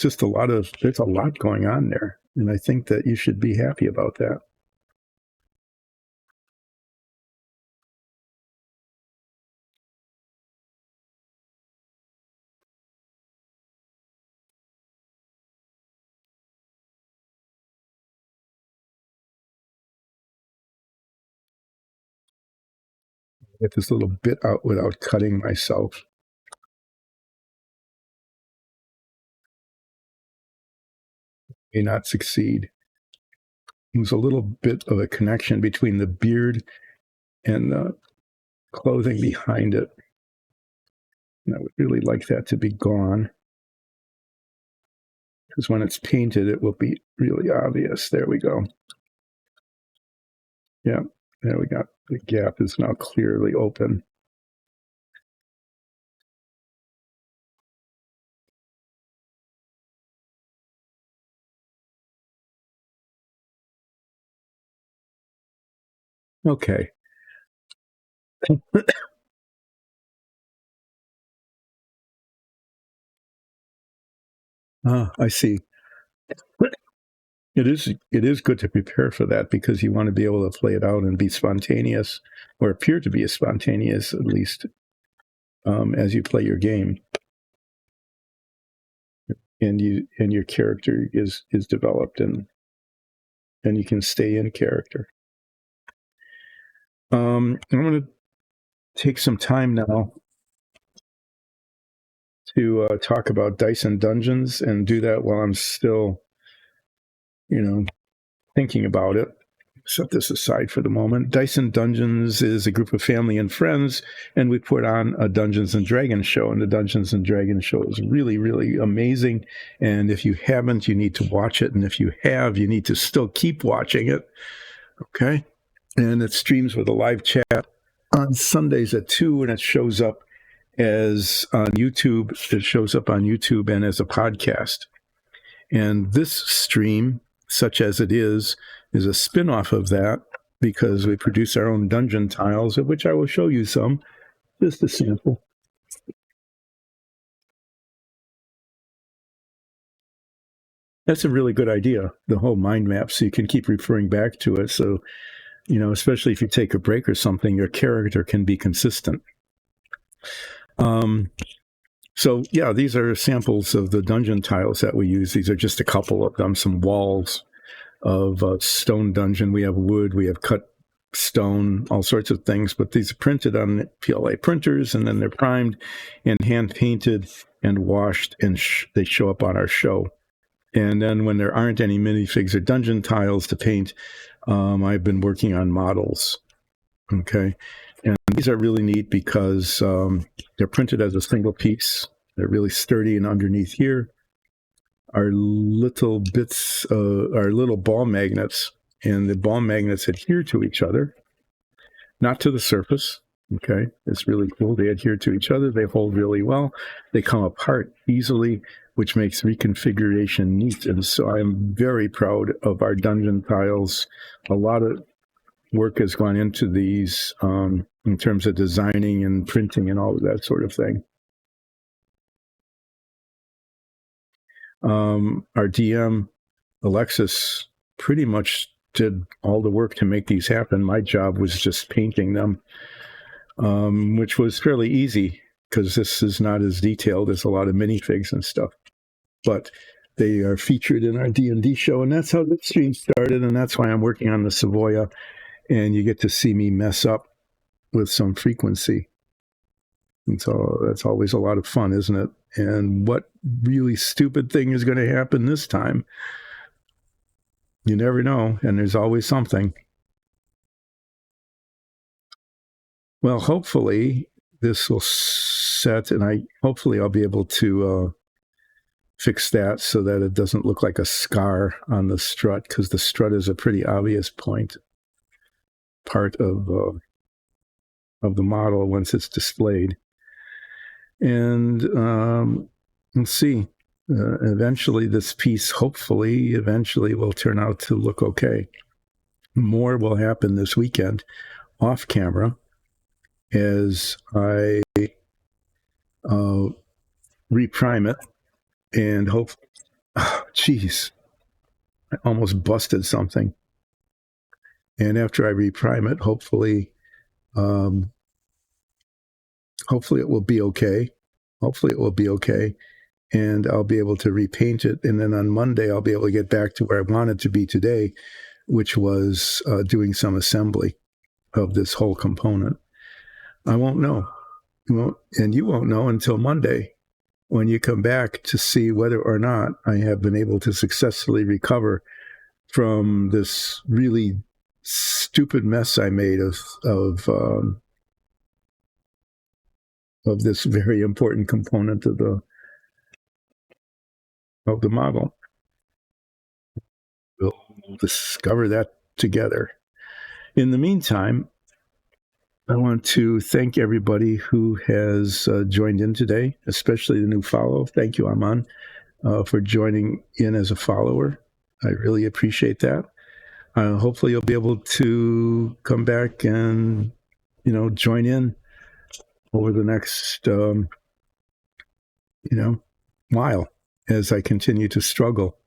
a lot going on there, and I think that you should be happy about that. Get this little bit out without cutting myself. May not succeed. There's a little bit of a connection between the beard and the clothing behind it. And I would really like that to be gone, because when it's painted, it will be really obvious. There we go. Yeah, there we go. The gap is now clearly open. Okay. I see. It is good to prepare for that, because you want to be able to play it out and be spontaneous, or appear to be as spontaneous, at least, as you play your game, and your character is developed, and you can stay in character. I'm going to take some time now to talk about Dice and Dungeons, and do that while I'm still, thinking about it. Set this aside for the moment. Dice and Dungeons is a group of family and friends, and we put on a Dungeons and Dragons show, and the Dungeons and Dragons show is really, really amazing. And if you haven't, you need to watch it. And if you have, you need to still keep watching it. Okay? And it streams with a live chat on Sundays at 2, and it shows up as on YouTube. It shows up on YouTube and as a podcast. And this stream, such as it is a spin-off of that, because we produce our own dungeon tiles, of which I will show you some, just a sample. That's a really good idea, the whole mind map, so you can keep referring back to it. So, especially if you take a break or something, your character can be consistent. So, yeah, these are samples of the dungeon tiles that we use. These are just a couple of them, some walls of stone dungeon. We have wood, we have cut stone, all sorts of things, but these are printed on PLA printers, and then they're primed and hand painted and washed, and they show up on our show. And then when there aren't any minifigs or dungeon tiles to paint, I've been working on models. Okay. And these are really neat because they're printed as a single piece. They're really sturdy, and underneath here are little bits, are little ball magnets, and the ball magnets adhere to each other, not to the surface. Okay, it's really cool. They adhere to each other. They hold really well. They come apart easily, which makes reconfiguration neat. And so I'm very proud of our dungeon tiles. A lot of work has gone into these in terms of designing and printing and all of that sort of thing. Our DM, Alexis, pretty much did all the work to make these happen. My job was just painting them, which was fairly easy, because this is not as detailed as a lot of minifigs and stuff. But they are featured in our D&D show, and that's how the stream started, and that's why I'm working on the Savoia, and you get to see me mess up with some frequency. And so that's always a lot of fun, isn't it? And what really stupid thing is going to happen this time? You never know, and there's always something. Well, hopefully this will set, and hopefully I'll be able to fix that so that it doesn't look like a scar on the strut, because the strut is a pretty obvious part of the model once it's displayed. And let's see. Eventually, this piece, hopefully, will turn out to look okay. More will happen this weekend, off camera, as I reprime it, and hope. Geez, I almost busted something. And after I reprime it, hopefully it will be okay. Hopefully it will be okay. And I'll be able to repaint it. And then on Monday, I'll be able to get back to where I wanted to be today, which was doing some assembly of this whole component. I won't know. And you won't know until Monday when you come back to see whether or not I have been able to successfully recover from this really stupid mess I made of this very important component of the model. We'll discover that together. In the meantime, I want to thank everybody who has joined in today, especially the new follow. Thank you, Aman, for joining in as a follower. I really appreciate that. Hopefully you'll be able to come back and, join in over the next, while as I continue to struggle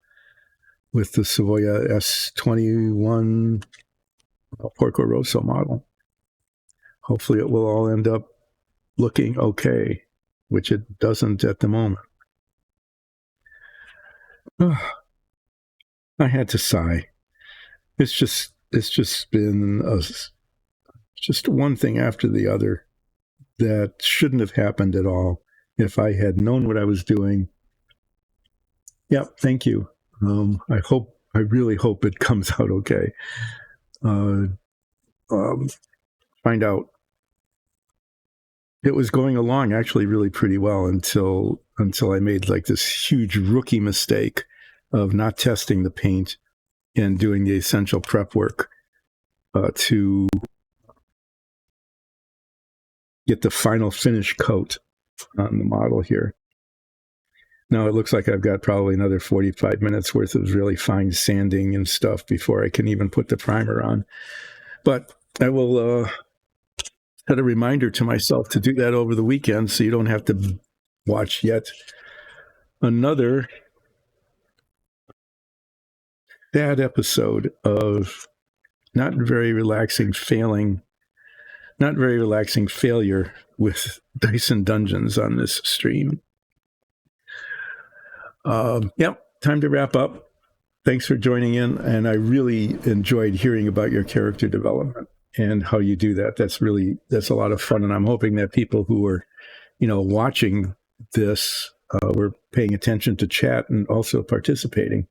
with the Savoia S.21 Porco Rosso model. Hopefully it will all end up looking okay, which it doesn't at the moment. I had to sigh. It's just been just one thing after the other that shouldn't have happened at all. If I had known what I was doing. Yeah, thank you. I really hope it comes out okay. Find out. It was going along actually really pretty well until I made like this huge rookie mistake of not testing the paint and doing the essential prep work to get the final finish coat on the model here. Now it looks like I've got probably another 45 minutes worth of really fine sanding and stuff before I can even put the primer on. But I will set a reminder to myself to do that over the weekend so you don't have to watch yet another sad episode of not very relaxing failure with Dyson Dungeons on this stream. Yep, time to wrap up. Thanks for joining in, and I really enjoyed hearing about your character development and how you do that. That's a lot of fun, and I'm hoping that people who are, watching this were paying attention to chat and also participating.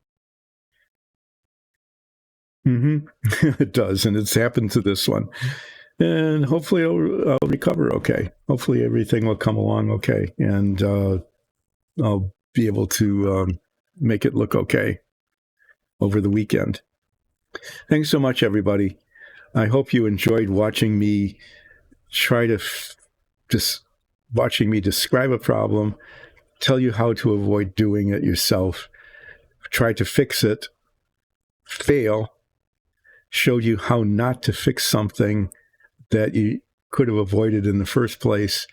It does, and it's happened to this one. And hopefully I'll recover okay. Hopefully everything will come along okay, and I'll be able to make it look okay over the weekend. Thanks so much, everybody. I hope you enjoyed watching me watching me describe a problem, tell you how to avoid doing it yourself, try to fix it, fail, showed you how not to fix something that you could have avoided in the first place,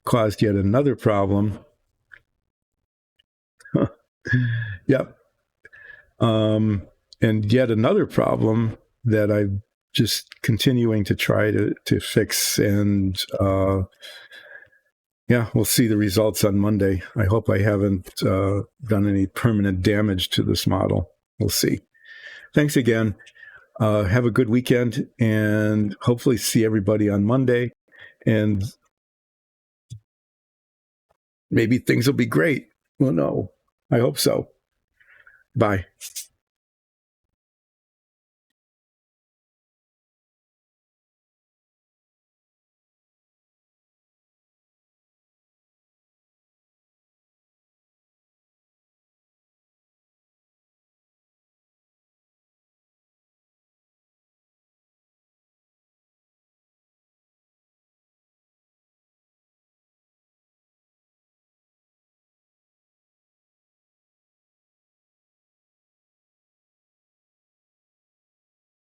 caused yet another problem. Yep. And yet another problem that I'm just continuing to try to fix. And we'll see the results on Monday. I hope I haven't done any permanent damage to this model. We'll see. Thanks again. Have a good weekend, and hopefully see everybody on Monday. And maybe things will be great. Well, no, I hope so. Bye.